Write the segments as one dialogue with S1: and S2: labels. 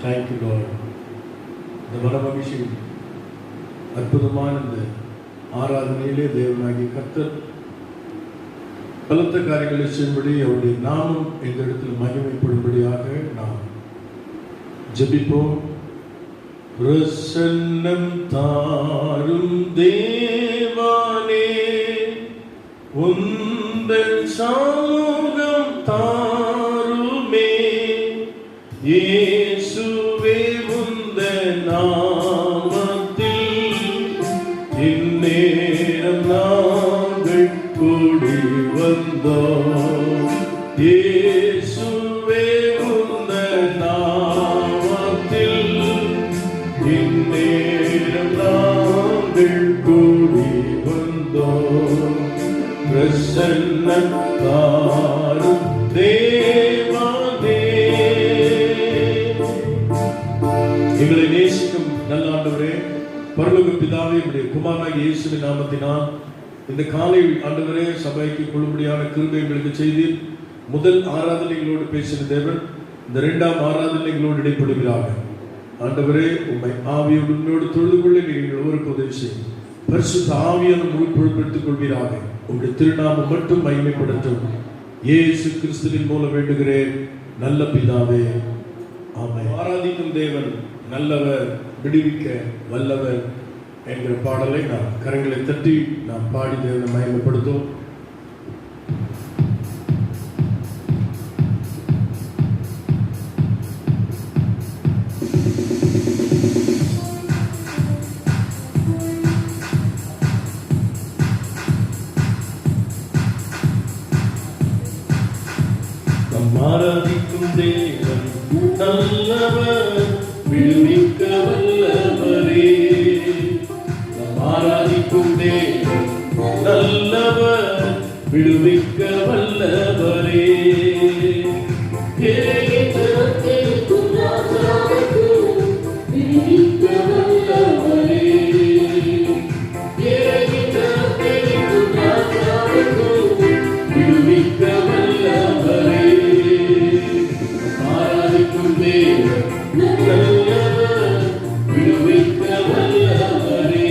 S1: Thank you Lord. இந்த மனமகிழ்ச்சி அற்புதமான இந்த ஆராதனையிலே தேவனாகிய கர்த்தர் பலத்த காரியங்களை செய்யும்படி அவருடைய நாமம் இந்த இடத்தில் மகிமைப்படும்படியாக நாம் ஜெபிப்போம். பிரசன்னம் தாரும் தேவானே, உந்தன் சமூகம் தாருமே, இயேசுவே உந்தன் நாமத்தில் இந்நேரம் நாங்கள் கூடி வந்தோம். இயேசுவே உந்தன் நாமத்தில் இந்நேரம் நாங்கள் கூடி வந்தோம். பிரசன்னம் தாரும் தேவானே. எங்களை நேசிக்கும் நல்ல ஆண்டவரே, பரலோக பிதாவே, உம்முடைய குமாரனாகிய இயேசுவின் நாமத்தினால் இந்த காலை ஆண்டவரே சபைக்கு கொள்ளும்படியான கிருபை எங்களுக்கு செய்து முதல் ஆராதனைகளோடு பேசின தேவன் இந்த இரண்டாம் ஆராதனைகளோடு இடைப்படுகிறாங்க. ஆண்டவரே, உம்மை ஆவியோடு உண்மையோடு தொழுது கொள்ள நீங்கள் ஒவ்வொருக்கு உதவி செய்யும். பரிசுத்த ஆவியான முழு பொறுப்பெடுத்துக் கொள்வீராக. உங்களுடைய திருநாமம் மட்டும் மகிமைப்படுத்தும். இயேசு கிறிஸ்துவின் மூலம் வேண்டுகிறேன் நல்ல பிதாவே, ஆமென். ஆராதிக்கும் தேவன் நல்லவர், விடுவிக்க வல்லவர் என்கிற பாடலை நாம் கரங்களை தட்டி நாம் பாடி தேவனை மகிமைப்படுத்தும். ஆராதிக்கும் தேவன் நல்லவர், விடுவிக்க வல்லவரே. ஆராதிக்கும் தேவன் நல்லவர், விடுவிக்க வல்லவரே. விடுவிக்க வல்லவரே. விடுவிக்க வல்லவரே. விடுவிக்க வல்லவரே.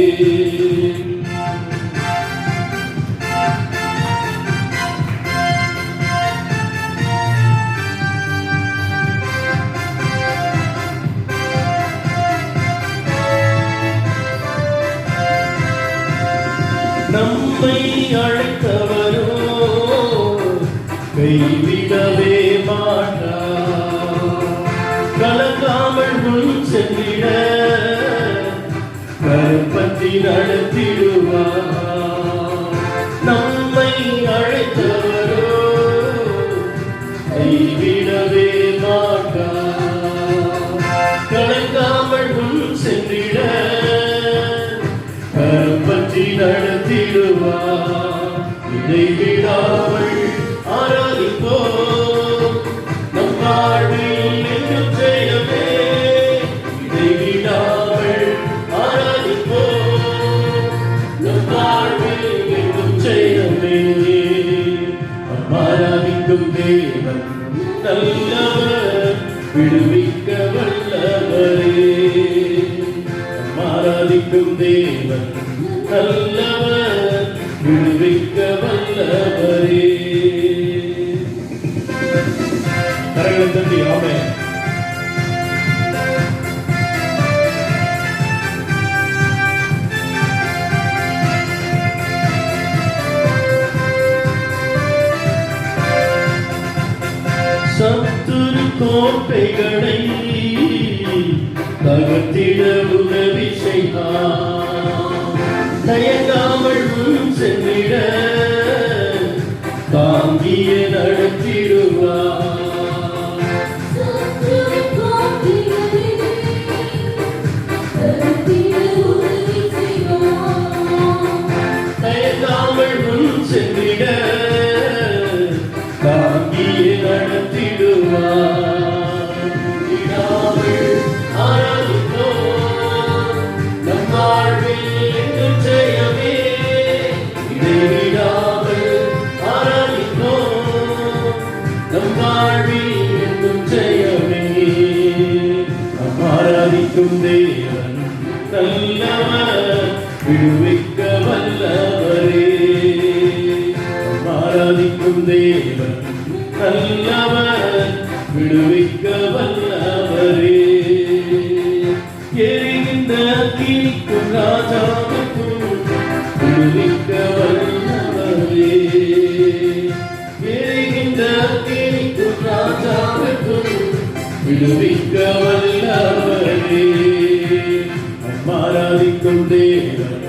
S1: நம்மை அழைத்தவரோ கைவிடவே மாட்டார். கலங்காமல் முன் சென்றிட கருப்பத்தி நடத்திடுவார். நம்மை அழைத்தவரோ கைவிடவே மாட்டார். கலங்காமல் முன் சென்றிட கருப்பத்தி நடத்திடுவார். இதை விடாமல் ஆராதிப்போம். நம் வாழ்வில் என்றும் செய்யவே இதை விடாமல் ஆராதிப்போம். நம் வாழ்வில் என்றும் செய்யவே. ஆராதிக்கும் தேவன் நல்லவர், விடுவிக்க வல்லவரே. ஆராதிக்கும் தேவன் நல்லவர், விடுவிக்க வல்லவரே. கரங்களை தட்டி ஆமென். சத்துரு கோட்டைகளை தகர்த்திட உதவி செய்தார். தயங்காமல் முன் சென்றிட தாங்கிய நடத்திடுவார். தயங்காமல் முன் சென்றிட தாங்கிய நடத்திடுவார். ஆராதிப்போம். நம் வாழ்வில் என்றும் ஜெயமே. இதை விடா ஆராதிக்கும் தேவன் நல்லவர், விடுவிக்க வல்லவரே. ஆராதிக்கும் தேவன் நல்லவர், விடுவிக்க வல்லவரே. எரிகின்ற தீக்கும் ராஜாவுக்கும் விடுவிக்க வல்லவரே. எரிகின்ற தீக்கும் ராஜாவுக்கும் விடுவிக்க வல்லவரே. ஆராதிக்கும் தேவன்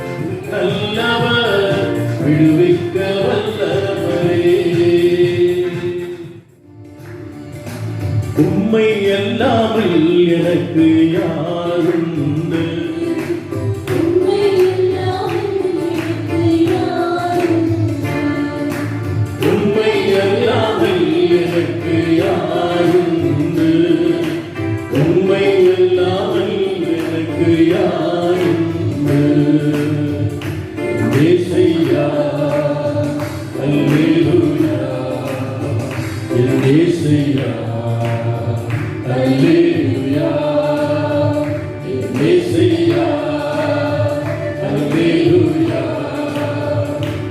S1: நல்லவர், விடுவிக்க வல்லவரே. உம்மை அல்லாமல் எனக்கு யாருண்டு? உம்மை அல்லாமல் எனக்கு யாருண்டு? உம்மை அல்லாமல் எனக்கு யாருண்டு? இயேசையா அல்லேலூயா, இயேசையா அல்லேலூயா, இயேசையா அல்லேலூயா,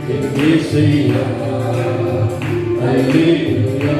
S1: இயேசையா அல்லேலூயா.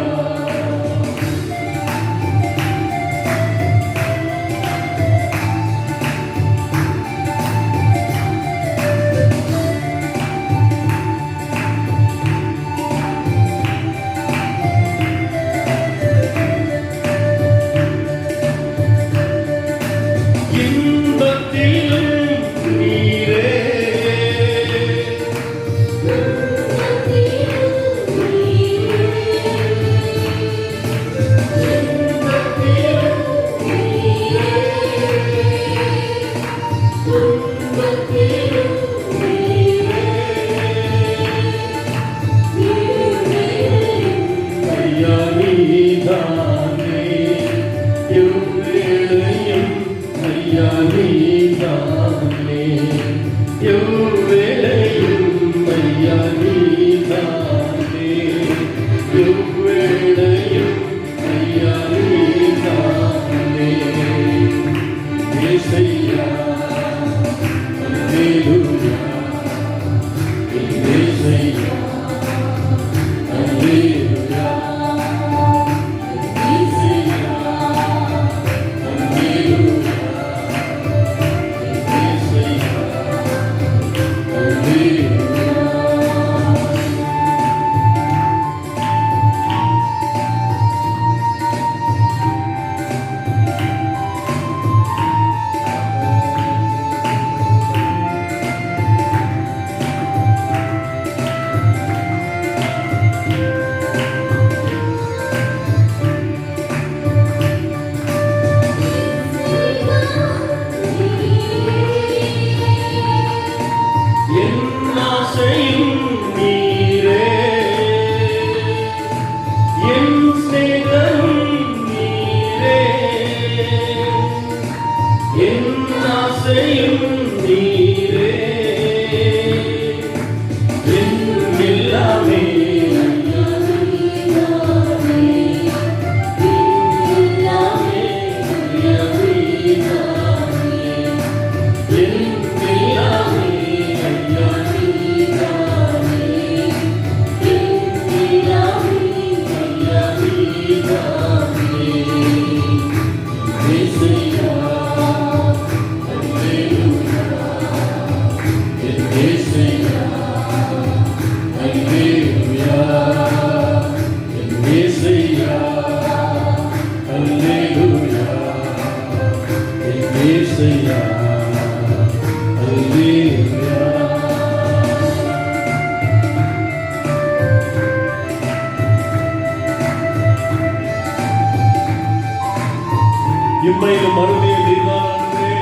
S1: இம்மையிலும் மறுமையில் நீர்தான் ஆண்டவரே.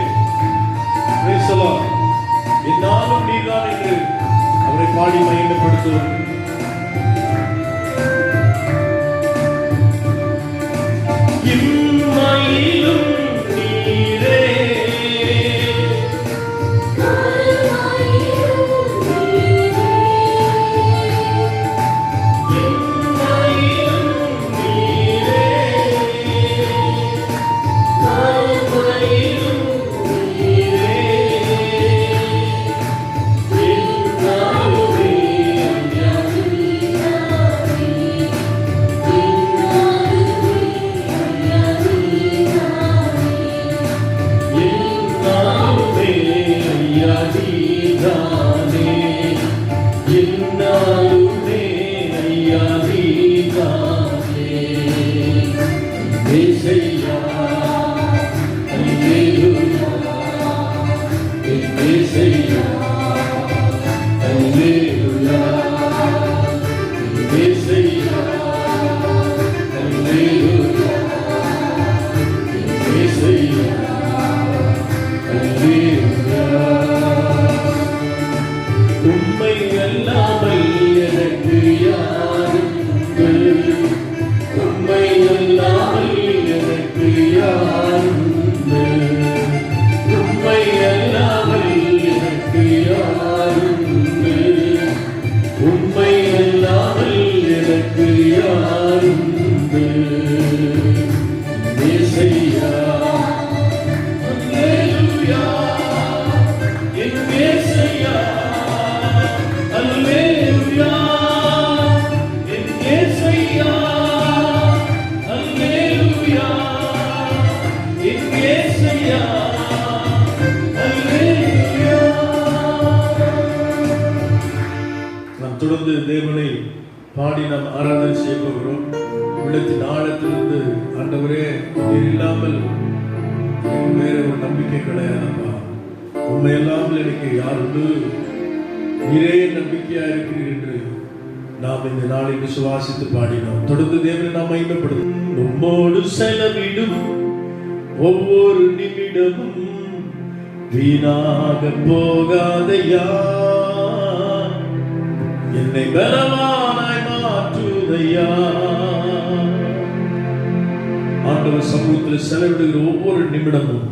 S1: Praise the Lord. என்னாலும் நீர்தான் என்று அவரை பாடி மகிமைப்படுத்துவோம். இம்மையிலும் நீரே, இம்மையிலும் நீரே, மறுமையிலும் ஏசையா அல்லேலூயா என் ஏசையா அல்லேலூயா என் ஏசையா அல்லேலூயா என் ஏசையா அல்லேலூயா. நாம் தொடர்ந்து தேவனை பாடி நாம் ஆராதனை செய்ய போகிறோம். உள்ளத்தின் ஆழத்திலிருந்து ஆண்டவரே நீர் இல்லாமல் வேற ஒரு நம்பிக்கை கிடையாதுப்பா, உண்மை இல்லாமல் எனக்கு யார் உண்டு, நீரே நம்பிக்கையா இருக்கிறீர் என்று நாம் இந்த நாளை விசுவாசித்து பாடினோம். தொடர்ந்து தேவனை நாம் மகிமைப்படுத்தும். உம்மோடு செலவிடும் ஒவ்வொரு நிமிடமும் வீணாக போகாதையா, என்னை பலவானாய் மாற்றுதையா. ஆண்டவர் சமூகத்தில் செலவிடுகிற ஒவ்வொரு நிமிடமும்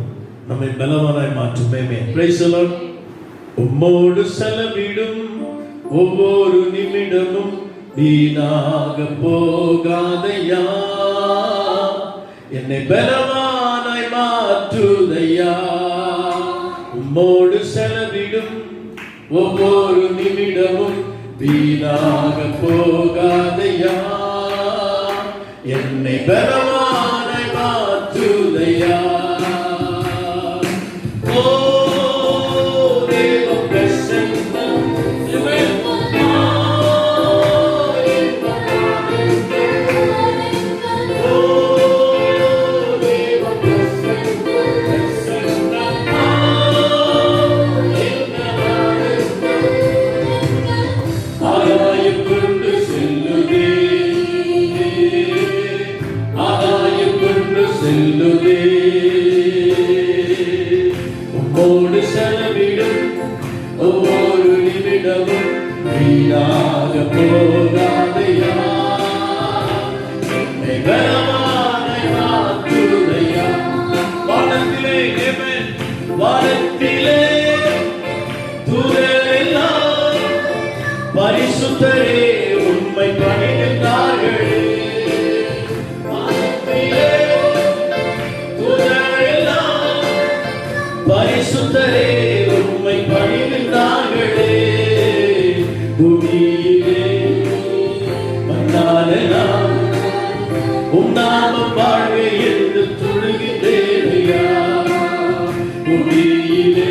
S1: நம்மை பலவானாய் மாற்றும். Praise the Lord. உம்மோடு செலவிடும் ஒவ்வொரு நிமிடமும் வீணாக போகாதையா, என்னை பலவானாய் மாற்றுதையா. உம்மோடு செலவிடும் ஒவ்வொரு நிமிடமும் வீணாக போகாதையா, என்னை பலவானாய் மாற்றுதையா. ஓ தேவ பிரசன்னம் உம்மோடு செலவிடும் ஒவ்வொரு நிமிடமும் வீணாக போகாதையா, என்னை பலவானாய் மாற்றுதையா. வானத்திலே வானத்திலே தூதரெல்லாம் பரிசுத்தரே உம்மை பணிகின்றார்களே. பரிசுத்தரே உம்மை பணிகின்றார்களே. பூமியிலே வந்தாலெல்லாம் உம் நாமம் வாழ்வே என்று தொழுகின்றேனையா. பூமியிலே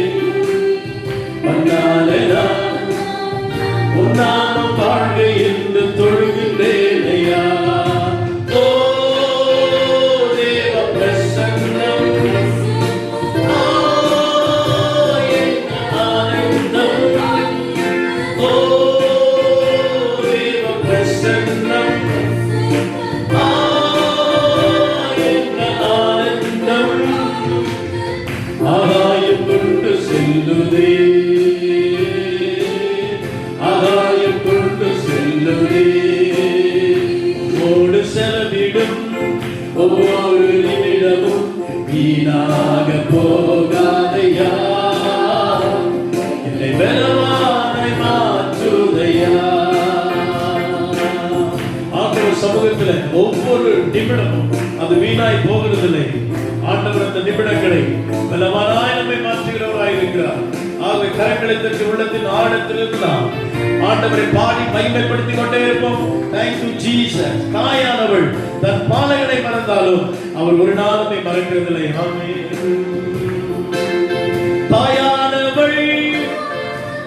S1: வந்தாலெல்லாம் உம் நாமம் வாழ்வே என்று தொழுகின்றேனையா. ஓ தேவ பிரசன்னம் ஆகாயம் கொண்டு செல்லுதே, ஆகாயம் கொண்டு செல்லுதே. உம்மோடு செலவிடும் ஒவ்வொரு நிமிடமும் வீணாக போகாதையா, என்னை பலவானாய் மாற்றுதையா. ஆண்டவர் சமூகத்தில் ஒவ்வொரு நிமிடமும் அது வீணாய் போகிறதில்லை. ஆண்டவர் அந்த நிமிடங்களை பலவானாய் நம்மை மாற்றுகிறவராய் இருக்கிறார். ஆகவே கரங்களை தட்டி உள்ளத்தின் ஆழத்திலிருந்து நாம் ஆண்டவரை பாடி மகிமைப்படுத்திக் கொண்டே இருப்போம். Thank you Jesus. தாயானவள் தன் பாலகனை மறந்தாலும் அவர் ஒரு நாளுமே மறக்கிறதில்லை. தாயானவள்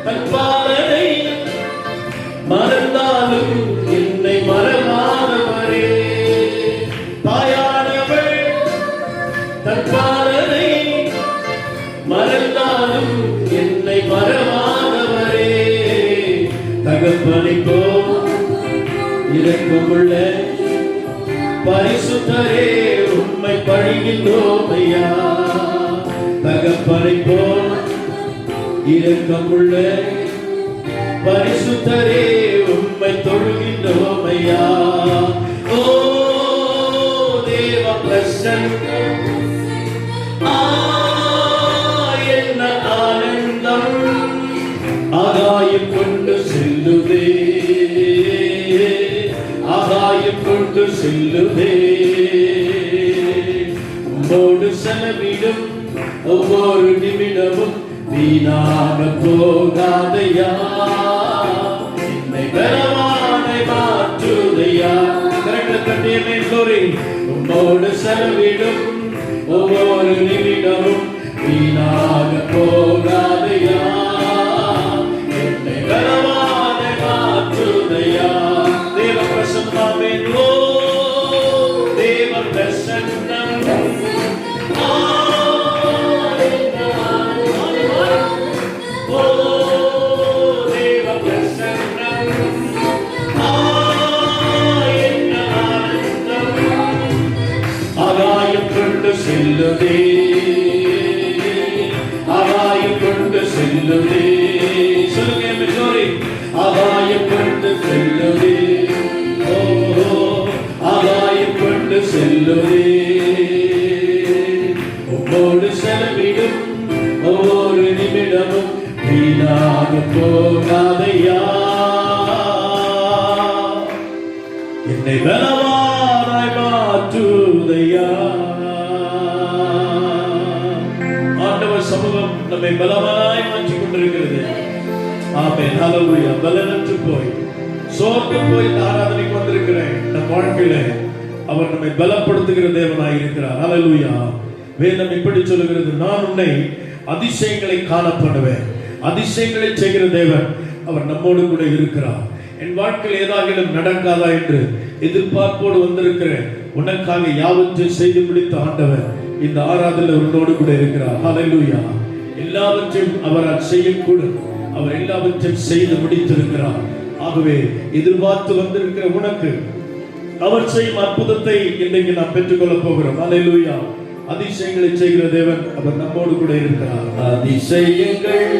S1: தன் பாலனை மறந்தாலும் என்னை மறவாதவரே. தாயானவள் தன் பாலனை மறந்தாலும் என்னை மறவாதவரே. தகப்பனை போல் இரக்கமுள்ள பரிசுத்தரே உம்மை பணிகின்றோம் ஐயா. தகப்பனை போல் இரக்கமுள்ள பரிசுத்தரே உம்மை தொழுகின்றோம் ஐயா. ஓ தேவ பிரசன்னம் என்ன ஆனந்தம், ஆகாயம் கொண்டு செல்லுதே, ஆகாயம் கொண்டு செல்லுதே. உம்மோடு செலவிடும் ஒவ்வொரு நிமிடமும் வீணாக போகாதையா, என்னை பலவானை மாற்றுதையா. உம்மோடு செலவிடும் ஒவ்வொரு நிமிடமும் வீணாக போகாதையா, என்னை பலவானை மாற்றுதையா. தேவ பிரசன்னமே, ஓ தேவ பிரசன்னம், ஓ தேவ பிரசன்னம், என்ன ஆனந்தம். ஆகாயம் கொண்டு செல்லுதே, ஆகாயம் கொண்டு செல்லுதே. சொல்லுங்க சோரி, ஆகாயம் கொண்டு செல்லுதே, ஓ ஆகாயம் கொண்டு செல்லுதே. உம்மோடு செலவிடும் ஒவ்வொரு நிமிடமும் வீணாக போகாதையா, என்னை பலவானாய் மாற்றுதையா. ஆண்டவர் சமூகம் நம்மை பலவானாய் மாற்றிக் கொண்டிருக்கிறது. ஆமென், ஹல்லேலூயா. பலனற்று போய் சோர்ந்து போய் இந்த ஆராதனைக்கு வந்திருக்கிறேன். நம் வாழ்க்கையில அவர் நம்மை பலப்படுத்துகிற தேவனாய் இருக்கிறார். ஹல்லேலூயா. வேதம் இப்படி சொல்லுகிறது, நான் உன்னை அதிசயங்களை காணப்படுவேன். அதிசயங்களை செய்கிற தேவன் அவர் நம்மோடு கூட இருக்கிறார். என் வாழ்க்கையில் ஏதாகிலும் நடக்காதா என்று எதிர்பார்ப்போடு வந்திருக்கிறேன். உனக்காக யாவற்றையும் செய்து முடித்த ஆண்டவர் இந்த ஆராதனையில் உன்னோடு கூட இருக்கிறார். ஹல்லேலூயா. எல்லாவற்றையும் அவரால் செய்யக்கூடும். அவர் எல்லாவற்றையும் செய்து முடித்திருக்கிறார். ஆகவே எதிர்பார்த்து வந்திருக்கிற உனக்கு அவர் செய்யும் அற்புதத்தை இன்றைக்கு நாம் பெற்றுக்கொள்ள போகிறோம். ஹல்லேலூயா. அதிசயங்களை செய்கிற தேவன் அவர் நம்மோடு கூட இருக்கிறார். அதிசயங்கள்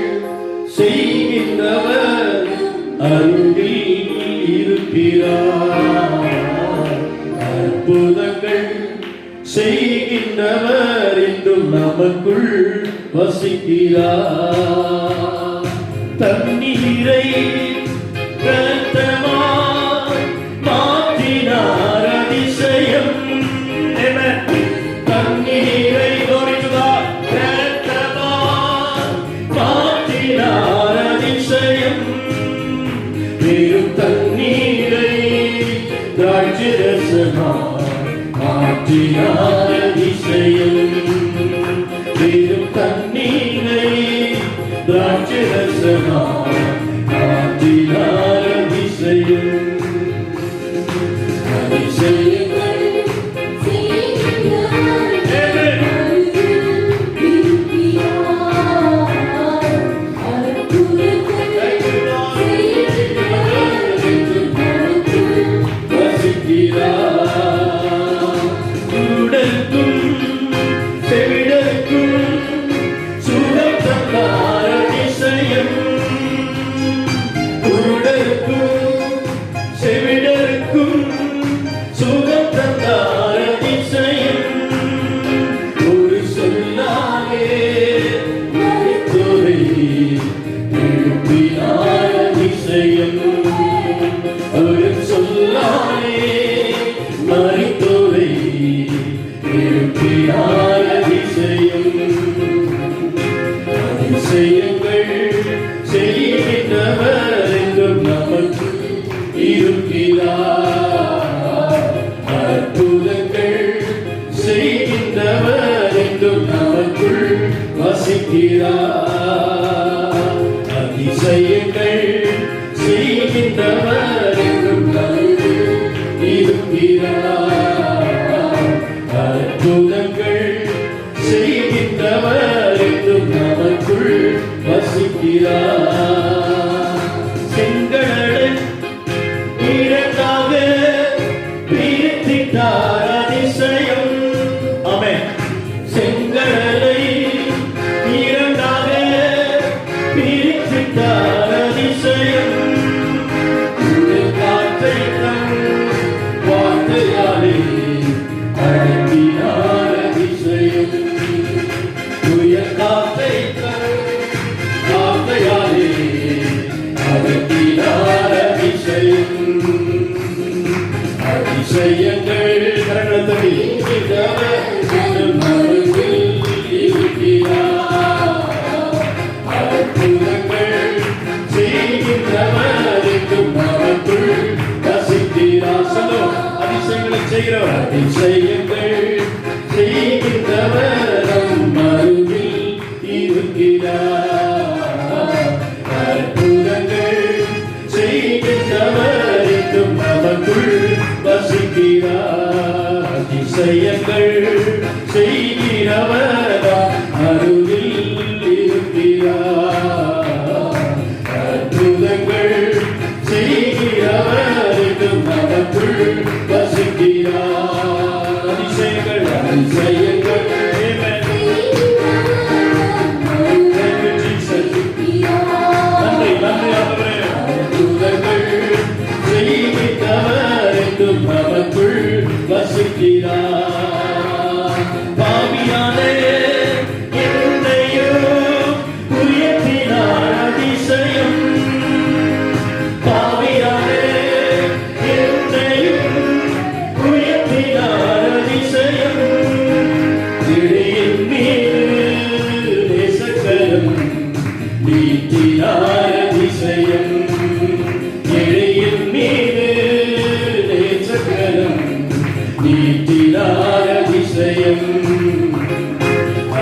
S1: செய்கின்றவர் அருகில் இருக்கிறார். அற்புதங்கள் செய்கின்றவர் என்றும் நமக்குள் வசிக்கிறார். தண்ணீரை இரத்தமாய் மாற்றினார். அதிசயம். தண்ணீரை இரத்தமாய் மாற்றினார். அதிசயம். வெறும் தண்ணீரை திராட்சரசமாய் மாற்றினார். அதிசயம். வெறும் தண்ணீரை திராட்சரசமாய் மாற்றினார். அதிசயம். அதிசயங்கள் செய்கின்றவர் என்றும் நமக்கு இருக்கிறார். அற்புதங்கள் செய்கின்றவர் என்றும் நமக்குள் வசிக்கிறார். அதிசயங்கள் செய்கின்றவர் என்றும் நமக்கு இருக்கிறார். அற்புதங்கள் செய்கின்றவர் என்றும் நமக்குள் வசிக்கிறார். செங்கடலை இரண்டாக பிரித்திட்டார். அதிசயம். ஆமென். செங்கடலை இரண்டாக பிரித்திட்டார். அதிசயம். காற்றை தன் வார்த்தையாலே அடக்கினார். அதிசயம். புயல் காற்றை தன் வார்த்தையாலே அடக்கினார். அதிசயம். அதிசயங்கள் கரங்களை தட்டி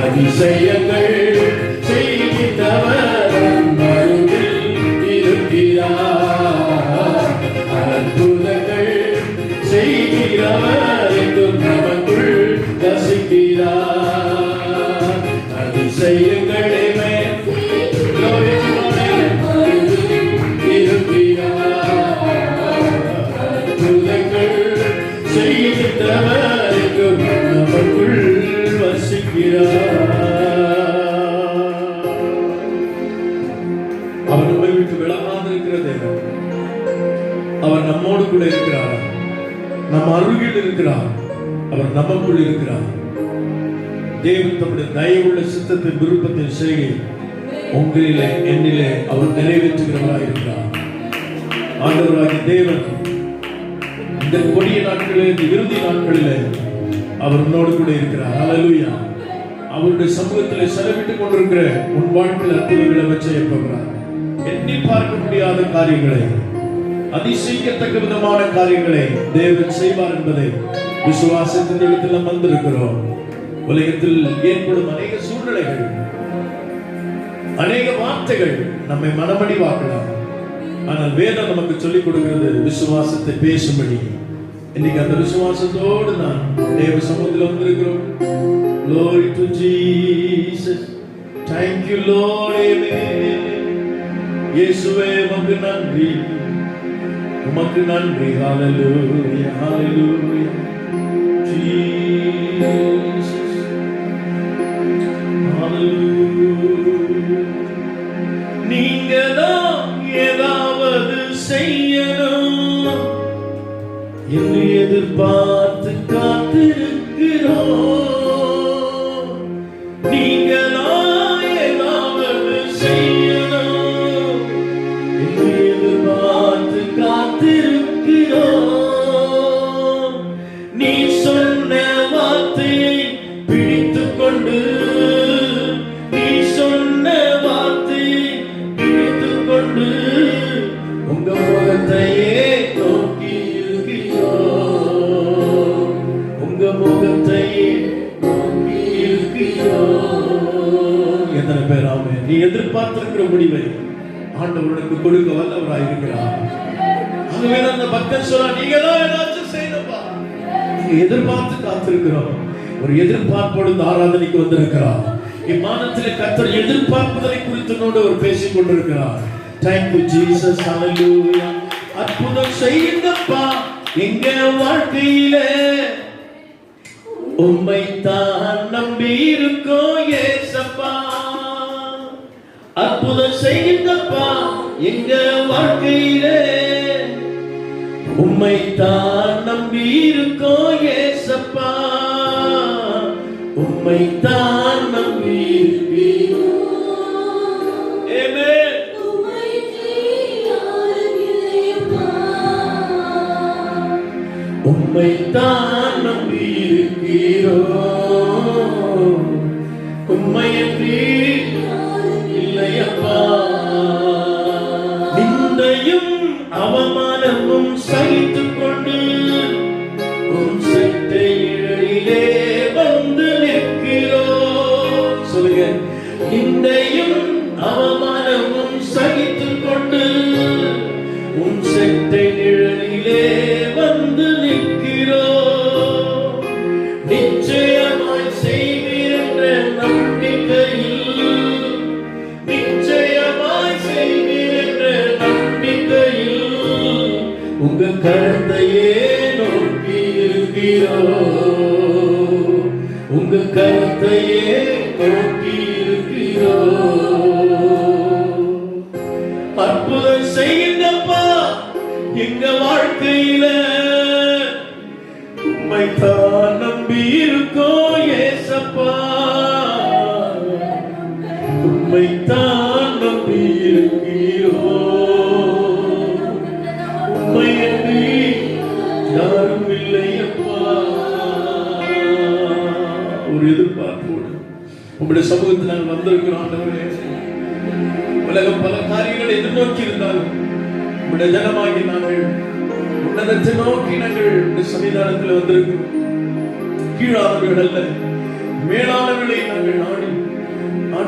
S1: அதிசயங்கள் செய்கின்றவர் அருகில் இருக்கிறார். அற்புதங்கள் செய்கிறவர் என்றும் நமக்குள் வசிக்கிறார். அதிசயங்களே அவர் நம்மை விட்டு விலகாது இருக்கிற தேவன். அவர் நம்மோடு கூட இருக்கிறார், நம் அருகில் இருக்கிறார், அவர் நமக்குள் இருக்கிறார். தேவன் தம்முடைய தயவுள்ள சித்தத்தின் விருப்பத்தின் செய்கை உங்களிலே என்னிலே அவர் நிறைவேற்றுகிறவராக இருக்கிறார். ஆண்டவராகிய தேவன் இந்த கொடிய நாட்களிலே, இந்த இறுதி நாட்களிலே அவர் உன்னோடு கூட இருக்கிறார். ஹல்லேலூயா. அவருடைய சமூகத்திலே செலவிட்டுக் கொண்டிருக்கிற உன் வாழ்க்கையில் அற்புதங்களை வச்சு போகிறார். எண்ணி பார்க்க முடியாத காரியங்களை, அதிசயிக்கத்தக்க விதமான காரியங்களை தேவன் செய்வார் என்பதை விசுவாசத்தின் இடத்தில் நாம் வந்திருக்கிறோம். உலகத்தில் ஏற்படும் அநேக சூழ்நிலைகள், அநேக வார்த்தைகள் நம்மை மனமடிவாக்கலாம். ஆனால் வேதம் நமக்கு சொல்லிக் கொடுக்கிறது விசுவாசத்தை பேசும்படி. இன்னைக்கு அந்த விசுவாசத்தோடு நான் தேவ சமூகத்தில் வந்திருக்கிறோம். Glory to Jesus. Thank you Lord. Amen. இயேசுவே உமக்கு நன்றி, உமக்கு நன்றி. Hallelujah, hallelujah. Jesus. Hallelujah. நீங்க தான் ஏதாவது செய்யணும் என்று எதிர்பார்த்து காத்திருக்கிறோம். நீங்க தான் ஏதாவது செய்யணும் என்று எதிர்பார்த்து காத்திருக்கிறோம். நீ சொன்ன வார்த்தையை பிடித்துக் கொண்டு, நீ சொன்ன வார்த்தையை பிடித்துக் கொண்டு உங்க முகத்தையே நோக்கி இருக்கிறோம். உங்க முகத்தையே நோக்கி இருக்கிறோம். எத்தனை பேர் ஆமென். நீ எதிர்பார்த்திருக்கிற முடிவை ஆண்டவர் உனக்கு கொடுக்க வல்லவராய் இருக்கிறார். ஆகவே அந்த பக்தன் சொல்றா, நீங்க தான் ஏதாச்சும் செய்யணும்பா. நீங்க எதிர்பார்த்து காத்திருக்கிறோம். ஒரு எதிர்பார்ப்போடு ஆராதனைக்கு வந்திருக்கிறார். இம்மாதத்திலே கர்த்தர் எதிர்பார்ப்பதை குறித்து அவர் பேசிக் கொண்டிருக்கிறார். Thank you Jesus. Hallelujah. அற்புதம் செய்யுங்கப்பா எங்க வாழ்க்கையிலே, உம்மை தான் நம்பி இருக்கோம் ஏசப்பா. அற்புதம் செய்யுங்கப்பா எங்க வாழ்க்கையிலே, உம்மை தான் நம்பி இருக்கோம் ஏசப்பா. உம்மை தான் நம்பி இருக்கோம். ஆமென். உம்மை தான் நம்பி இருக்கிறோம். உம்மையன்றி இல்லையப்பா. நிந்தையும் அவமானமும் சகித்துக் கொண்டு உம் செட்டையிலே வந்து நிற்கிறோம். சொல்லுங்க. நிந்தையும் அவமானமும் சகித்துக் கொண்டு உம் செட்டை நிழலிலே வந்து நிற்கிறோம். நிச்சயமாய் செய்வீர் என்ற நம்பிக்கையில், நிச்சயமாய் செய்வீர் என்ற நம்பிக்கையில் உங்க கருத்தையே நோக்கி இருக்கிறோம். உங்க கருத்தையே நோக்கி இருக்கிறோம். அற்புதம் செய்யுங்கப்பா எங்க வாழ்க்கையில, உம்மை தான் நம்பி இருக்கோம் ஏசப்பா. உம்மை தான் நம்பி இருக்கிறோம். உம்மை அன்றி யாரும் இல்லையப்பா. ஒரு எதிர்பார்ப்போடு உங்களுடைய சமூகத்தில் நாங்கள் வந்திருக்கிறோம். ஆண்டவரே, உலகம் பல காரியங்களை எதிர்நோக்கி இருந்தாலும் உங்களுடைய ஜனமாகி நாங்கள் உன்னதத்தை நோக்கி நாங்கள் இந்த சன்னிதானத்தில் வந்திருக்கிறோம். கீழானவர்கள் அல்ல, மேலானவர்களை நாங்கள் நாடி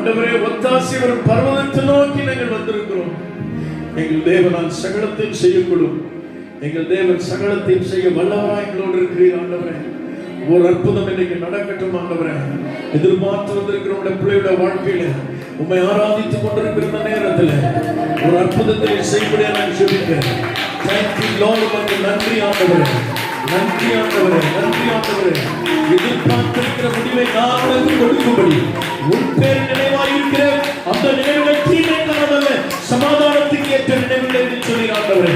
S1: ஆண்டவரே ஒத்தாசி வரும் பர்வதத்தை நோக்கி நாங்கள் வந்திருக்கிறோம். எங்கள் தேவனால் சகலத்தையும் செய்யக்கூடும். எங்கள் தேவன் சகலத்தையும் செய்ய வல்லவராய் எங்களோடு இருக்கிறீர் ஆண்டவரே. ஒரு அற்புதம் இன்னைக்கு நடக்கட்டும் ஆண்டவரே. எதிர்பார்த்து வந்திருக்கிற உடைய பிள்ளையோட வாழ்க்கையில உம்மை ஆராதித்துக் கொண்டிருக்கிற இந்த நேரத்தில் ஒரு அற்புதத்தை செய்யப்படியா நான் சொல்லிக்கிறேன். Thank you Lord. உமக்கு நன்றி ஆண்டவரே, நன்றி ஆண்டவரே, நன்றி ஆண்டவரே. எதிர்பார்த்திருக்கிற முடிவை நான் உனக்கு கொடுக்கும்படி உன் பேர் நினைவாய் இருக்கிற அந்த நினைவுகள் தீமை காணாமல்ல சமாதானத்துக்கு ஏற்ற நினைவுகள் என்று சொல்லி ஆண்டவரே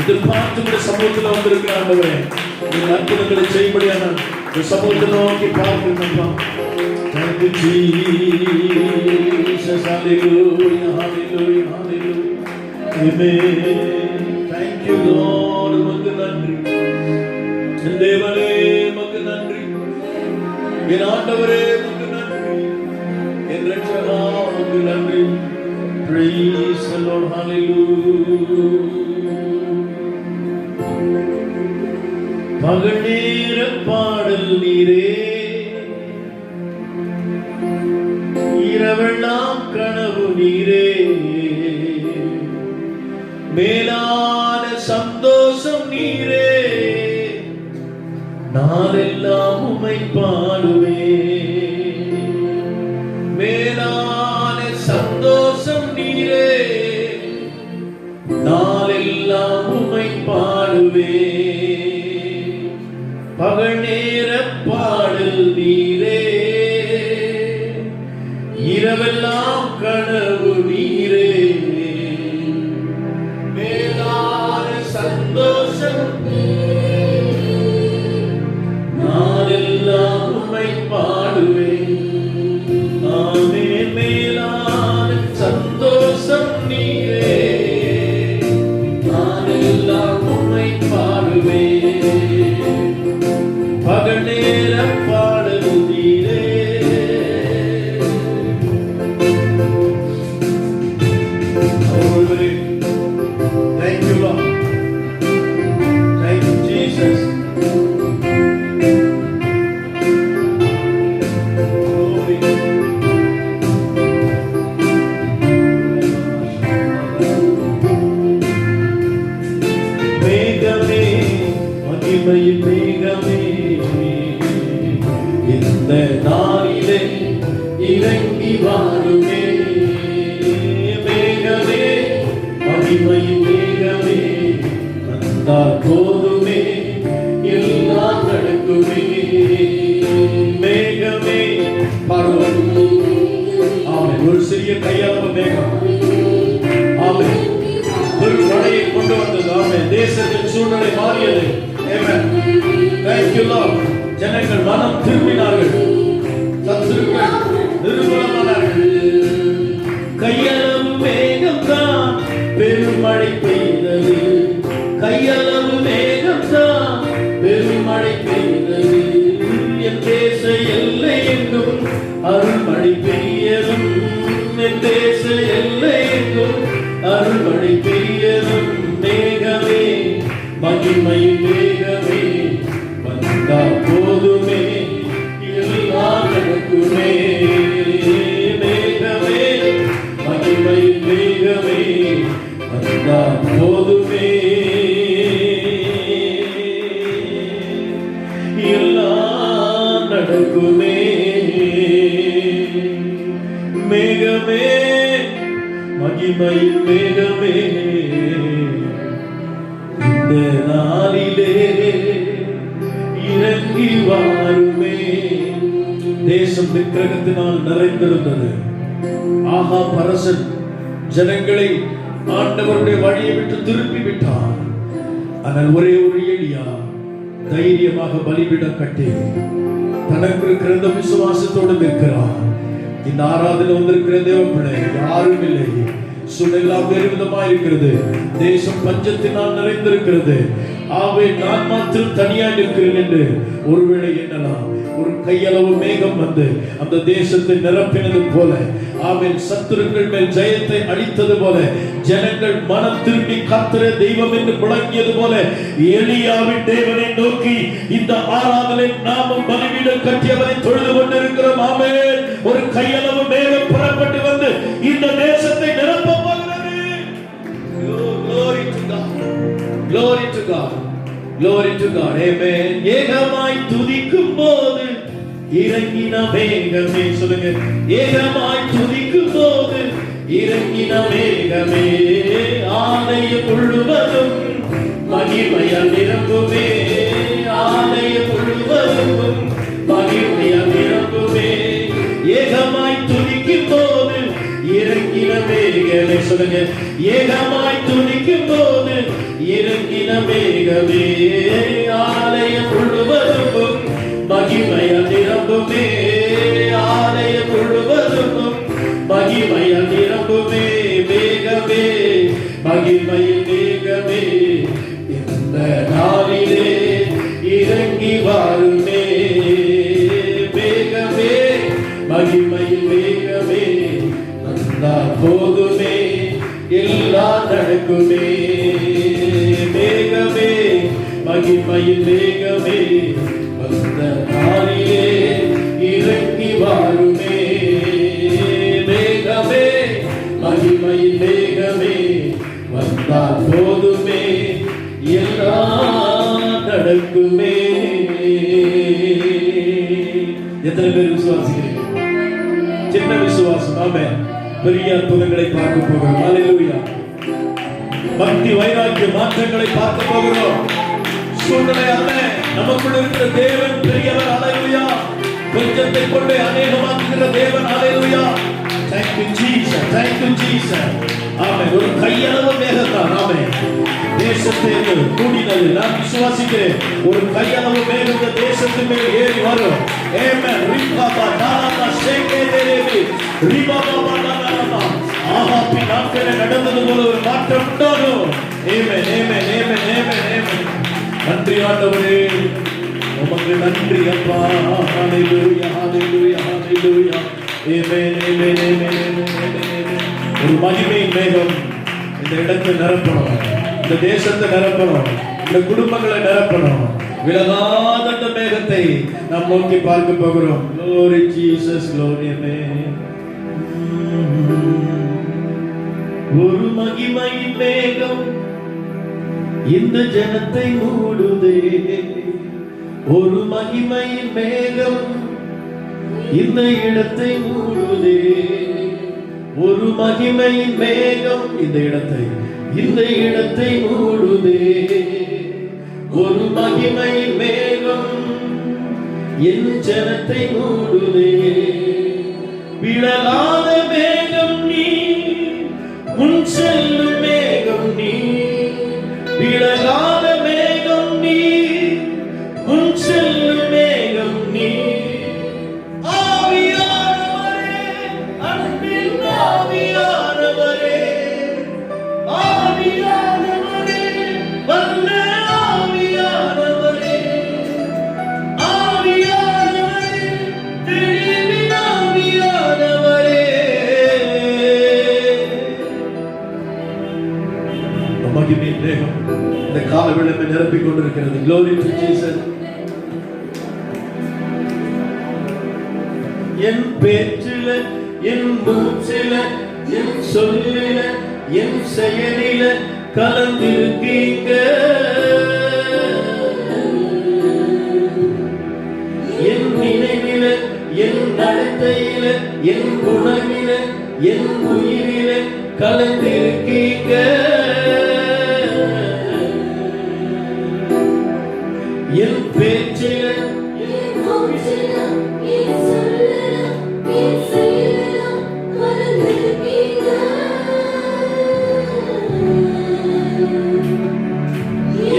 S1: எதிர்பார்த்து சமூகத்தில் வந்திருக்கிற ஆண்டவரே இந்த அற்புதங்களை செய்யப்படியா நான் இந்த சமூகத்தை நோக்கி பார்க்கிறேன். Thank you, Jesus. Hallelujah, hallelujah, hallelujah. Amen. Thank you, Lord. உமக்கு நன்றி. என் தேவனே உமக்கு நன்றி. என் ஆண்டவரே உமக்கு நன்றி. என் இரட்சகா உமக்கு நன்றி. Praise the Lord. Hallelujah. பகல் நேர பாடல் நீரே, இரவெல்லாம் கனவு நீரே, மேலான சந்தோஷம் நீரே, நாளெல்லாம் உம்மை பாடுவே. மேலான சந்தோஷம் நீரே, நாளெல்லாம் உம்மை பாடுவே. பகல் நேர பாடல் நீரே, இரவெல்லாம் கனவு நீரே, மேலான சந்தோஷம் நாளெல்லாம் உம்மை பாடுவே. ஆமென். மேலான சந்தோஷம் நீரே, நாளெல்லாம் உம்மை பாடுவே. பகல் நேர பாடல் நீரே. Thank you, Lord. Thank you, Jesus. Glory. மேகமே, மகிமையின் மேகமே, இந்த நாளிலே இறங்கி வாருமே. மேகமே, மகிமையின் மேகமே, வந்தால் போதுமே, எல்லாம் நடக்குமே. மேகமே பாடுவோம். ஆமென். ஒரு சிறிய கையளவு மேகம், ஆமென், ஒரு மழையை கொண்டு வந்தது. ஆமென். தேசத்தின் சூழ்நிலை மாறியது. ஆமென். Thank you, Lord. ஜனங்கள் மனம் திரும்பினார்கள், சத்துருக்கள் நிர்மூலமானார்கள். கையளவு மேகம் தான் பெருமழை பெய்தது. கையளவு மேகம் தான் பெருமழை பெய்தது. என் தேச எல்லை எங்கும் அருள்மழை பெய்யதும். என் தேச எல்லை எங்கும் அருள்மழை பெய்யதும். மேகமே, மகிமை மேகமே, வந்தா போதுமே, எல்லாம் நடக்குமே. மேகமே, மகிமை மேகமே, வந்தா போதுமே, எல்லாம் நடக்குமே. மேகமே, மகிமை மேகமே, இந்த நாளிலே இறங்கி வாருமே. தேசம் விக்கிரகத்தினால் நிறைந்திருந்தது. ஆகா பரசன் ஜனங்களை ஆண்டவருடைய வழியை விட்டு திருப்பி விட்டார். ஆனால் ஒரே ஒரு எலியா தைரியமாக பலிபீடம் கட்டி தனக்கு இருக்கிற இந்த விசுவாசத்தோடு நிற்கிறார். இந்த ஆராதனை வந்திருக்கிற தேவ பிள்ளை யாரும் இல்லை. சூழலாம் வேறு விதமா இருக்கிறது. தேசம் பஞ்சத்தினால் நிறைந்திருக்கிறது. ஆவே நான் மாத்திரம் தனியா நிற்கிறேன் என்று ஒருவேளை எண்ணலாம். ஒரு கையளவு மேகம் வந்து அந்த தேசத்தை நிரப்பினது போல, ஆமென், சத்துருக்கள் மேல் ஜெயத்தை அளித்தது போல, ஜனங்கள் மனம் திரும்பி கர்த்தரே தெய்வம் என்று முழங்கியது போல, எலியாவின் தேவனை நோக்கி இந்த ஆராதனை நாமும் பலிபீடம் கட்டியவரை தொழுது கொண்டிருக்கிறோம். ஆமென். ஒரு கையளவு மேகம் புறப்பட்டு Glory to God. Amen. ஏகமாய் துதிக்கும் போது இறங்கின மேகமே, சொல்லுங்க. ஏகமாய் துதிக்கும் போது இறங்கின மேகமே, ஆலயம் முழுவதும் மகிமையால் நிரம்புமே, ஆலயம் முழுவதும் மகிமையால் நிரம்புமே. ஏகமாய் துதிக்கும் போது இறங்கின மேகமே, சொல்லுங்க. ஏகமாய் துதிக்கும் போது இறங்கின மேகமே, ஆலயம் முழுவதும் மகிமையால் நிரம்புமே, ஆலயம் முழுவதும் மகிமையால் நிரம்புமே. மேகமே, மகிமையில் மேகமே, இந்த நாளிலே இறங்கி வாருமே. மேகமே, மகிமையில் மேகமே, வந்தால் போதுமே, எல்லாம் நடக்குமே. மேகமே, மகிமையில் மேகமே, வந்த நாளிலே இறங்கி வாருமே. மேகமே, மகிமையில் மேகமே, வந்தால் போதுமே, எல்லாம் நடக்குமே. எத்தனை பேர் விசுவாசிக்கிறீங்க? சின்ன விசுவாசம். ஆமென். பெரிய அற்புதங்களை பார்க்க போகிறோம். ஹல்லேலூயா. பக்தி வைராக்கிய மாற்றங்களை பார்க்க போகிறோம். சூழ்நிலை அல்ல, நமக்குள் இருக்கிற தேவன் பெரியவர். ஹல்லேலூயா. கொஞ்சத்தை கொண்டு அநேகமாக்குகிற தேவன். ஹல்லேலூயா. Thank you Jesus. Thank you Jesus. ஆமென். ஒரு கையளவு மேகத்தான். ஆமென். தேசத்தை கூடினது நான் விசுவாசிக்கிறேன். ஒரு கையளவு மேகம் இந்த தேசத்தின் மேல் ஏறி வரும். ஆமென். ரிபாபா தாலா சேகேதேவி ரிபாபா தாலா ஆஹாப்பி நாட்களில் நடந்தது போல ஒரு மாற்றம் உண்டாகும். ஆமென். ஆமென். ஆமென். ஆமென். ஆமென். நன்றி ஆண்டவரே, உமக்கு நன்றி அப்பா. ஹல்லேலூயா. ஹல்லேலூயா. ஹல்லேலூயா. ஆமென். ஆமென். ஆமென். ஆமென். ஒரு மகிமையின் மேகம் இந்த இடத்தை நிரப்பணும், இந்த தேசத்தை நிரப்பணும், இந்த குடும்பங்களை நிரப்பணும். விலகாத அந்த மேகத்தை நாம் நோக்கி பார்க்க போகிறோம். Glory Jesus, glory. Amen. ஒரு மகிமையின் மேகம் இந்த ஜனத்தை மூடுதே, ஒரு மகிமையின் மேகம் இந்த இடத்தை மூடுதே, ஒரு மகிமையின் மேகம் இந்த இடத்தை மூடுதே, ஒரு மகிமையின் மேகம் என் ஜனத்தை மூடுதே. விலகாத மேகம் நீ, முன் செல்லும் மேகம் நீ, விலகாத மேகம் நீ, முன் செல்லும் மேகம் நீ. ஆவியானவரே, அன்பின் ஆவியானவரே, ஆவியானவரே, வல்ல ஆவியானவரே, ஆவியானவரே, தெளிவின் ஆவியானவரே. மகிமையின் மேகம் இந்த கால விளம்பை நிரப்பிக் கொண்டிருக்கிறது. Glory to Jesus. என் பேச்சில, என் மூச்சில, என் சொல்லில, என் செயலில கலந்திருக்கீங்க. என் நினைவில, என் நடத்தையில, என் குணமில, என் உயிரில கலந்திருக்கீங்க. என் பேச்சில, என் மூச்சில, என் சொல்லில, என் செயலில கலந்திருக்கீங்க.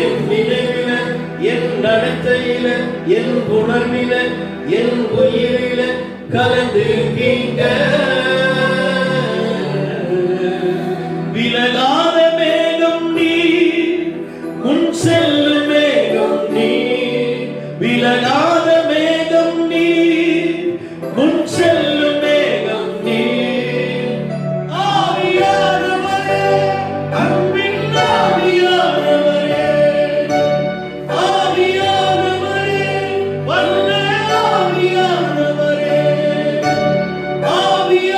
S1: என் நினைவில, என் நடத்தையில, என் உணர்வில, என் உயிரில கலந்திருக்கீங்க. விலகாத மேகம் நீ, முன் செல்லும் மேகம் நீ, விலகாத மேகம் நீ, முன் செல்லும் மேகம் நீ. ஆவியானவரே, அன்பின் ஆவியானவரே, ஆவியானவரே, வல்ல ஆவியானவரே, ஆவியானவரே,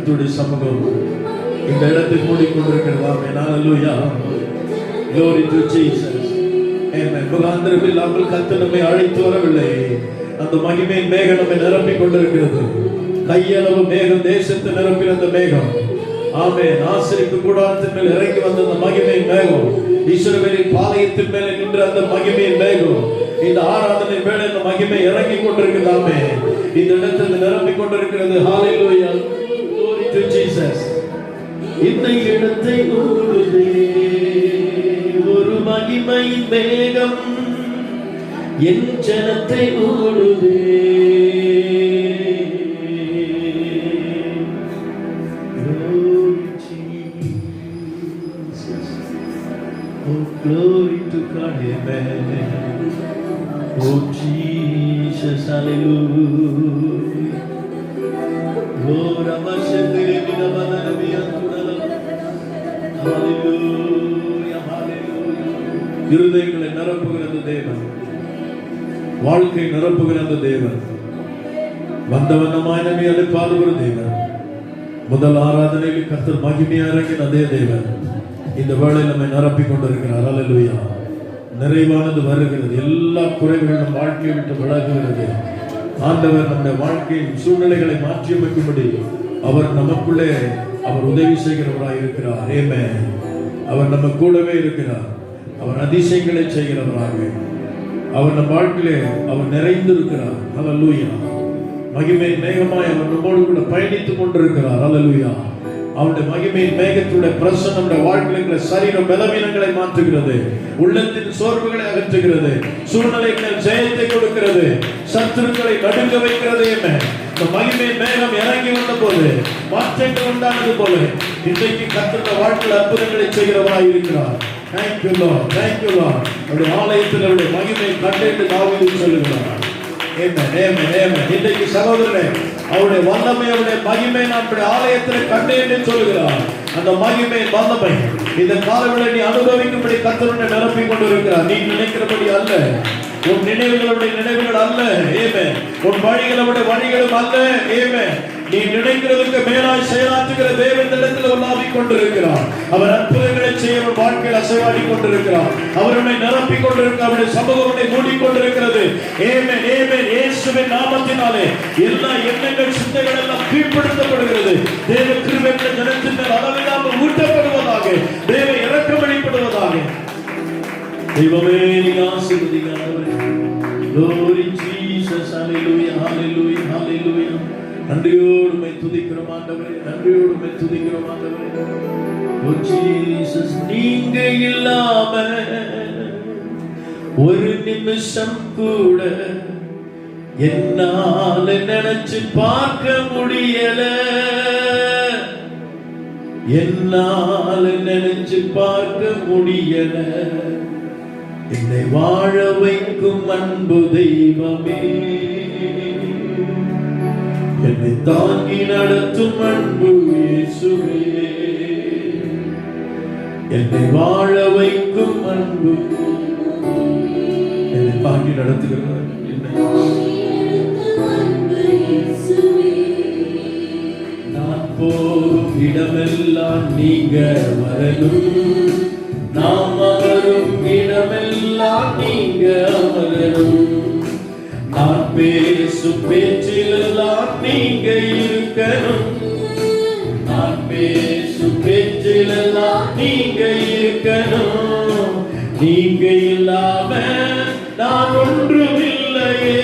S1: கர்த்தருடைய சமூகம் இந்த இடத்தை மூடிக்கொண்டிருக்கிறது. ஆமென். ஹalleluya. Glory to Jesus. Amen. முகாந்திரம் இல்லாமல் கர்த்தர் நம்மை அழைத்து வரவில்லை. அந்த மகிமையின் மேகம் நம்மை நிரப்பிக் கொண்டிருக்கிறது. கையளவு மேகம் தேசத்தை நிரப்பின அந்த மேகம். ஆமென். ஆசரிப்பு கூடாரத்தின் மேல் இறங்கி வந்த அந்த மகிமையின் மேகம், இஸ்ரவேலின் பாளையத்தின் மேலே நின்ற அந்த மகிமையின் மேகம், இந்த ஆராதனை மேலே அந்த மகிமை இறங்கி கொண்டிருக்கிறது. ஆமென். இந்த இடத்தில் நிரப்பிக் கொண்டிருக்கிறது. ஹalleluya. Glory to Jesus. இந்த இடத்தை மூடுதே ஒரு மகிமையின் மேகம், என் ஜனத்தை மூடுதே. Glory to God, amen. Oh Jesus, hallelujah. Oh Ramashendra Vinavadanaviyantunala, hallelujah, hallelujah. இருதயங்களை நிரப்புகிறது தேவன், வாழ்க்கை நிரப்புகிறது தேவன், வந்தவனமாய் நம்மை அழைப்பார் தேவன். முதல் ஆராதனையில் கர்த்தர் மகிமையா இறங்கின அதே தேவன் இந்த வேளையில் நம்மை நிரப்பிக் கொண்டிருக்கிறார். ஹalleluya. நிறைவானது வருகிறது. எல்லா குறைகளும் நம் வாழ்க்கையை விட்டு விலகுகிறது. ஆண்டவர் நம்முடைய வாழ்க்கையின் சூழ்நிலைகளை மாற்றியமைக்கும்படி அவர் நமக்குள்ளே அவர் உதவி செய்கிறவராய் இருக்கிறார். ஆமென். அவர் நம்ம கூடவே இருக்கிறார். அவர் அதிசயங்களை செய்கிறவராக அவர் நம் வாழ்க்கையிலே அவர் நிறைந்திருக்கிறார். ஹalleluya. மகிமை மேகமாய் அவர் நம்மோடு கூட பயணித்துக் கொண்டிருக்கிறார். ஹalleluya. அவருடைய மகிமையின் மேகத்துடைய பிரசன்னம் நம்முடைய வாழ்க்கையில சரீர பலவீனங்களை மாற்றுகிறது, உள்ளத்தின் சோர்வுகளை அகற்றுகிறது, சூழ்நிலைகள் ஜெயத்தை கொடுக்கிறது, சத்துருக்களை நடுங்க வைக்கிறது. இந்த மகிமையின் மேகம் இறங்கி வந்த போது மாற்றங்கள் உண்டானது போல இன்றைக்கு கர்த்தருடைய வாழ்க்கையில் அற்புதங்களை செய்கிறவராய் இருக்கிறார். Thank you Lord, thank you Lord. அவருடைய ஆலயத்தில் அவருடைய மகிமை கண்டென்று தாவீது சொல்லுகிறார். Amen, amen, amen. இன்றைக்கு சகோதரனே, அவருடைய வல்லமை அவருடைய மகிமை நம்முடைய ஆலயத்தில் கண்டேன் என்று சொல்கிறார். அந்த மகிமை வல்லமை இந்த காலவெளியை நீ அனுபவிக்கும்படி கர்த்தருடைய நிரப்பிக் கொண்டிருக்கிறார். நீ நினைக்கிறபடி அல்ல, உன் நினைவுகளுடைய நினைவுகள் அல்ல. ஆமென். உன் வழிகளுடைய வழிகளும் அல்ல. ஆமென். நீ நினைக்கிறதுக்கு மேலாய் செயலாற்றுகிற தேவன் இடத்தில் உலாவிக் கொண்டிருக்கிறார். அவர் அற்புதங்களை செய்ய உன் வாழ்க்கையில் அசைவாடி கொண்டிருக்கிறார். அவர் உன்னை நிரப்பிக் கொண்டிருக்கிறார். அவருடைய சமூகம் உன்னை மூடிக்கொண்டிருக்கிறது. ஆமென், ஆமென். இயேசுவின் நாமத்தினாலே எல்லா எண்ணங்கள் சிந்தைகள் எல்லாம் கீழ்ப்படுத்தப்படுகிறது. தேவ கிருபை ஜனத்தின் மேல் அளவில்லாமல் ஊற்றப்படுவதாக, தேவ இரக்கம் வெளிப்படுவதாக. தெய்வமே நீ ஆசீர்வதிக்கிறவரே. Glory Jesus, hallelujah, hallelujah, hallelujah. நன்றியோடு உம்மை துதிக்கிறோம் ஆண்டவரே, நன்றியோடு உம்மை துதிக்கிறோம் ஆண்டவரே. ஓ ஜீசஸ், நீங்க இல்லாம ஒரு நிமிஷம் கூட என்னால நினைச்சு பார்க்க முடியல, என்னால நினைச்சு பார்க்க முடியல. என்னை வாழ வைக்கும் அன்பு தெய்வமே, என்னை தாங்கி நடத்தும் அன்பு இயேசுவே, என்னை வாழ வைக்கும் அன்பு, என்னை தாங்கி நடத்துகிறார். நான் போகும் இடமெல்லாம் நீங்க வரணும், நாம் அமரும் இடமெல்லாம் நீங்க அமரணும். நான் பேசும் பேச்சிலெல்லாம் நீங்க இருக்கணும், நான் பேசும் பேச்சிலெல்லாம் நீங்க இருக்கணும். நீங்க இல்லாம நான் ஒன்றுமில்லையே,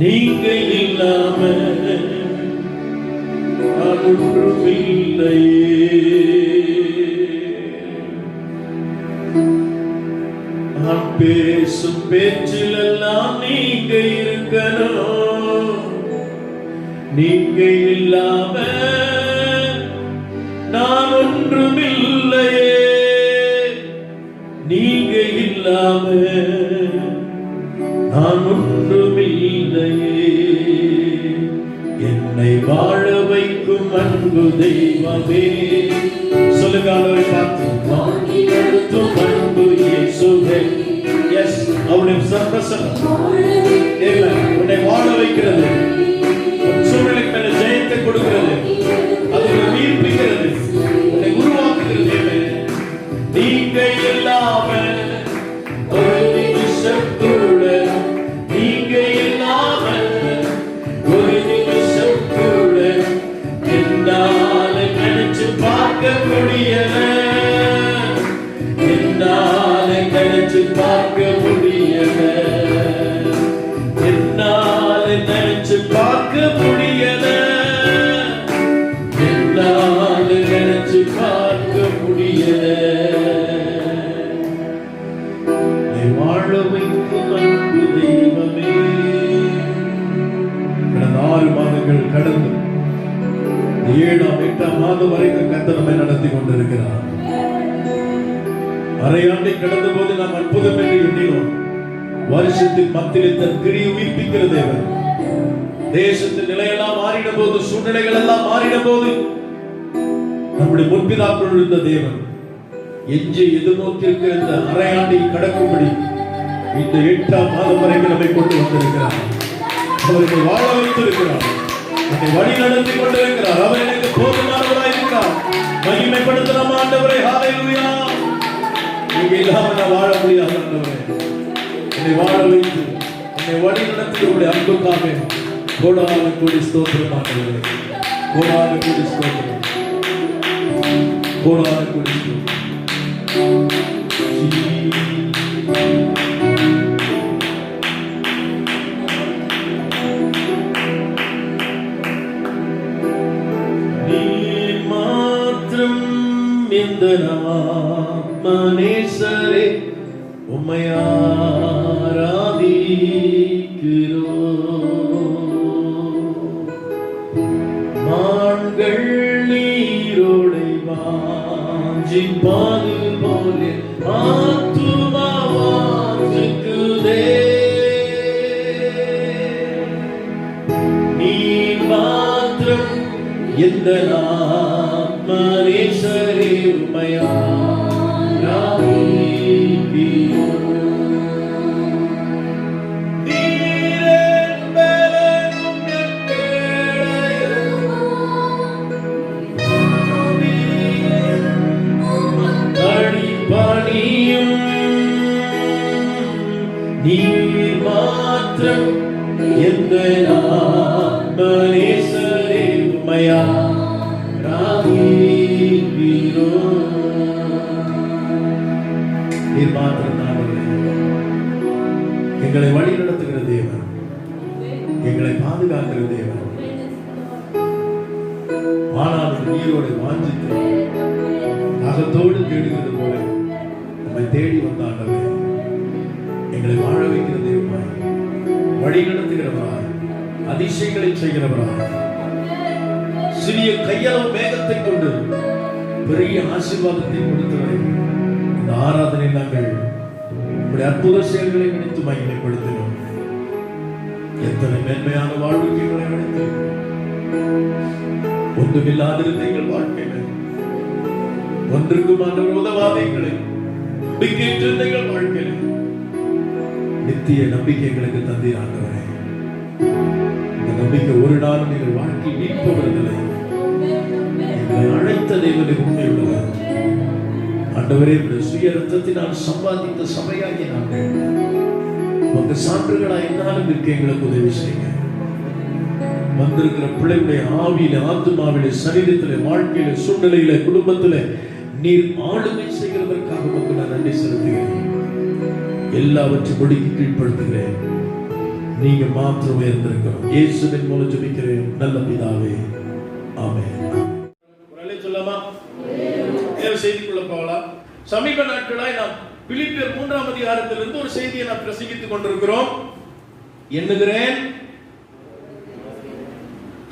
S1: நீங்க இல்லாம நான் ஒன்றுமில்லையே. நான் பேசும் பேச்சிலெல்லாம் நீங்க இருக்கணும், நீங்க இல்லாம நான் ஒன்றுமில்லையே, நீங்க இல்லாம நான் ஒன்றுமில்லையே. என்னை வாழ வைக்கும் அன்பு தெய்வமே, சொல்லுங்க அவரை பார்த்து, வாங்கி நடத்தும் அன்பு இயேசுவே. எஸ், அவருடைய சர்வசனம் உன்னை வாழ வைக்கிறது. என்னால நினைச்சு பார்க்க முடியல, என்னால நினைச்சு பார்க்க முடியல, என்னால நினைச்சு பார்க்க முடியல, என்னால நினைச்சு பார்க்க முடியல. நீ வாழ வைக்கும் அன்பு தெய்வமே. கடந்த 6 மாதங்கள் கடந்து 7ஆம் 8ஆம் மாதம் வரைக்கும் கர்த்தர் நம்மை நடத்தி கொண்டிருக்கிறார். அரையாண்டை கடந்த போது நாம் அற்புதம் என்று எண்ணினோம். வருஷத்தின் மத்தியிலே தன் கிரியை உயிர்ப்பிக்கிற தேவன். தேசத்தின் நிலையெல்லாம் மாறின போது, சூழ்நிலைகள் எல்லாம் மாறின போது நம்முடைய முற்பிதாக்கள் இருந்த தேவன் எஞ்சி எதிர்நோக்கி இருக்கிற இந்த அரையாண்டை கடக்கும்படி இந்த 8ஆம் மாதம் வரைக்கும் நம்மை கொண்டு வந்திருக்கிறார். அவர்கள் வாழ வைத்திருக்கிறார், என்னை வழி நடத்தி கொண்டிருக்கிறார். அவர் எனக்கு போதுமானவராய் இருக்கிறார். மகிமைப்படுத்தலாம் ஆண்டவரே. ஹல்லேலூயா. நீங்க இல்லாம நான் வாழ முடியாது ஆண்டவரே. என்னை வாழ வைத்து என்னை வழி நடத்தி உங்களுடைய அன்புக்காக கோடான கோடி ஸ்தோத்திரம் ஆண்டவரே. கோடான கோடி ஸ்தோத்திரம், கோடான கோடி ஸ்தோத்திரம். மனேசரே உம்மை ஆராதிக்கிறோம். மான்கள் நீரோடை வாஞ்சிப்பது போல ஆத்துமா வாஞ்சிக்குதே. நீ மாத்திரம் எந்த மனேசரே உம்மை நீர் மாத்திரம் எந்த மனேசரே உம்மை ஆராதிக்கிறோம். நீர் மாத்திரம் எங்களை வழி நடத்துகிற தேவன், எங்களை பாதுகாக்கிற தேவன். ஆனால் நீரோடு வாஞ்சித்து அகத்தோடு தேடுகிறது போல நம்மை தேடி வந்தாண்டவர் எங்களை வாழ வைக்கிற தேவனாய், வழி நடத்துகிறவராய், அதிசயங்களை செய்கிறவராய், சிறிய கையளவு மேகத்தை கொண்டு பெரிய ஆசீர்வாதத்தை கொடுத்தவரை இந்த ஆராதனை நாங்கள் உங்களுடைய அற்புத செயல்களை நினைத்து மகிமைப்படுத்தினோம். எத்தனை மேன்மையான வாழ்வுக்கு எங்களை அழைத்து ஒன்றுமில்லாதிருந்த எங்கள் வாழ்க்கையில் ஒன்றுக்கும் ஆண்டவர் உதவாத எங்களை நம்பிக்கையற்றிருந்த எங்கள் வாழ்க்கையில் நித்திய நம்பிக்கை எங்களுக்கு தந்தீர் ஆண்டவரே. இந்த நம்பிக்கை ஒரு நாளும் எங்கள் வாழ்க்கை நீட்பவர்களை எங்களை அழைத்த தேவனை உண்மையுள்ளவர் ஆண்டவரே. சுய ரத்தத்தினால் சம்பாதித்த சபையாகிய நாங்கள் உங்க சான்றுகளாய் என்னாலும் இருக்க எங்களுக்கு உதவி செய்யுங்க. வந்திருக்கிற பிள்ளைகளுடைய ஆவியில, ஆத்துமாவில, சரீரத்தில, வாழ்க்கையில, சூழ்நிலையில, குடும்பத்தில நீர் ஆளுமை செய்கிறதற்காக உங்களுக்கு நான் நன்றி செலுத்துகிறேன். எல்லாவற்றையும் முடிக்கு கீழ்ப்படுத்துகிறேன். நீங்க மாத்திரம் உயர்ந்திருக்கிறோம். இயேசுவின் மூலம் ஜெபிக்கிறேன் நல்ல பிதாவே, ஆமென். சொல்லாமா? செய்திக்குள்ள போகலாம். சமீப நாட்களாய் நாம் பிலிப்பியர் 3ஆம் அதிகாரத்திலிருந்து ஒரு செய்தியை நாம் பிரசங்கித்துக் கொண்டிருக்கிறோம். எண்ணுகிறேன்,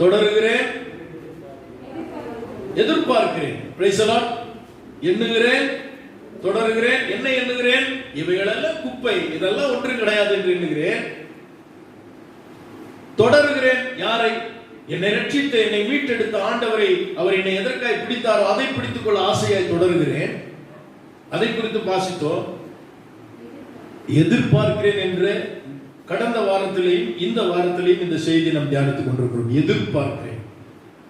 S1: தொடருகிறேன், எதிர்பார்க்கிறேன். Praise the Lord. எண்ணுகிறேன், தொடருகிறேன். என்ன எண்ணுகிறேன்? இவைகளெல்லாம் குப்பை, இதெல்லாம் ஒன்று கிடையாது என்று எண்ணுகிறேன். தொடருகிறேன். யாரை? என்னை ரட்சித்த, என்னை மீட்டெடுத்த ஆண்டவரை, அவர் என்னை எதற்காய் பிடித்தாரோ அதை பிடித்துக் கொள்ள ஆசையாய் தொடருகிறேன். அதை குறித்து வாசித்தோம். எதிர்பார்க்கிறேன் என்று கடந்த வாரத்திலேயும் இந்த வாரத்திலேயும் இந்த செய்தி நாம் தியானித்துக் கொண்டிருக்கிறோம். எதிர்பார்க்கிறேன்.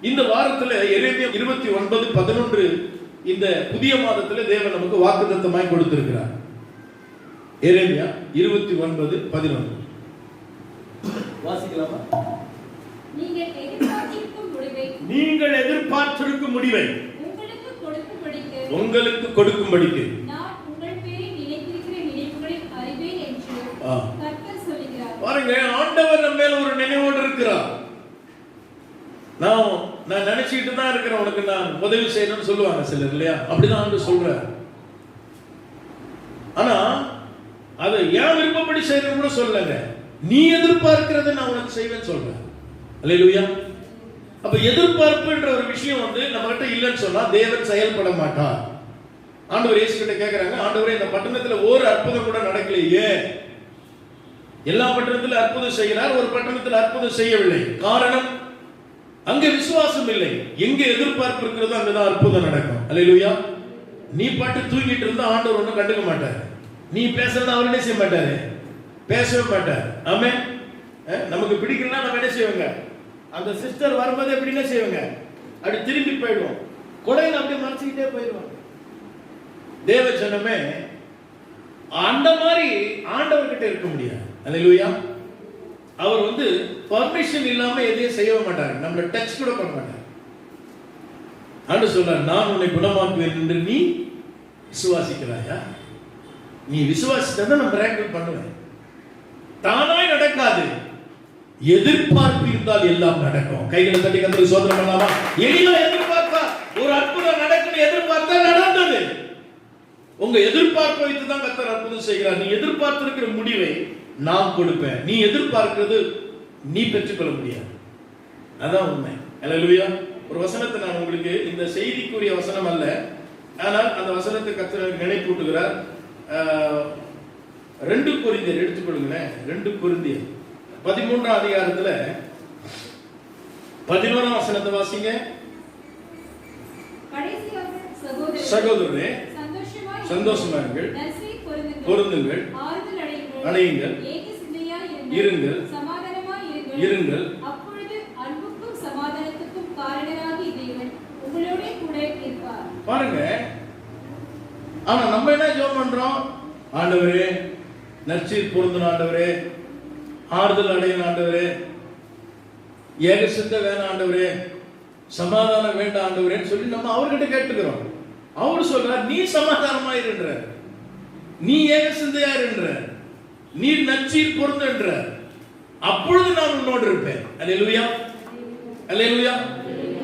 S1: இந்த வாரத்தில் எரேமியா 29:11 இந்த புதிய மாதத்தில் தேவன் நமக்கு வாக்குத்தத்தமாய் கொடுத்திருக்கிறார். எரேமியா 29:11 வாசிக்கலாமா? நீங்கள் எதிர்பார்க்கும் நீங்கள் எதிர்பார்த்திருக்கும் முடிவை உங்களுக்கு கொடுக்கும்படிக்கு பாருங்க, ஆண்டவர் நம்ம மேல ஒரு நினைவோடு இருக்கிறார். நான் நினைச்சிட்டு தான் இருக்கிறேன், உனக்கு நான் உதவி செய்யணும்னு சொல்லுவாங்க சிலர் இல்லையா? அப்படிதான் ஆண்டவர் சொல்றார். ஆனா அதை ஏன் விருப்பப்படி செய்யணும் கூட சொல்லங்க, நீ எதிர்பார்க்கிறத நான் உனக்கு செய்வேன்னு சொல்றேன். அல்லேலூயா. அப்ப எதிர்பார்ப்புன்ற ஒரு விஷயம் நம்ம கிட்ட இல்லைன்னு சொன்னா தேவன் செயல்பட மாட்டார். ஆண்டவர் இயேசு கிட்ட கேக்குறாங்க, ஆண்டவரே இந்த பட்டணத்துல ஒரு அற்புதம் கூட நடக்கலையே. எல்லா பட்டணத்துல அற்புதம் செய்கிறார், ஒரு பட்டணத்துல அற்புதம் செய்யவில்லை. காரணம், அங்க விசுவாசம் இல்லை. எங்க எதிர்பார்ப்பு இருக்கிறதோ அங்கதான் அற்புதம் நடக்கும். அல்லேலூயா. நீ பாட்டு தூங்கிட்டு இருந்தா ஆண்டவர் ஒன்னும் கண்டுக்க மாட்டார். நீ பேசுறதா அவர் என்ன செய்ய மாட்டாரு, பேசவே மாட்டார். ஆமென். நமக்கு பிடிக்கலன்னா நம்ம என்ன செய்வோங்க, அந்த சிஸ்டர் வரும்போது எப்படி என்ன செய்வோங்க, அப்படி திரும்பி போயிடுவோம், கொடையில அப்படியே மறைச்சிக்கிட்டே போயிடுவோம். தேவ ஜனமே அந்த மாதிரி ஆண்டவர்கிட்ட இருக்க முடியாது. அல்லேலூயா. அவர் பர்மிஷன் இல்லாம எதையும் செய்ய மாட்டாரு, நம்மள டச் கூட பண்ண மாட்டாரு. ஆண்டு சொல்றார், நான் உன்னை குணமாக்குவேன் என்று நீ விசுவாசிக்கிறாயா? நீ விசுவாசித்தா நான் மிராக்கிள் பண்ணுவேன். தானாய் நடக்காது, எதிர்பார்ப்பு இருந்தால் எல்லாம் நடக்கும். கைகளை தட்டி கர்த்தருக்கு ஸ்தோத்திரம் பண்ணலாமா? எளிதா எதிர்பார்த்தா ஒரு அற்புதம் நடக்குன்னு எதிர்பார்த்தா நடந்தது. உங்க எதிர்பார்ப்பை வைத்து தான் கர்த்தர் அற்புதம் செய்கிறார். நீ எதிர்பார்த்திருக்கிற முடிவை நான் கொடுப்பேன். நீ எதிர்பார்க்கிறது நீ பெற்றுக்கொள்ள முடியாது. அதான் உண்மை. அல்லேலூயா. ஒரு வசனத்தை நான் உங்களுக்கு, இந்த செய்திக்குரிய வசனம் அல்ல, ஆனால் அந்த வசனத்தை கர்த்தர் நினைப்பூட்டுகிறார். 2 கொரிந்தியர் எடுத்துக்கொள்ளுங்களேன். 2 கொரிந்தியர் 13ஆம் அதிகாரத்துல 11ஆம் வசனத்தை வாசிங்க. சகோதரரே சந்தோஷமா பொருந்துங்கள், அணையுங்கள், இருங்கள், இருங்கள். பாருங்க, ஆனா நம்ம என்ன ஜெபம் பண்றோம்? ஆண்டவரே நற்செய்தி பொருந்தணும், ஆண்டவரே ஆறுதல் அடையணும், ஆண்டவரே ஏக சிந்த வேணாம், ஆண்டவரே சமாதானம் வேண்டாம் ஆண்டவரேன்னு சொல்லி நம்ம அவர்கிட்ட கேட்டுக்கிறோம். அவர் சொல்றார், நீ சமாதானமா இருன்ற, நீ ஏக சிந்தையா இருன்ற, நீ நற்செய்தி பொருந்துன்ற, அப்பொழுது நான் உன்னோடு இருப்பேன். அல்லேலூயா. அல்லேலூயா.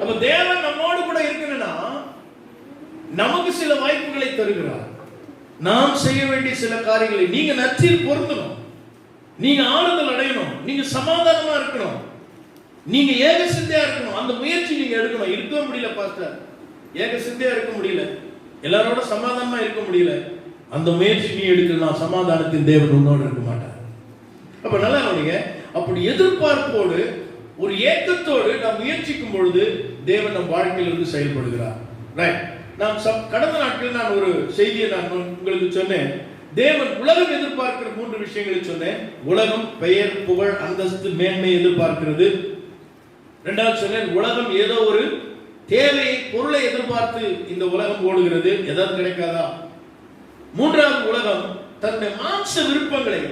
S1: அப்ப தேவன் நம்மோடு கூட இருக்கணும்னா நமக்கு சில வாய்ப்புகளை தருகிறார். நாம் செய்ய வேண்டிய சில காரியங்களை, நீங்க நற்செய்தி பொருந்தணும், நீங்க ஆறுதல் அடையணும், நீங்க சமாதானமா இருக்கணும், நீங்க ஏக சிந்தையா இருக்கணும். அந்த முயற்சி நீங்க எடுக்கணும். இருக்க முடியல பாஸ்டர், ஏக சிந்தையா இருக்க முடியல, எல்லாரோட சமாதானமா இருக்க முடியல, அந்த முயற்சி நீ எடுக்கலாம். சமாதானத்தின் தேவன் உன்னோடு இருக்க மாட்டார். அப்ப நல்லா கவனிங்க. அப்படி எதிர்பார்ப்போடு ஒரு ஏக்கத்தோடு நாம் முயற்சிக்கும் பொழுது தேவன் நம் வாழ்க்கையிலிருந்து செயல்படுகிறார். ரைட். நான் கடந்த நாட்களில் நான் ஒரு செய்தியை நான் உங்களுக்கு சொன்னேன். தேவன் உலகம் எதிர்பார்க்கிற 3 விஷயங்களை சொன்னேன். உலகம் பெயர், புகழ், அந்தஸ்து, மேன்மை எதிர்பார்க்கிறது. 2வது சொன்னேன், உலகம் ஏதோ ஒரு தேவையை, பொருளை எதிர்பார்த்து இந்த உலகம் ஓடுகிறது, ஏதாவது கிடைக்காதா. 3வது, உலகம் தன்னுடைய மாம்ச விருப்பங்களை,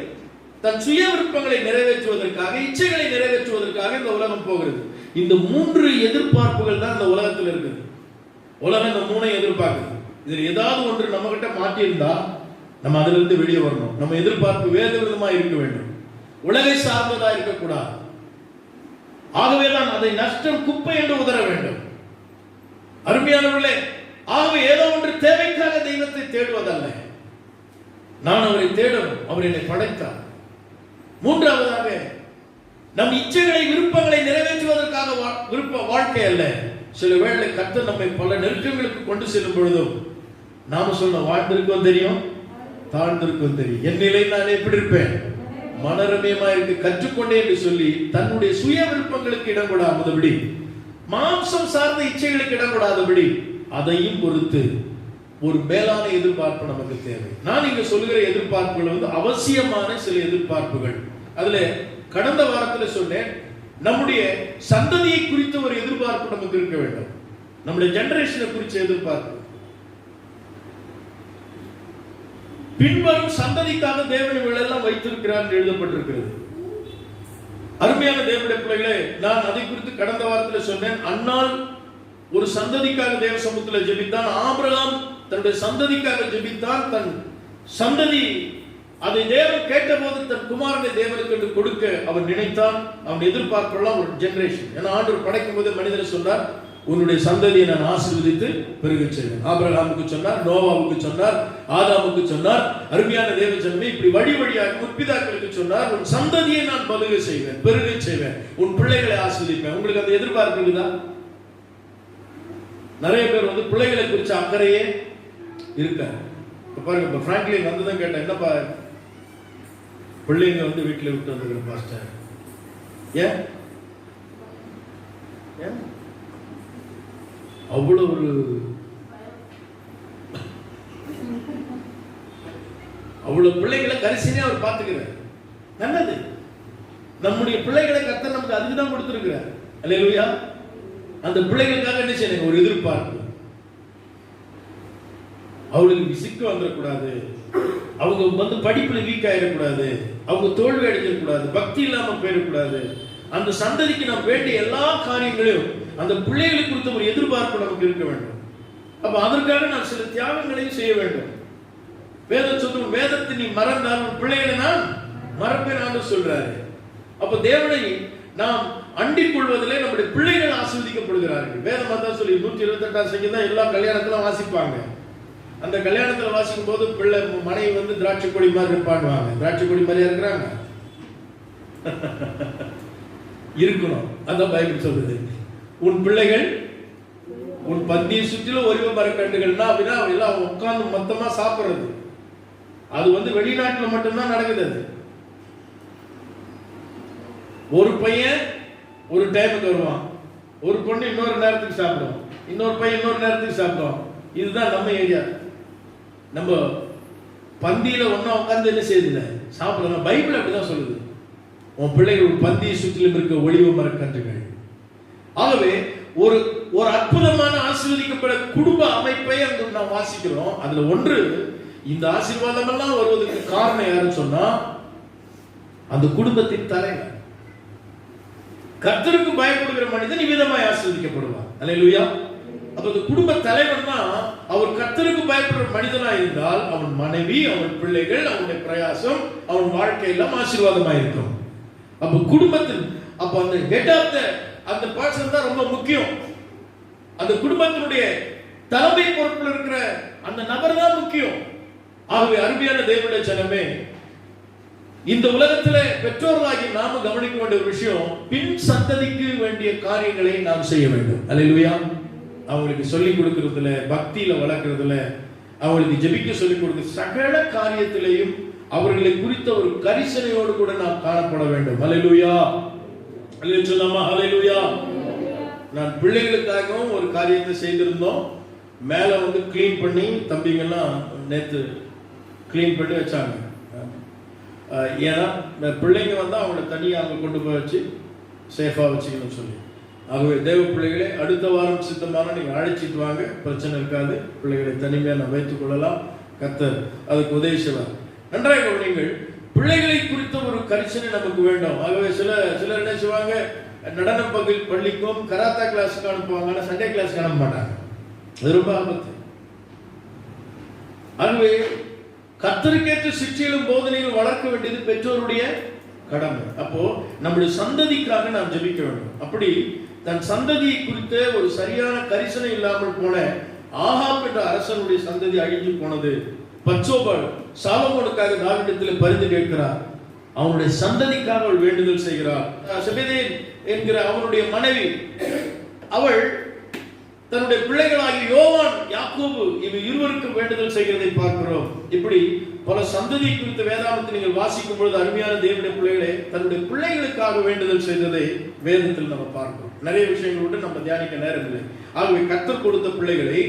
S1: தன் சுய விருப்பங்களை நிறைவேற்றுவதற்காக, இச்சைகளை நிறைவேற்றுவதற்காக இந்த உலகம் போகிறது. இந்த 3 எதிர்பார்ப்புகள் தான் இந்த உலகத்தில் இருக்குது. உலகம் இந்த 3 எதிர்பார்க்குது. இதுல ஏதாவது ஒன்று நம்ம கிட்ட மாட்டியிருந்தா நம்ம அதுல இருந்து வெளியே வரணும். நம்ம எதிர்பார்ப்பு வேறு விதமா இருக்க வேண்டும், உலகை சார்ந்ததா இருக்கக்கூடாது. ஆகவே தான் அதை நஷ்டம், குப்பை என்று உதற வேண்டும். அருமையானவர்களே, ஆகவே ஏதோ ஒன்று தேவைக்காக தெய்வத்தை தேடுவதல்ல, நான் அவரை தேடணும், அவர் என்னை படைத்தார். 3வதாக, நம் இச்சைகளை, விருப்பங்களை நிறைவேற்றுவதற்காக விருப்ப வாழ்க்கை அல்ல. சில வேளை கர்த்தர் நம்மை பல நெருக்கங்களுக்கு கொண்டு செல்லும் பொழுதும் நாம சொன்ன வாழ்ந்திருக்கும் தெரியும், தாழ்ந்திருக்கும் தெரியும். என் நிலை நான் எப்படி இருப்பேன், மனரமியமா இருக்கு, கற்றுக்கொண்டே என்று சொல்லி தன்னுடைய சுய விருப்பங்களுக்கு இடம் கொடாதபடி, மாம்சம் சார்ந்த இச்சைகளுக்கு இடம் கொடாதபடி, அதையும் பொறுத்து ஒரு மேலான எதிர்பார்ப்பு நமக்கு தேவை. நான் இங்க சொல்லுகிற எதிர்பார்ப்புகள் அவசியமான சில எதிர்பார்ப்புகள். அதுல கடந்த வாரத்தில் சொன்னேன், நம்முடைய சந்ததியை குறித்த ஒரு எதிர்பார்ப்பு நமக்கு இருக்க வேண்டும். நம்முடைய ஜெனரேஷனை குறித்த எதிர்பார்ப்பு, பின்வரும் சந்ததிக்காக தேவன் இவைகளெல்லாம் வைத்திருக்கிறார் என்று எழுதப்பட்டிருக்கிறது. அருமையான தேவனுடைய பிள்ளைகளே, நான் அதை குறித்து கடந்த வாரத்தில் சொன்னேன். அன்னாள் ஒரு சந்ததிக்காக தேவ சமூகத்தில் ஜெபித்தான். ஆபிரகாம் தன்னுடைய சந்ததிக்காக ஜெபித்தான். தன் சந்ததி அதை தேவன் கேட்டபோது தன் குமாரனை தேவனுக்கு என்று கொடுக்க அவன் நினைத்தான். அவன் எதிர்பார்ப்பெல்லாம் ஒரு ஜெனரேஷன். ஏன்னா ஆண்டவர் படைக்கும் போது மனிதரை சொன்னார், உன்னுடைய சந்ததியை நான் ஆசீர்வதித்து பெருகச் செய்வேன். ஆபிரகாமுக்கு சொன்னார், நோவாவுக்கு சொன்னார், ஆதாமுக்கு சொன்னார். அருமையான தேவ ஜனமே, இப்படி வழி வழியாக முற்பிதாக்களுக்கு சொன்னார், உன் சந்ததியை நான் பலுக செய்வேன், பெருகச் செய்வேன், உன் பிள்ளைகளை ஆசீர்வதிப்பேன். உங்களுக்கு அந்த எதிர்பார்ப்பு இருக்குதா? நிறைய பேர் பிள்ளைகளை குறிச்ச அக்கறையே இருக்க. பாருங்க, இப்ப பிராங்க்லின் வந்துதான் கேட்டேன், என்னப்பா பிள்ளைங்க வீட்டில் விட்டு வந்துருக்கிற பாஸ்டர், ஏன் அவ்வளவு அவ்வளவு பிள்ளைகளை கரிசனையா அவர் பார்த்துக்கிறார். நல்லது, நம்முடைய பிள்ளைகளை கர்த்தர் நமக்கு அதுக்குதான் கொடுத்திருக்கிறார். அல்லேலூயா. அந்த பிள்ளைகளுக்காக என்ன செய்யணும்? ஒரு எதிர்பார்ப்பு. அவளுக்கு விசிக்க வந்துடக்கூடாது, அவங்க படிப்புல வீக் ஆயிடக்கூடாது, அவங்க தோல்வி அடைஞ்சிடக்கூடாது, பக்தி இல்லாம போயிடக்கூடாது. அந்த சந்ததிக்கு நாம் வேண்டிய எல்லா காரியங்களையும் அந்த பிள்ளைகளை குறித்த ஒரு எதிர்பார்ப்பு நமக்கு இருக்க வேண்டும். அப்ப அதற்காக நான் சில தியாகங்களையும் செய்ய வேண்டும். வேதம் சொல்லும், வேதத்தை நீ மறந்தால் பிள்ளைகளை நான் மறப்பேன் சொல்றாரு. அப்ப தேவனை நாம் அண்டிக் கொள்வதிலே நம்முடைய பிள்ளைகள் ஆசீர்வதிக்கப்படுகிறார்கள். வேதம் அதான் சொல்லி 128ஆம் சங்கீதம் எல்லா கல்யாணத்திலும் வாசிப்பாங்க. அந்த கல்யாணத்துல வாசிக்கும் போது பிள்ளை மனைவி திராட்சை கொடி மாதிரி இருப்பாங்க. திராட்சை கொடி மாதிரியா இருக்கிறாங்க இருக்கணும். அதான் பைபிள் சொல்றது. உன் பிள்ளைகள் உன் பந்தியை சுற்றிலும் ஒருவ மரக்கண்டுகள்னா அப்படின்னா எல்லாம் உட்கார்ந்து மொத்தமா சாப்பிடுறது. அது வெளிநாட்டுல மட்டும்தான் நடக்குது. அது ஒரு பையன் ஒரு டைமுக்கு வருவான், ஒரு பொண்ணு இன்னொரு நேரத்துக்கு சாப்பிடும், இன்னொரு பையன் இன்னொரு நேரத்துக்கு சாப்பிடும். இதுதான் நம்ம ஏரியா. நம்ம பந்தியில ஒன்னா உட்கார்ந்து என்ன செய்யுதுல சாப்பிடலாம். பைபிள் அப்படிதான் சொல்லுது. உன் பிள்ளைகள் பந்தியை சுற்றிலும் இருக்க ஒளிவ மரக்கன்றுகள். ஆகவே ஒரு ஒரு அற்புதமான ஆசீர்வதிக்கப்பட குடும்ப அமைப்பை அங்கு நாம் வாசிக்கிறோம். அதுல ஒன்று, இந்த ஆசீர்வாதம் எல்லாம் வருவதற்கு காரணம் யாருன்னு சொன்னா அந்த குடும்பத்தின் தலைவர். கர்த்தருக்கு பயப்படுகிற மனிதன் இவ்விதமாய் ஆசீர்வதிக்கப்படுவார். அல்லேலூயா. அப்ப அந்த குடும்ப தலைவர்னா அவர் கர்த்தருக்கு பயப்படுற மனிதனா இருந்தால் அவன் மனைவி, அவன் பிள்ளைகள், அவனுடைய பிரயாசம், அவன் வாழ்க்கையெல்லாம் ஆசீர்வாதமா இருக்கும். அப்ப குடும்பத்தில் அப்ப அந்த ஹெட் ஆஃப் த அந்த பர்சன் தான் ரொம்ப முக்கியம். அந்த குடும்பத்தினுடைய தலைமை பொறுப்பில் இருக்கிற அந்த நபர் தான் முக்கியம். ஆகவே அருமையான தேவனுடைய ஜனமே, இந்த உலகத்திலே பெற்றோர்களாகி நாம கவனிக்க வேண்டிய ஒரு விஷயம், பின் சந்ததிக்கு வேண்டிய காரியங்களை நாம் செய்ய வேண்டும். அல்லேலூயா. அவங்களுக்கு சொல்லிக் கொடுக்கறதுல, பக்தியில வளர்க்கறதுல, அவங்களுக்கு ஜெபிக்க சொல்லிக் கொடுக்க சகல காரியத்திலையும் அவர்களை குறித்த ஒரு கரிசனையோடு கூட நாம் காணப்பட வேண்டும். அல்லேலூயா. அல்லேலூயா. அல்லேலூயா. நான் பிள்ளைகளுக்காகவும் ஒரு காரியத்தை செய்திருந்தோம். மேல கிளீன் பண்ணி தம்பிங்கெல்லாம் நேற்று கிளீன் பண்ணி வச்சாங்க. ஏன்னா பிள்ளைங்க அவங்கள தனியாக அங்கே கொண்டு போய் வச்சு சேஃபாக வச்சுக்கணும்னு சொல்லி. ஆகவே தேவ பிள்ளைகளே, அடுத்த வாரம் சித்தமான நீங்கள் அழைச்சிட்டு வாங்க, பிரச்சனை இருக்காது. பிள்ளைகளை தனிமையாக நம்ம வைத்துக் கொள்ளலாம். கர்த்தர் அதுக்கு உதவி செய்வார். நன்றாக கவனியுங்கள், பிள்ளைகளை குறித்த ஒரு கரிசனை நமக்கு வேண்டும். ஆகவே சிலர் என்ன செய்வாங்க, நடன பள்ளிக்கும் கராத்தா கிளாஸுக்கு அனுப்புவாங்க, ஆனால் சண்டே கிளாஸுக்கு அனுப்ப மாட்டாங்க. அது ரொம்ப ஆபத்து. ஆகவே கர்த்தருக்கேற்ற சிக்ஷையிலும் போதனையிலும் வளர்க்க வேண்டியது பெற்றோருடைய கடமை. அப்போ நம்முடைய சந்ததிக்காக நாம் ஜெபிக்க வேண்டும். அப்படி தன் சந்ததியை குறித்த ஒரு சரியான கரிசனை இல்லாமல் போன ஆகாப் என்ற அரசனுடைய சந்ததி அழிஞ்சு போனது. பத்சோபாள் சாலமோனுக்காக தாவீதிடத்தில் பரிந்து கேட்கிறார். அவனுடைய சந்ததிக்காக அவள் வேண்டுதல் செய்கிறார். செபெதேல் என்கிற அவனுடைய மனைவி, அவள் தன்னுடைய பிள்ளைகளாகிய யோவான், யாக்கோபு இவ் இருவருக்கும் வேண்டுதல் செய்கிறதை பார்க்கிறோம். இப்படி பல சந்ததியை குறித்த வேதாகமத்தை நீங்கள் வாசிக்கும் பொழுது அருமையான தேவனுடைய பிள்ளைகளே தன்னுடைய பிள்ளைகளுக்காக வேண்டுதல் செய்ததை வேதத்தில் நம்ம பார்க்கிறோம். நிறைய விஷயங்களோடு நம்ம தியானிக்க நேரம் இல்லை. ஆகவே கர்த்தர் கொடுத்த பிள்ளைகளை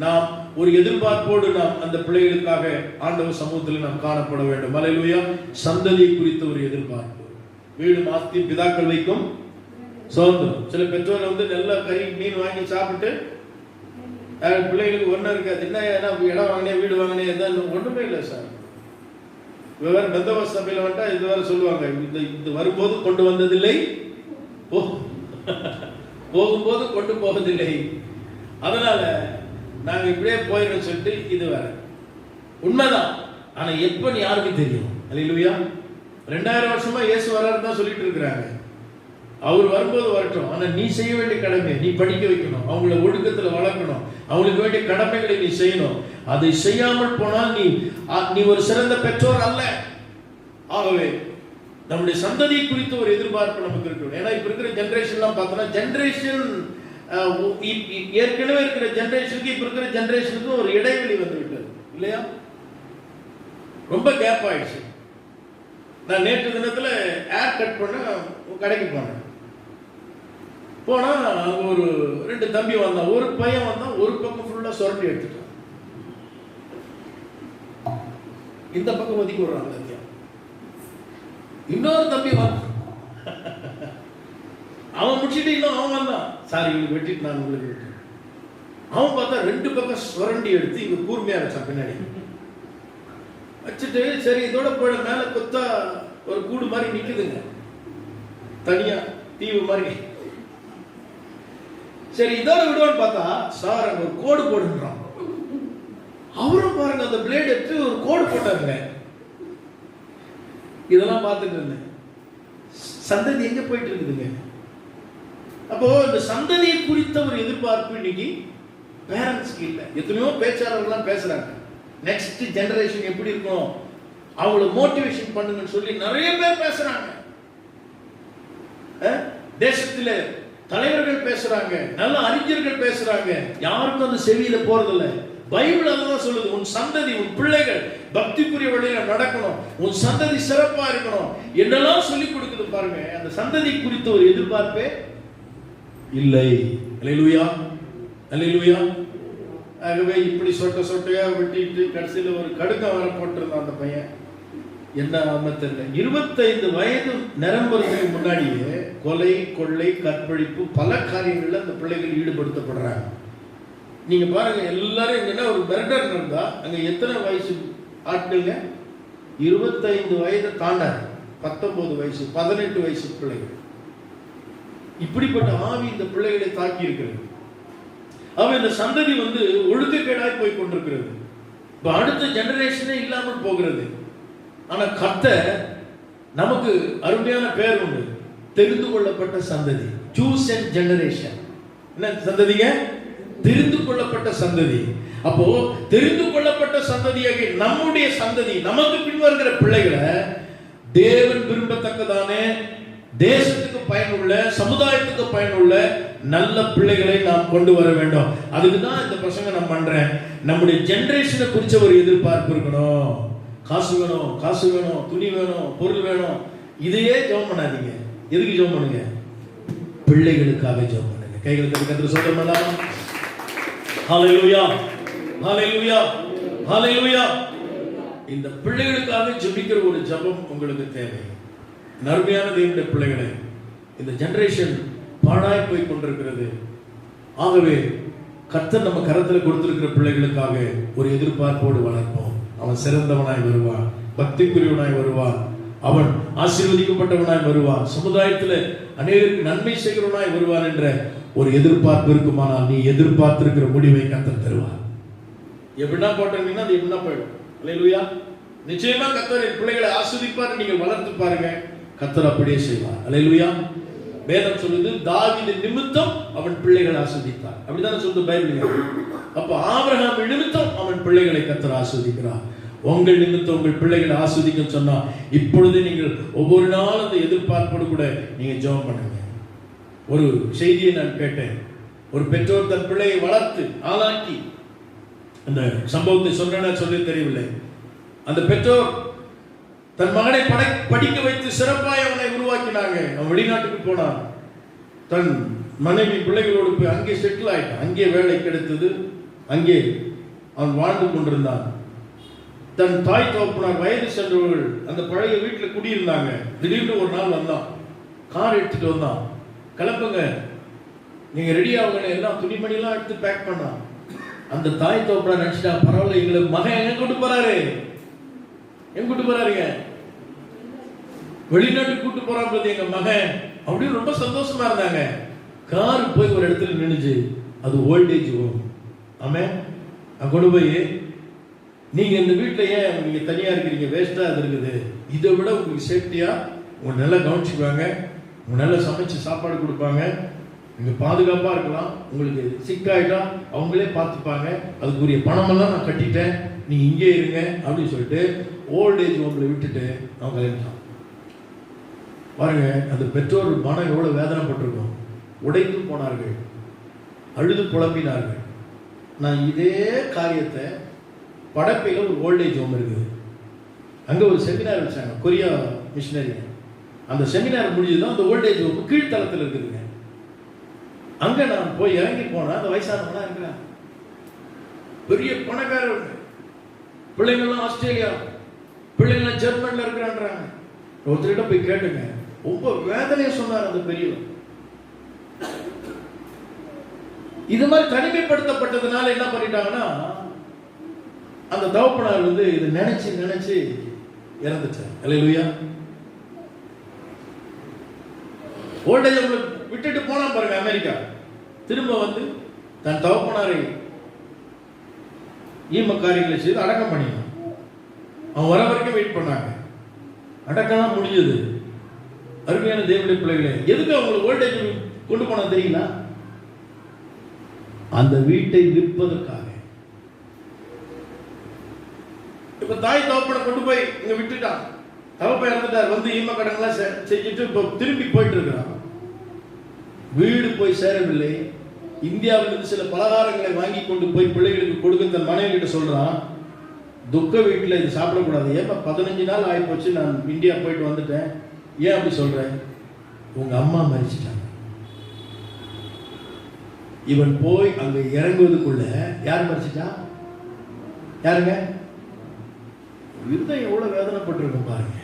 S1: நாம் ஒரு எதிர்பார்ப்போடு நாம் அந்த பிள்ளைகளுக்காக ஆண்டவர் சமூகத்தில் நாம் காணப்பட வேண்டும். அல்லேலூயா. சந்ததியை குறித்த ஒரு எதிர்பார்ப்பு. வீடு மாத்தி பிதாக்கள் வைக்கும் சுதந்திரம். சில பெற்றோர் நல்ல கறி மீன் வாங்கி சாப்பிட்டு பிள்ளைகளுக்கு ஒன்றும் இருக்காது. என்ன இடம் வாங்கினே வீடு வாங்கினே ஒன்றுமே இல்லை சார். வேற பெந்தகோஸ்து சபையில வந்துட்டா இது வேற சொல்லுவாங்க, இது வரும்போது கொண்டு வந்ததில்லை, போகும்போது கொண்டு போவதில்லை. அதனால நாங்க இப்படியே போயிடும் சொல்லிட்டு இது வேற. உண்மைதான், ஆனா எப்பன்னு யாருக்கு தெரியும்? அல்லேலூயா. 2000 வருஷமா இயேசு வராருன்னு தான் சொல்லிட்டு இருக்கிறாங்க. அவர் வரும்போது வரட்டும். ஆனா நீ செய்ய வேண்டிய கடமை, நீ படிக்க வைக்கணும், அவங்கள ஒழுக்கத்துல வளர்க்கணும், அவங்களுக்கு வேண்டிய கடமைகளை நீ செய்யணும். அதை செய்யாமல் போனால் நீ ஒரு சிறந்த பெற்றோர் அல்ல. ஆகவே நம்முடைய சந்ததி குறித்த ஒரு எதிர்பார்ப்பு நமக்கு இருக்கணும். ஏன்னா இப்ப இருக்கிற ஜெனரேஷன்லாம் பார்த்தோம்னா, ஜெனரேஷன் ஏற்கனவே இருக்கிற ஜெனரேஷனுக்கு இப்ப இருக்கிற ஜெனரேஷனுக்கு ஒரு இடைவெளி வந்து விட்டது இல்லையா? ரொம்ப கேப் ஆயிடுச்சு. நான் நேற்று தினத்துல ஏர் கட் பண்ண கடைக்கு போனேன். போனா அங்க ஒரு 2 தம்பி வந்தான். ஒரு பையன் வந்தான், ஒரு பக்கம் ஃபுல்லா சுரண்டி எடுத்துட்டான், இந்த பக்கம் ஒதுக்கி விடுறாங்க. இன்னொரு தம்பி வந்தான், அவன் முடிச்சுட்டு இன்னும் அவன் வந்தான், சாரி இவங்களுக்கு வெட்டிட்டு நான் உங்களுக்கு விட்டு. அவன் பார்த்தா 2 பக்கம் சுரண்டி எடுத்து இங்க கூர்மையா வச்சான் பின்னாடி வச்சுட்டு, சரி இதோட போயிட மேல கொத்தா ஒரு கூடு மாதிரி நிக்குதுங்க, தனியா தீவு மாதிரி. சரி இதோட விடுவான்னு பார்த்தா சார் அங்க ஒரு கோடு போடுன்றான். அவரும் பாருங்க அந்த பிளேட் எடுத்து ஒரு கோடு போட்டாருங்க. இதெல்லாம் பார்த்துட்டு இருந்தேன். சந்ததி எங்க போயிட்டு இருக்குதுங்க? அப்போ இந்த சந்ததியை குறித்த ஒரு எதிர்பார்ப்பு இன்னைக்கு பேரண்ட்ஸ்க்கு இல்லை. எத்தனையோ பேச்சாளர்கள்லாம் பேசுறாங்க, நெக்ஸ்ட் ஜெனரேஷன் எப்படி இருக்கும், அவங்கள மோட்டிவேஷன் பண்ணுங்கன்னு சொல்லி நிறைய பேர் பேசுறாங்க. தேசத்துல தலைவர்கள் பேசுறாங்க, நல்ல அறிஞர்கள் பேசுறாங்க, யாருக்கும் அந்த செவியில போறதில்லை. பைபிள் அதான் சொல்லுது, உன் சந்ததி, உன் பிள்ளைகள் பக்திக்குரிய வழியில நடக்கணும், உன் சந்ததி சிறப்பா இருக்கணும் என்னெல்லாம் சொல்லி கொடுக்குது பாருங்க. அந்த சந்ததி குறித்த ஒரு எதிர்பார்ப்பே இல்லை. அல்லேலூயா, அல்லேலூயா. ஆகவே இப்படி சொட்டையா வெட்டிட்டு கடைசியில ஒரு கடுக்கம் வர போட்டிருந்தான் அந்த பையன். என்ன ஆம தெரியல. 25 வயது நிரம்புறதுக்கு முன்னாடியே கொலை, கொள்ளை, கற்பழிப்பு பல காரியங்கள்ல அந்த பிள்ளைகள் ஈடுபடுத்தப்படுறாங்க. நீங்க பாருங்க, எல்லாரும் என்னன்னா ஒரு மர்டர் நடந்தா அங்க எத்தனை வயசு ஆட்களுங்க? 25 வயதை தாண்டாது, 19 வயசு, 18 வயசு பிள்ளைகள். இப்படிப்பட்ட ஆவி இந்த பிள்ளைகளை தாக்கி இருக்கிறது. அவன் இந்த சந்ததி ஒழுக்கக்கேடாய் போய் கொண்டிருக்கிறது. இப்ப அடுத்த ஜெனரேஷனே இல்லாமல் போகிறது. ஆனா கர்த்தர் நமக்கு அருமையான பேர் உண்டு, தெரிந்து கொள்ளப்பட்ட சந்ததி, chosen generation. என்ன சந்ததிங்க? தெரிந்து கொள்ளப்பட்ட சந்ததி. அப்போ தெரிந்து கொள்ளப்பட்ட சந்ததியாக நம்முடைய சந்ததி, நமக்கு பின்வருகிற பிள்ளைகளை தேவன் விரும்பத்தக்கதான, தேசத்துக்கு பயனுள்ள, சமுதாயத்துக்கு பயனுள்ள நல்ல பிள்ளைகளை நாம் கொண்டு வர வேண்டும். அதுக்கு தான் இந்த பிரசங்கம் நான் பண்றேன். நம்முடைய ஜெனரேஷனை குறிச்ச ஒரு எதிர்பார்ப்பு இருக்கணும். காசு வேணும், காசு வேணும், துணி வேணும், பொருள் வேணும், இதையே ஜெபம் பண்ணாதீங்க. எதுக்கு ஜெபம் பண்ணுங்க? பிள்ளைகளுக்காக ஜெபம் பண்ணுங்க. கைகளை தட்டி கர்த்தருக்கு ஸ்தோத்திரம் பண்ணலாம். ஹalleluya, ஹalleluya, ஹalleluya. இந்த பிள்ளைகளுக்காக ஜெபிக்கிற ஒரு ஜெபம் உங்களுக்கு தேவை. நர்மையான தேவனுடைய பிள்ளைகளே, இந்த ஜெனரேஷன் பாழாய் போய் கொண்டிருக்கிறது. ஆகவே கர்த்தர் நம்ம கரத்தில் கொடுத்திருக்கிற பிள்ளைகளுக்காக ஒரு எதிர்பார்ப்போடு வளர்ப்போம். அவன் சிறந்தவனாய் வருவான், பக்திக்குரியவனாய் வருவான், அவன் ஆசீர்வதிக்கப்பட்டவனாய் வருவான், சமுதாயத்தில் அநேகருக்கு நன்மை செய்கிறவனாய் வருவான் என்ற ஒரு எதிர்பார்ப்பு இருக்குமானால் நீ எதிர்பார்த்திருக்கிற முடிவை கர்த்தர் தருவார். எப்படின்னா போட்டீங்கன்னா அது எப்படின்னா போயிடும். அல்லேலூயா. நிச்சயமா கர்த்தர் என் பிள்ளைகளை ஆசீர்வதிப்பார். நீங்கள் வளர்த்து பாருங்க, கர்த்தர் அப்படியே செய்வார். அல்லேலூயா. வேதம் சொல்லுது, தாவீது நிமித்தம் அவன் பிள்ளைகளை ஆசீர்வதித்தார். அப்படிதானே சொல்லுது பைபிள். அப்ப ஆபிரகாம் நிமித்தம் அவன் பிள்ளைகளை கர்த்தர் ஆசீர்வதிக்கிறார். உங்கள் நிமித்தம் உங்கள் பிள்ளைகளை ஆசீர்வதிக்க சொன்னா இப்பொழுது நீங்கள் ஒவ்வொரு நாளும் அந்த எதிர்பார்ப்போடு கூட நீங்க ஜெபம் பண்ணுங்க. ஒரு செய்தியை நான் கேட்டேன். ஒரு பெற்றோர் தன் பிள்ளையை வளர்த்து ஆளாக்கி, அந்த சம்பவத்தை சொல்றேன்னா சொல்லி தெரியவில்லை. அந்த பெற்றோர் தன் மகனை படிக்க வைத்து சிறப்பாய் அவனை உருவாக்கினாங்க. அவன் வெளிநாட்டுக்கு போனான். தன் மனைவி பிள்ளைகளோடு போய் அங்கே செட்டில் ஆயிட்டான். அங்கே வேலை கிடைத்தது. அங்கே அவன் வாழ்ந்து கொண்டிருந்தான். தன் தாய் தகப்பனார் வயது சென்றவர்கள் அந்த பழைய வீட்டில் குடியிருந்தாங்க. திடீர்னு ஒரு நாள் வந்தான், கார் எடுத்துட்டு வந்தான். கிளம்புங்க, நீங்க ரெடி ஆகுங்க, எல்லாம் துணிமணிலாம் எடுத்து பேக் பண்ணான். அந்த தாய் தகப்பனார் நினைச்சிட்டா, பரவாயில்ல, எங்களை மகன் எங்க கொண்டு போறாரு, எங்க கூட்டு போறாருங்க? வெளிநாட்டுக்கு கூட்டு போறான் எங்க மகன் அப்படின்னு ரொம்ப சந்தோஷமா இருந்தாங்க. கார் போய் ஒரு இடத்துல நின்னுச்சு. அது ஓல்டேஜ் ஹோம். ஆமென். நான் கொண்டு போய், நீங்க இந்த வீட்டில் ஏன் நீங்க தனியா இருக்கிறீங்க, வேஸ்டா அது இருக்குது, இதை விட உங்களுக்கு சேஃப்டியா உங்க நல்லா கவனிச்சுக்குவாங்க, உங்க நல்லா சமைச்சு சாப்பாடு கொடுப்பாங்க, நீங்க பாதுகாப்பா இருக்கலாம், உங்களுக்கு சிக்காயிட்டா அவங்களே பார்த்துப்பாங்க, அதுக்குரிய பணமெல்லாம் நான் கட்டிட்டேன், நீங்க இங்கே இருங்க அப்படின்னு சொல்லிட்டு ஓல்டேஜ் ஹோம்ல விட்டுட்டு அவங்க கல்யாணம் பாருங்க. அந்த பெற்றோர் மனம் எவ்வளவு வேதனைப்பட்டிருக்கும். உடைத்து போனார்கள், அழுது புலம்பினார்கள். நான் இதே காரியத்தை படப்பையில் ஒரு ஓல்டேஜ் ஹோம் இருக்குது, அங்கே ஒரு செமினார் வச்சாங்க, கொரியா மிஷினரி. அந்த செமினார் முடிஞ்சுதான் அந்த ஓல்டேஜ் ஹோம் கீழ்த்தளத்தில் இருக்குதுங்க. அங்கே நான் போய் இறங்கி போனேன். அந்த வயசானவங்க இருக்கிறாங்க, பெரிய பணக்காரங்க, பிள்ளைங்கள்லாம் ஆஸ்திரேலியா, பிள்ளைங்கள்லாம் ஜெர்மன்ல இருக்கிறான்றாங்க. ஒருத்தர்கிட்ட போய் கேட்டுங்க, ரொம்ப வேதனையை சொன்னார் அந்த பெரியவர். இது மாதிரி தனிமைப்படுத்தப்பட்டதுனால என்ன பண்ணிட்டாங்கன்னா, அந்த தகப்பனார் வந்து இதை நினைச்சு நினைச்சு இறந்துட்டார். அல்லேலூயா. ஓல்டேஜ் ஹோம்ல விட்டுட்டு போனா பாருங்க அமெரிக்கா, திரும்ப வந்து தன் தகப்பனாரை ஈமக்காரிகளை செய்து அடக்கம் பண்ணினான். அவன் வர வரைக்கும் வெயிட் பண்ணாங்க. அடக்கலாம் முடிஞ்சது. அருமையான தேவனுடைய பிள்ளைகளே, எதுக்கு அவங்களுக்கு ஓல்டேஜ் கொண்டு போனா தெரியல? அந்த வீட்டை விற்பதற்காக. இப்ப தாய் தகப்பனை கொண்டு போய் இங்க விட்டுட்டான், தகப்பன் இறந்துட்டார், வந்து ஈம கடன்லாம் செஞ்சுட்டு இப்ப திரும்பி போயிட்டு இருக்கிறான். வீடு போய் சேரவில்லை. இந்தியாவிலிருந்து சில பலகாரங்களை வாங்கி கொண்டு போய் பிள்ளைகளுக்கு கொடுக்க தன் மனைவி கிட்ட சொல்றான், துக்க வீட்டில் இது சாப்பிடக்கூடாது. ஏப்பா 15 நாள் ஆகி போச்சு, நான் இந்தியா போயிட்டு வந்துட்டேன். ஏன் அப்படி சொல்றேன்? உங்க அம்மா மரிச்சிட்டாங்க. இவன் போய் அங்க இறங்குவதுக்குள்ள யார் மரிச்சிட்டா? யாருங்க? இருதயம் எவ்வளவு வேதனைப்பட்டிருக்கும் பாருங்க.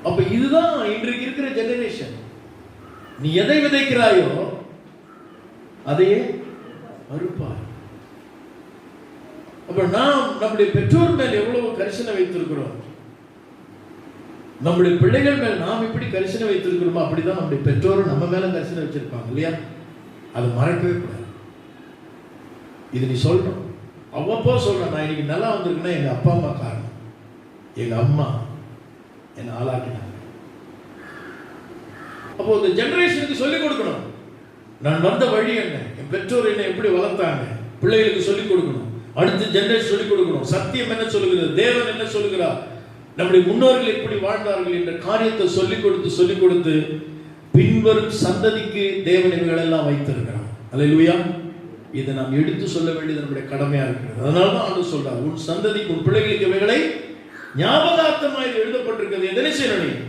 S1: அப்ப இதுதான் இன்றைக்கு இருக்கிற ஜெனரேஷன். நீ எதை விதைக்கிறாயோ அதையே அறுப்பாய். அப்ப நாம் நம்முடைய பெற்றோர் மேல் எவ்வளவு கரிசனை வைத்திருக்கிறோம், நம்முடைய பிள்ளைகள் மேல் நாம் எப்படி கரிசனை வைத்திருக்கிறோமோ அப்படிதான் நம்முடைய பெற்றோரும் நம்ம மேல கரிசனை வச்சிருப்பாங்க இல்லையா? அதை மறக்கவே கூடாது. இது நீ சொல்றோம், அவ்வப்போ சொல்றேன், நான் இன்னைக்கு நல்லா வந்திருக்குன்னா எங்க அப்பா அம்மா காரணம். எங்க அம்மா என்னை ஆளாக்கினாங்க. அப்போ இந்த ஜெனரேஷனுக்கு சொல்லிக் கொடுக்கணும், நான் வந்த வழி என்ன, என் பெற்றோர் என்னை எப்படி வளர்த்தாங்க, பிள்ளைகளுக்கு சொல்லிக் கொடுக்கணும். அடுத்த ஜெனரேஷன் சொல்லிக் கொடுக்கணும், சத்தியம் என்ன சொல்லுகிறது, தேவன் என்ன சொல்லுகிறார், நம்முடைய முன்னோர்கள் எப்படி வாழ்ந்தார்கள் என்ற காரியத்தை சொல்லிக் கொடுத்து பின்வரும் சந்ததிக்கு தேவன் இவைகள் எல்லாம் வைத்திருக்கிறார். அல்லேலூயா. இதை நாம் எடுத்து சொல்ல வேண்டியது நம்முடைய கடமையா இருக்கிறது. அதனாலதான் ஆண்டவர் சொல்றார், உன் சந்ததிக்கு, உன் பிள்ளைகளுக்கு இவைகளை ஞாபகார்த்தமாக எழுதப்பட்டிருக்கிறது, எதனை செய்யணும்,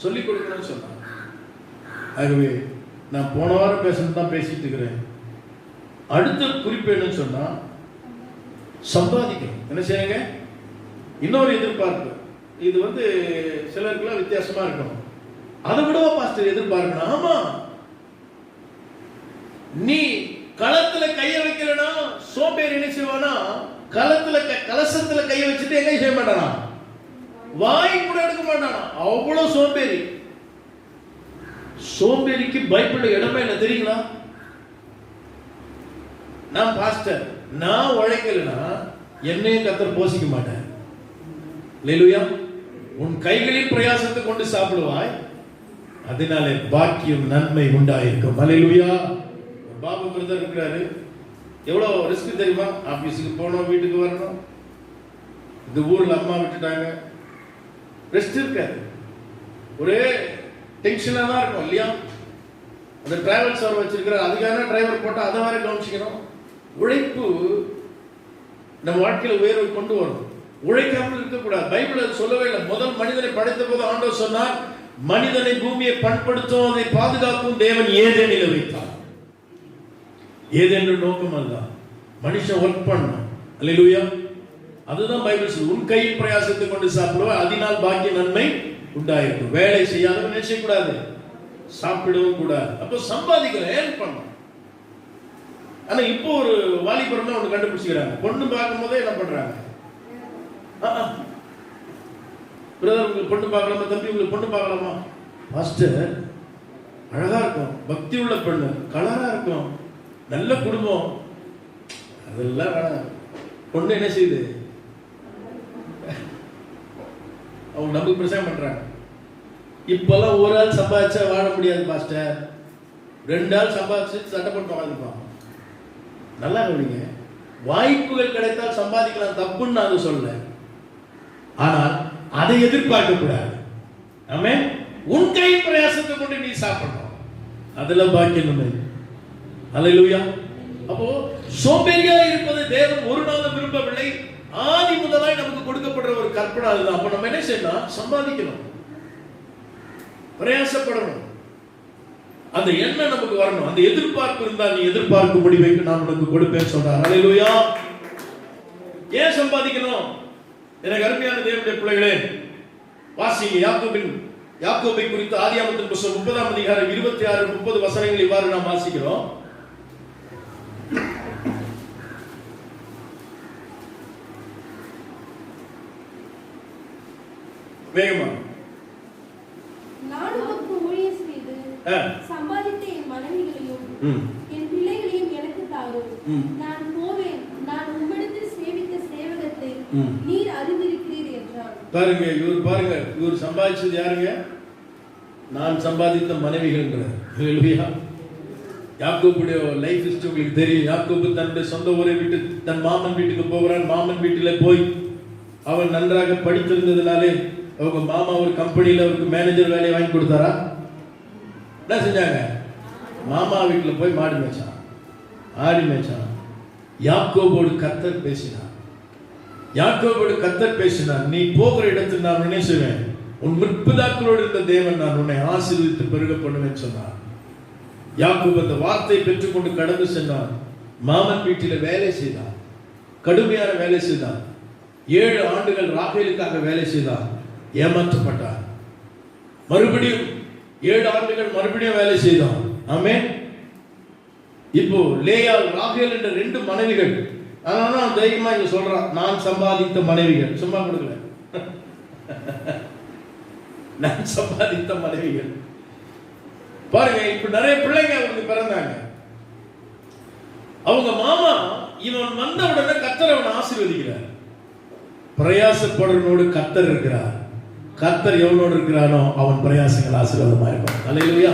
S1: சொல்லிக் கொடுக்கணும்னு சொன்னார். ஆகவே நான் போன வாரம் பேசணும் பேசிட்டு இருக்கிறேன். அடுத்த குறிப்பு என்னன்னு சொன்னா, சம்பாதிக்கணும். என்ன செய்யுங்க? இன்னொரு எதிர்பார்ப்பு. இது வந்து சிலருக்குலாம் வித்தியாசமா இருக்கும். அதை விடவா பாஸ்டர் எதிர்பார்க்கணும்? ஆமா, நீ களத்துல கைய வைக்கலனா சோம்பேறி என்ன செய்வானா, கலசத்துல கைய வச்சுட்டு எங்க செய்ய மாட்டானா, வாய் கூட எடுக்க மாட்டானா, அவ்வளவு சோம்பேறி. சோம்பேறிக்கு பைபிள்ல இடமே இல்லை தெரியுங்களா? நான் பாஸ்டர், நான் உழைக்கலனா என்னையும் கர்த்தர் போஷிக்க மாட்டேன். அல்லேலூயா. உன் கைகளின் பிரயாசத்தை கொண்டு சாப்பிடுவாய், அதனாலே பாக்கியம் நன்மை உண்டாயிருக்கும். அல்லேலூயா. பாபு பிரதர் இருக்கிறாரு, எவ்வளவு ரிஸ்க் தெரியுமா? ஆபீஸுக்கு போனோம், வீட்டுக்கு வரணும், இந்த ஊர்ல அம்மா விட்டுட்டாங்க, ரெஸ்ட் இருக்காது, ஒரே டென்ஷனா தான் இருக்கும் இல்லையா? அந்த டிராவல்ஸ் அவர் வச்சிருக்கிறார், அதுக்கான டிரைவர் போட்டா அதை வரை கவனிச்சுக்கணும். உழைப்பு நம்ம வாழ்க்கையில உயர்வை கொண்டு வரும். உழைக்காமல் இருக்கக்கூடாது. பைபிள் அது சொல்லவே இல்லை. முதல் மனிதனை படைத்த போது ஆண்டவர் சொன்னார், மனிதனை பூமியை பண்படுத்தும், அதை பாதுகாக்கும் தேவன் ஏதேனில் வைத்தார். ஏதேன்ற நோக்கம் அதுதான், மனுஷன் ஒர்க் பண்ணணும். அல்லேலூயா. அதுதான் பைபிள் சொல்லு, உன் கையின் பிரயாசத்தை கொண்டு சாப்பிடுவா, அதனால் பாக்கிய நன்மை உண்டாயிருக்கும். வேலை செய்யாதவன் நினைச்சக்கூடாது, சாப்பிடவும் கூடாது. அப்போ சம்பாதிக்கணும், ஏன் பண்ணணும். ஆனா இப்போ ஒரு வாலிபர்னா ஒன்று கண்டுபிடிச்சிக்கிறாங்க, பொண்ணு பார்க்கும் போதே என்ன பண்றாங்க, பிரதர் உங்களுக்கு பொண்ணு பார்க்கலாமா, தம்பி உங்களுக்கு பொண்ணு பார்க்கலாமா? மாஸ்டர் அழகா இருக்கும், பக்தி உள்ள பெண்ணு, கலரா இருக்கும், நல்ல குடும்பம், அதெல்லாம் வேணாம். பொண்ணு என்ன செய்யுது? அவங்க நமக்கு பிரசங்கம் பண்றாங்க. இப்பெல்லாம் ஒரு ஆள் சம்பாதிச்சா வாழ முடியாது மாஸ்டர், 2 ஆள் சம்பாதிச்சு சட்டை போட்டு வாழ்ந்துப்பான். நல்லா கவனிங்க, வாய்ப்புகள் கிடைத்தால் சம்பாதிக்கலாம், தப்புன்னு நான் சொல்லல. ஆனால் அதை எதிர்பார்க்க கூடாது. ஆமென். உன் கை பிரயாசத்தை கொண்டு நீ சாப்பிடணும், அதுல பாக்கியம் இல்லை. அல்லேலூயா. அப்போ சோம்பேறியா இருப்பது தேவன் ஒரு நாள் விரும்பவில்லை. ஆதி முதலாய் நமக்கு கொடுக்கப்படுற ஒரு கற்பனை அதுதான். அப்ப நம்ம என்ன செய்யணும்? சம்பாதிக்கணும், பிரயாசப்படணும், அந்த எண்ணம் நமக்கு வரணும். அந்த எதிர்பார்ப்பு இருந்தால் நீ எதிர்பார்க்கும் முடிவைக்கு நான் உனக்கு கொடுப்பேன் சொல்றார். அல்லேலூயா. ஏன் சம்பாதிக்கணும்? எனக்கு அருமையான தேவனுடைய பிள்ளைகளே, வாசிங்க யாக்கோபை குறித்து ஆதியாகமத்தின் புத்தகம் 30ஆம் அதிகாரம் 26-30 வசனங்கள் இவ்வாறு நாம் வாசிக்கிறோம். வேகமா.
S2: நான் உனக்கு ஊழியம் செய்து சம்பாதித்த என் மனைவிகளையும் என் பிள்ளைகளையும் எனக்கு தாரும். நான் போவேன், நான் உம்மிடத்தில் சேவித்த சேவகத்தை நீர் அறிந்திருக்கிறீர் என்றான். பாருங்க, இவர் சம்பாதிச்சது யாருங்க? நான் சம்பாதித்த மனைவிகள்ன்றார். ஹல்லேலூயா. யாக்கோபுடைய லைஃப் ஹிஸ்டரி உங்களுக்கு தெரியும். யாக்கோபு தன்னுடைய சொந்த ஊரை விட்டு தன் மாமன் வீட்டுக்கு போகிறான். மாமன் வீட்டில போய் அவன் நன்றாக படித்திருந்ததுனாலே அவங்க மாமா ஒரு கம்பெனியில் அவருக்கு மேனேஜர் வேலையை வாங்கி கொடுத்தாரா? என்ன செஞ்சாங்க? மாமா வீட்டில் போய் மாடு மேய்ச்சான், ஆடி மேய்ச்சான். யாக்கோபோடு கர்த்தர் பேசினார். நீ போகிற இடத்தில் நான் உன்னை செய்வேன், உன் முற்பிதாக்களோடு இருந்த தேவன் நான் உன்னை ஆசீர்வதித்து பெருக பண்ணுவேன் சொன்னார். யாக்கோபு அந்த வார்த்தையை பெற்றுக்கொண்டு கடந்து சென்றான். மாமன் வீட்டில் வேலை செய்தான், கடுமையான வேலை செய்தான். 7 ஆண்டுகள் ராகேலுக்காக வேலை செய்தான், ஏமாற்றப்பட்டார். மறுபடியும் 7 ஆண்டுகள் மறுபடியும் வேலை செய்தான். ஆமென். இப்போ லேயாள் ராகேல் என்ற 2 மனைவிகள். அதனால தைரியமா இங்க சொல்றான், நான் சம்பாதித்த மனைவிகள். சும்மா கொடுக்கல, நான் சம்பாதித்த மனைவிகள். பாருங்க, இப்ப நிறைய பிள்ளைங்க அவங்களுக்கு பிறந்தாங்க. அவங்க மாமா இவன் வந்த உடனே கர்த்தர் அவனை ஆசீர்வதிக்கிறார். பிரயாசப்படுறவனோடு கர்த்தர் இருக்கிறார். கர்த்தர் எவனோடு இருக்கிறானோ அவன் பிரயாசங்கள் ஆசீர்வாதமா இருக்கும். அல்லேலூயா.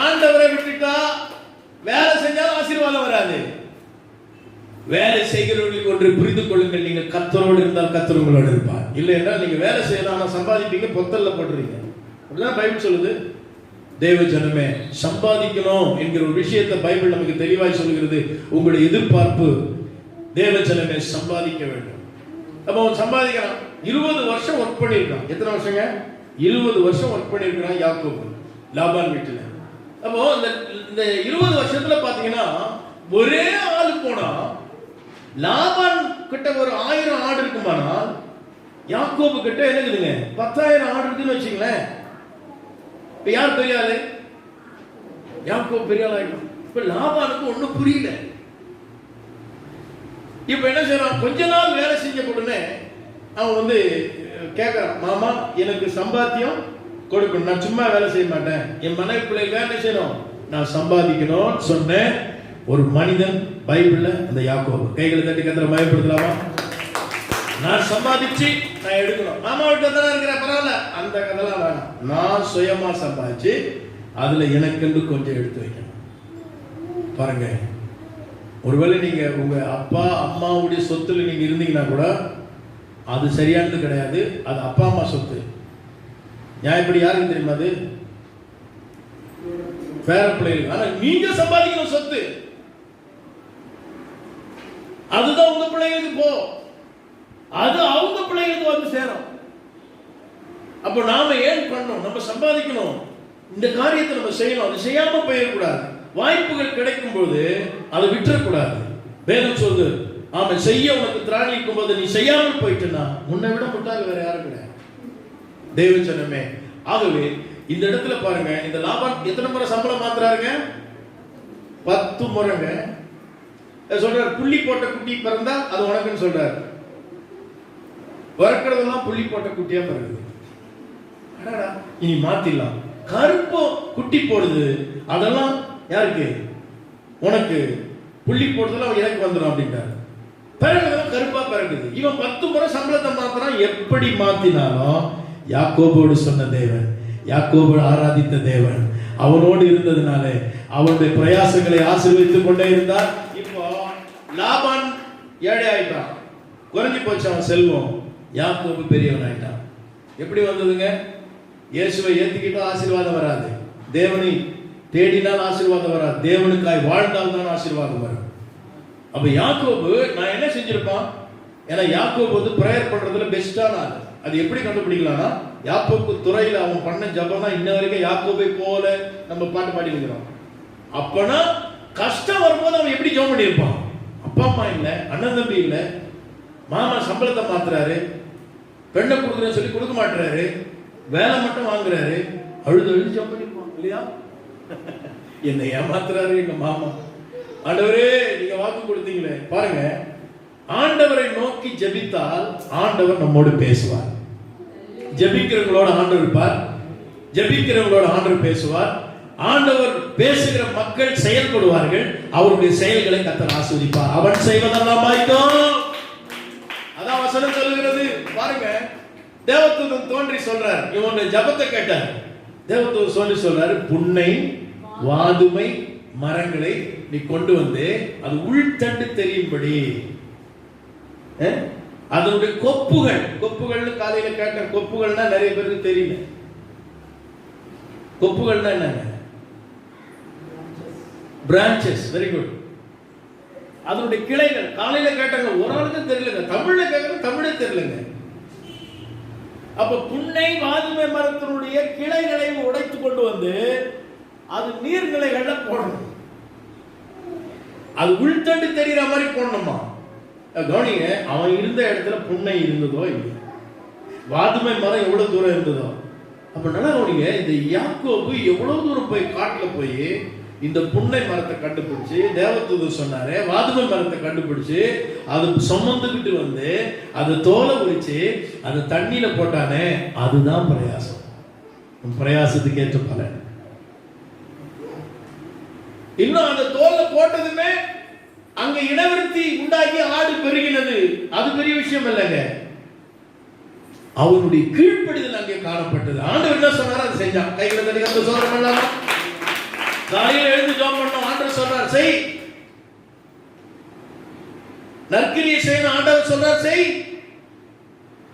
S2: ஆண்டவரை விட்டுட்டா வேலை செஞ்சாலும் ஆசீர்வாதம் வராது. வேலை செய்கிறவர்களுக்கு ஒன்று புரிந்து கொள்ளுங்கள், நீங்க கர்த்தரோடு இருந்தால் கர்த்தர் உங்களோடு இருப்பார். இல்லை என்றால் நீங்க வேலை செய்யலாம், சம்பாதிப்பீங்க, பொத்தல்ல போடுறீங்க. அப்படிதான் பைபிள் சொல்லுது. தேவ ஜனமே, சம்பாதிக்கணும் என்கிற ஒரு விஷயத்தை பைபிள் நமக்கு தெளிவாய் சொல்கிறது. உங்களுடைய எதிர்பார்ப்பு தேவ ஜனமே சம்பாதிக்க வேண்டும். அப்ப அவன் சம்பாதிக்கிறான். 20 வருஷம் ஒர்க் பண்ணியிருக்கான். எத்தனை வருஷங்க? 20 வருஷம் ஒர்க் பண்ணியிருக்கான் யாக்கோபு லாபான் வீட்டுல. அப்போ இந்த 20 வருஷத்துல பாத்தீங்கன்னா ஒரே ஆளு போனா லாபான் கிட்ட ஒரு 1000 ஆடு இருக்குமானால் யாக்கோபு கிட்ட என்ன இருக்குதுங்க? 10,000 ஆடு இருக்குன்னு வச்சுங்களேன். இப்ப யார் பெரிய ஆளு? யாக்கோபு பெரிய ஆள் ஆயிடும். இப்ப லாபானுக்கு ஒண்ணும் புரியல. இப்ப என்ன செய்யறான்? கொஞ்ச நாள் வேலை செஞ்ச உடனே அவன் கேட்கறான், மாமா எனக்கு சம்பாத்தியம் கொடுக்கணும், நான் சும்மா வேலை செய்ய மாட்டேன், என் மனைவி பிள்ளைகள் என்ன செய்யணும், நான் சம்பாதிக்கணும் சொன்ன ஒரு மனிதன் பைபிள்ல அந்த யாக்கோபு. கைகளை தட்டி கத்திர பயப்படுத்தலாமா? நான் சம்பாதிச்சு நான் எடுக்கணும். மாமா விட்டு தானே இருக்கிற, பரவாயில்ல, அந்த கதைலாம் வேணாம், நான் சுயமா சம்பாதிச்சு அதுல எனக்கென்று கொஞ்சம் எடுத்து வைக்கணும். பாருங்க, ஒருவேளை நீங்க உங்க அப்பா அம்மாவுடைய சொத்துல நீங்க இருந்தீங்கன்னா கூட அது சரியானது கிடையாது. அது அப்பா அம்மா சொத்து. நியாயப்படி யாருக்கு தெரியுமா? அது பேர பிள்ளைகள். ஆனா நீங்க சம்பாதிக்கணும் சொத்து, அதுதான் உங்க பிள்ளைகளுக்கு போ, அது அவங்க பிள்ளைகளுக்கு வந்து சேரும். அப்ப நாம ஏன் பண்ணணும்? நம்ம சம்பாதிக்கணும், இந்த காரியத்தை நம்ம செய்யணும். அது செய்யாம போயிடக்கூடாது. வாய்ப்புகள் கிடைக்கும் போது அதை விட்டுறக்கூடாது. வேதம் சொல்லுது, ஆமா, செய்ய உனக்கு திராணி இருக்கும் போது நீ செய்யாமல் போயிட்டுனா உன்னை விட முட்டாள் வேற யாரும் கிடையாது. தேவஜனமே, ஆகவே இந்த இடத்துல பாருங்க, இந்த லாபான் எத்தனை முறை சம்பளம் மாத்துறாருங்க? 10 முறைங்க. சொல்றாரு, புள்ளி போட்ட குட்டி பிறந்தா அது உனக்குன்னு சொல்றாரு. பிறக்கிறதெல்லாம் புள்ளி போட்ட குட்டியா பிறகுது. அடடா, இனி மாத்திடலாம். கருப்போ குட்டி போடுது, அதெல்லாம் யாருக்கு? உனக்கு. புள்ளி போடுறதுல எனக்கு வந்துடும் அப்படின்ட்டாரு. பிறகுதான் கருப்பா பிறகுது. இவன் 10 முறை சம்பளத்தை மாத்தினான். எப்படி மாத்தினாலும் யாக்கோபோடு சொன்ன தேவன், யாக்கோபு ஆராதித்த தேவன் அவனோடு இருந்ததுனால அவனுடைய பிரயாசங்களை ஆசீர்வதித்துக் கொண்டே இருந்தார். இப்போ லாபான் ஏழை ஆயிட்டான், குறைஞ்சி போச்சு அவன் செல்வம். யாக்கோபு பெரியவன் ஆயிட்டான். எப்படி வந்ததுங்க? இயேசுவை ஏத்துக்கிட்டா ஆசீர்வாதம் வராது, தேவனை தேடினால் ஆசீர்வாதம் வராது, தேவனுக்காய் வாழ்ந்தால் தான் ஆசீர்வாதம் வரும். அப்ப யாக்கோபு நான் என்ன செஞ்சிருப்பான்? ஏன்னா யாக்கோபு வந்து பிரேயர் பண்றதுல பெஸ்டான ஆளு. அது எப்படி கண்டுபிடிக்கலாம்னா, யாக்கோபு துறையில அவன் பண்ண ஜபம் தான் இன்ன வரைக்கும் யாக்கோபை போல நம்ம பாட்டு பாடி இருக்கிறோம். அப்பனா கஷ்டம் வரும்போது அவன் எப்படி ஜெபம் பண்ணியிருப்பான்? அப்பா அம்மா இல்ல, அண்ணன் தம்பி இல்ல, மாமா சம்பளத்தை மாத்துறாரு, பெண்ணை கொடுக்குறேன்னு சொல்லி கொடுக்க மாட்டுறாரு, வேலை மட்டும் வாங்குறாரு, அழுது அழுது ஜெபம் பண்ணிருப்பான் இல்லையா? என்ன ஏமாத்துறாரு எங்க மாமா. ஆண்டவரே நீங்க வாக்கு கொடுத்தீங்களே. பாருங்க, ஆண்டவரை நோக்கி ஜெபித்தால் ஆண்டவர் நம்மோடு பேசுவார். ஜெபிக்கிறவங்களோட ஆண்டவர் இருப்பார், ஜெபிக்கிறவங்களோட ஆண்டவர் பேசுவார். ஆண்டவர் பேசுகிற மக்கள் செயல்படுவார்கள், அவருடைய செயல்களை கர்த்தர் ஆசீர்வதிப்பார். அவன் செய்வதெல்லாம் வாய்க்கும். அதான் வசனம் சொல்லுகிறது. பாருங்க, தேவதூதன் தோன்றி சொல்றார், இவனுடைய ஜெபத்தை கேட்டார். தேவதூதன் சொல்லி சொல்றாரு, புன்னை வாதுமை மரங்களை நீ கொண்டு வந்து அது உள்தண்டு தெரியும்படி, அதனுடைய கொப்புகள், கொப்புகள்னு காலையில கேட்ட, கொப்புகள்னா நிறைய பேருக்கு தெரியல. கொப்புகள்னா என்னங்க? பிரான்சஸ். Very good. அதனுடைய கிளைகள். காலையில கேட்டாங்க, ஒரு ஆளுக்கு தெரியலங்க. தமிழ்ல கேட்கறது, தமிழே தெரியலங்க. அப்ப புன்னை வாதுமை மரத்தினுடைய கிளைகளை உடைத்து கொண்டு வந்து அது நீர்நிலைகள்ல போடணும். அது உள்தண்டு தெரிகிற மாதிரி போடணுமா? கவனிங்க, அவன் இருந்த இடத்துல புன்னை இருந்ததோ இல்லை, வாதுமை மரம் எவ்வளவு தூரம் இருந்ததோ. அப்ப நல்லா கவனிங்க, இந்த யாக்கோபு எவ்வளவு தூரம் போய் காட்டுல போய் இந்த புன்னை மரத்தை கண்டுபிடிச்சு, தேவதூதன் சொன்னாரு வாதுமை மரத்தை கண்டுபிடிச்சு அது சுமந்துக்கிட்டு வந்து அது தோலை உரிச்சு அது தண்ணியில போட்டானே, அதுதான் பிரயாசம். பிரயாசத்துக்கு ஏற்ற பலன். இன்னும் அந்த தோலை போட்டதுமே அங்க இனவிருத்தி உண்டாகி ஆடு பெருகினது. அது பெரிய விஷயம் இல்லைங்க, அவனுடைய கீழ்ப்படிதல் அங்கே காணப்பட்டது. ஆண்டவர் என்ன சொன்னாரோ அதை செஞ்சான். கைகளை தட்டி கர்த்தர் சோதனை பண்ணலாம். காலையில் எழுந்து ஜெபம் பண்ணோம், ஆண்டவர் சொல்றார் செய். நற்கிரியை செய்யணும், ஆண்டவர் சொல்றார் செய்.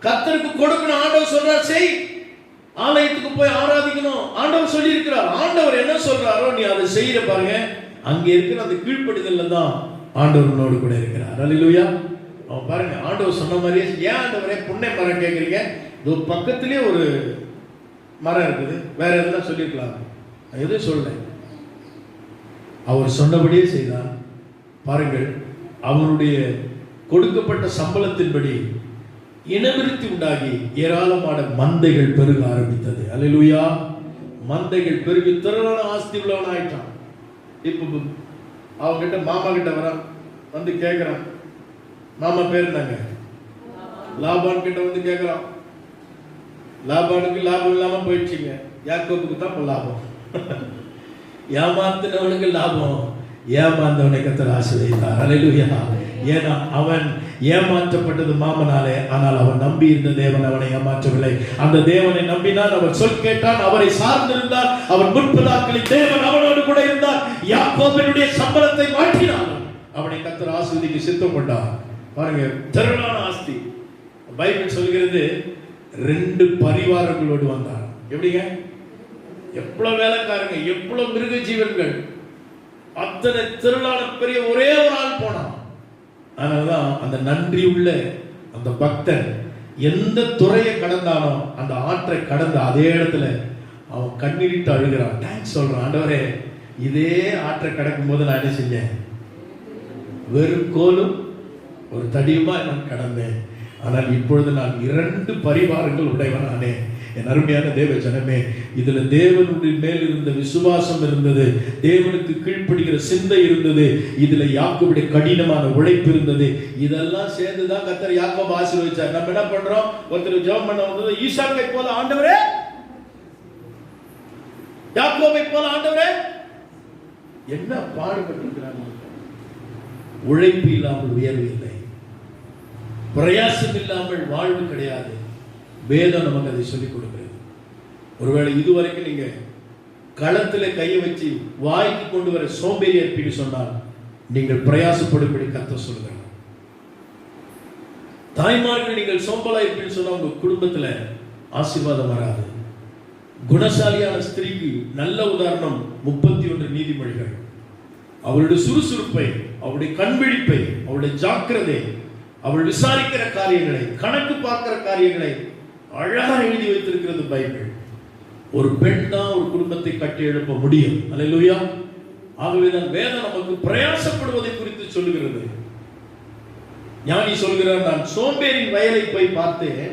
S2: கர்த்தருக்கு கொடுக்கணும், ஆண்டவர் சொல்றார் செய். ஆலயத்துக்கு போய் ஆராதிக்கணும், ஆண்டவர் சொல்லி இருக்கிறார். ஆண்டவர் என்ன சொல்றாரோ நீ அதை செய்யற பாருங்க. அங்க இருக்கிற அந்த கீழ்ப்படிதல்ல தான் ஆண்டவரோடு கூட இருக்கிறார். அல்லேலூயா. அவன் பாருங்க, ஆண்டவர் சொன்ன மாதிரியே. ஏன் ஆண்டவரே புன்னை மரம் கேட்குறீங்க? இது பக்கத்திலே ஒரு மரம் இருக்குது, வேற எதுனா சொல்லியிருக்கலாம். எதுவும் சொல்லலை, அவர் சொன்னபடியே செய்தான். பாருங்கள், அவனுடைய கொடுக்கப்பட்ட சம்பளத்தின்படி இனவிருத்தி உண்டாகி ஏராளமான மந்தைகள் பெருக ஆரம்பித்தது. அல்லேலூயா. மந்தைகள் பெருகி திரளான ஆஸ்தி உள்ளவன் ஆயிட்டான். இப்போ அவங்கிட்ட மாமா கிட்ட வரான், வந்து கேட்கிறான். மாமா பேர் என்னங்க? லாபான் கிட்ட வந்து கேட்கிறான். லாபானுக்கு லாபம் இல்லாம போயிடுச்சுங்க, யாக்கோபுக்கு தான் இப்ப லாபம். ஏமாத்தினவனுக்கு லாபம், ஏமாந்தவனை கர்த்தர் ஆசீர்வதித்தார். அல்லேலூயா. ஏன்னா அவன் ஏமாற்றப்பட்டது மாமனாலே, ஆனால் அவன் நம்பி இருந்த தேவன் அவனை ஏமாற்றவில்லை. அந்த தேவனை நம்பினான், அவர் சொல் கேட்டான், அவரை சார்ந்திருந்தார். அவன் முற்பிதாக்களின் தேவன் அவனோடு கூட இருந்தார். யாக்கோபினுடைய சம்பளத்தை மாற்றினான், அவனை கர்த்தர் ஆசீர்வதிக்க சித்தம் கொண்டார். பாருங்க, திரளான ஆஸ்தி. பைபிள் சொல்கிறது 2 பரிவாரங்களோடு வந்தார். எப்படிங்க? எவ்வளவு வேலைக்காரங்க, எவ்வளவு மிருக ஜீவன்கள், அத்தனை திரளான பெரிய ஒரே ஒரு ஆள் போனான். அதனாலதான் அந்த நன்றி உள்ள அந்த பக்தன் எந்த துறையை கடந்தானோ அந்த ஆற்றை கடந்த அதே இடத்துல அவன் கண்ணீரிட்டு அழுகிறான். தேங்க்ஸ் சொல்றான், ஆண்டவரே இதே ஆற்றை கடக்கும் போது நான் என்ன செஞ்சேன்? வெறும் கோலும் ஒரு தடியுமா நான் கடந்தேன். ஆனால் இப்பொழுது நான் 2 பரிவாரங்கள் உடையவனானே. என் அருமையான தேவ ஜனமே, இதுல தேவனுடைய மேல் இருந்த விசுவாசம் இருந்தது, தேவனுக்கு கீழ்ப்படுகிற சிந்தை இருந்தது, இதுல யாக்கோபுடைய கடினமான உழைப்பு இருந்தது. இதெல்லாம் சேர்ந்துதான் கர்த்தர் யாக்கோபை ஆசீர்வதிச்சார். நம்ம என்ன பண்றோம்? ஒருத்தர் ஜெபம் பண்ண வந்தது, ஈசாக்கை போல ஆண்டவரே, யாக்கோபை போல ஆண்டவரே. என்ன பாடுபட்டிருக்கிறாங்க? உழைப்பு இல்லாமல் உயர்வு இல்லை, பிரயாசம் இல்லாமல் வாழ்வு கிடையாது. வேதம் நமக்கு அதை சொல்லிக் கொடுக்கிறது. ஒருவேளை இதுவரைக்கும் நீங்க களத்துல கையை வச்சு வாய்க்கு கொண்டு வர சோம்பேறி இருப்பீன்னு சொன்னால் நீங்கள் பிரயாசப்படும்படி கர்த்தர் சொல்லுகிறார். தாய்மார்கள் நீங்கள் சோம்பலா இருப்பீன்னு சொன்னா உங்க குடும்பத்துல ஆசீர்வாதம் வராது. குணசாலியான ஸ்திரீக்கு நல்ல உதாரணம் 31 நீதிமொழிகள். அவளுடைய சுறுசுறுப்பை, அவளுடைய கண்விழிப்பை, அவளுடைய ஜாக்கிரதை, அவள் விசாரிக்கிற காரியங்களை, கணக்கு பார்க்கிற காரியங்களை அழகா எழுதி வைத்திருக்கிறது பைபிள். ஒரு பெண் தான் ஒரு குடும்பத்தை கட்டி எழுப்ப முடியும். அல்லேலூயா. ஆகவேதான் வேதம் நமக்கு பிரயாசப்படுவதை குறித்து சொல்லுகிறது. ஞானி சொல்கிறார், நான் சோம்பேறின் வயலை போய் பார்த்தேன்,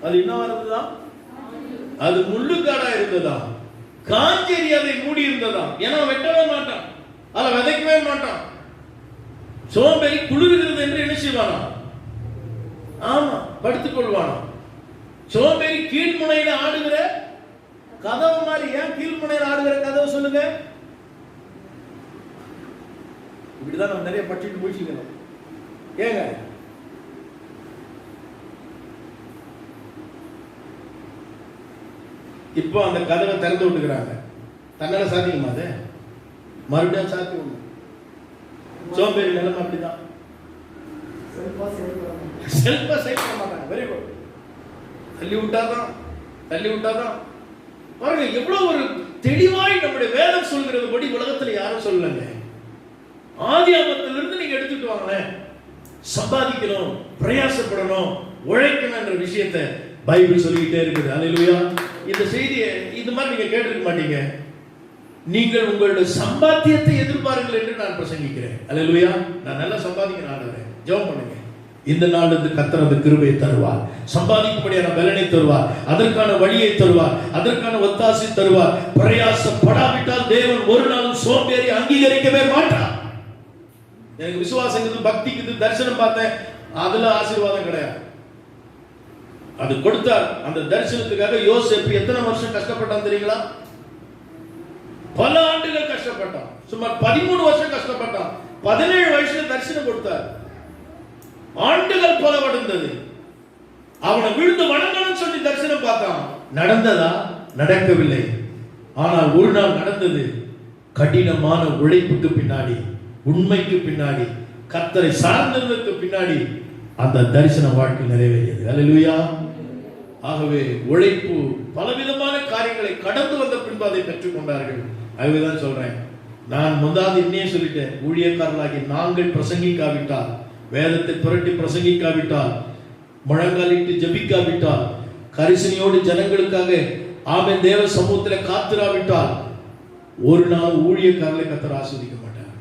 S2: அது என்ன இருந்ததா? அது முள்ளுக்காடா இருந்ததா, காஞ்சேரி அதை மூடி இருந்ததா. ஏன்னா வெட்டவே மாட்டான், அதை விதைக்கவே மாட்டான். சோம்பேறி குளிர்கிறது என்று என்ன செய்வானா? ஆமா, படுத்துக் கொள்வானா. சோம்பேறி கீழ்முனையில ஆடுகிற கதவு மாதிரி. ஏன் கீழ்முனையில ஆடுகிற கதவு சொல்லுங்க? இப்படிதான் நம்ம நிறைய படிச்சுட்டு முடிச்சுக்கணும். ஏங்க இப்போ அந்த கதவை திறந்து விட்டுக்கிறாங்க, தன்னால சாத்தியமா? அது மறுபடியும் சாத்தியம். சோம்பேறி நிலைமை அப்படிதான். செல்ஃபா செயல்பட மாட்டாங்க. Very good. தள்ளி விட்டாதான். பாருங்க எவ்வளவு ஒரு தெளிவாய் நம்முடைய வேதம் சொல்கிறது படி உலகத்துல யாரும் சொல்லலங்க. ஆதியாகமத்திலிருந்து நீங்க எடுத்துட்டு வாங்களேன். சம்பாதிக்கணும், பிரயாசப்படணும், உழைக்கணும் என்ற விஷயத்தை பைபிள் சொல்லிக்கிட்டே இருக்குது. அல்லேலூயா. இந்த செய்தியை இந்த மாதிரி நீங்க கேட்டிருக்க மாட்டீங்க. நீங்கள் உங்களுடைய சம்பாத்தியத்தை எதிர்பாருங்கள் என்று நான் பிரசங்கிக்கிறேன். அல்லேலூயா. நான் நல்லா சம்பாதிக்கிறேன் ஆண்டவரே, ஜெபம் பண்ணுங்க. இந்த நாளுக்கு கர்த்தர் அந்த கிருபையை தருவார், சம்பாதிக்கும்படியான பலனை தருவார், அதற்கான வழியை தருவார், அதற்கான ஒத்தாசை தருவார். பிரயாசப்படாவிட்டால் தேவன் ஒரு நாளும் சோம்பேறி அங்கீகரிக்கவே மாட்டார். எனக்கு விசுவாசம், பக்திக்கு, தரிசனம் பார்த்தேன், அதுல ஆசீர்வாதம் கிடையாது. அது கொடுத்தார். அந்த தரிசனத்துக்காக யோசேப்பு எத்தனை வருஷம் கஷ்டப்பட்டான் தெரியுங்களா? பல ஆண்டுகள் கஷ்டப்பட்டான். சுமார் 13 வருஷம் கஷ்டப்பட்டான். 17 வயசுல தரிசனம் கொடுத்தார். ஆண்டுகள் பல வடந்தது. அவனை விழுந்து வணங்கணும்னு சொல்லி தரிசனம் பார்த்தான். நடந்ததா? நடக்கவில்லை. ஆனால் ஒரு நாள் நடந்தது. கடினமான உழைப்புக்கு பின்னாடி, உண்மைக்கு பின்னாடி, கர்த்தரை சார்ந்ததற்கு பின்னாடி அந்த தரிசன வாழ்க்கை நிறைவேறியது. அல்லேலூயா. ஆகவே உழைப்பு, பலவிதமான காரியங்களை கடந்து வந்த பின்பு அதை பெற்றுக் கொண்டார்கள். அதுதான் சொல்றேன். நான் முந்தாது இன்னே சொல்லிட்டேன், ஊழியக்காரர்களாகி நாங்கள் பிரசங்கிக்காவிட்டால், வேதத்தை புரட்டி பிரசங்கிக்காவிட்டால், முழங்காலிட்டு ஜெபிக்காவிட்டால், கரிசனையோடு ஜனங்களுக்காக ஆமென் தேவ சமூகத்தில் காத்திராவிட்டால் ஒரு நாள் ஊழியக்காரர்களை கர்த்தர் ஆசீர்வதிக்க மாட்டார்.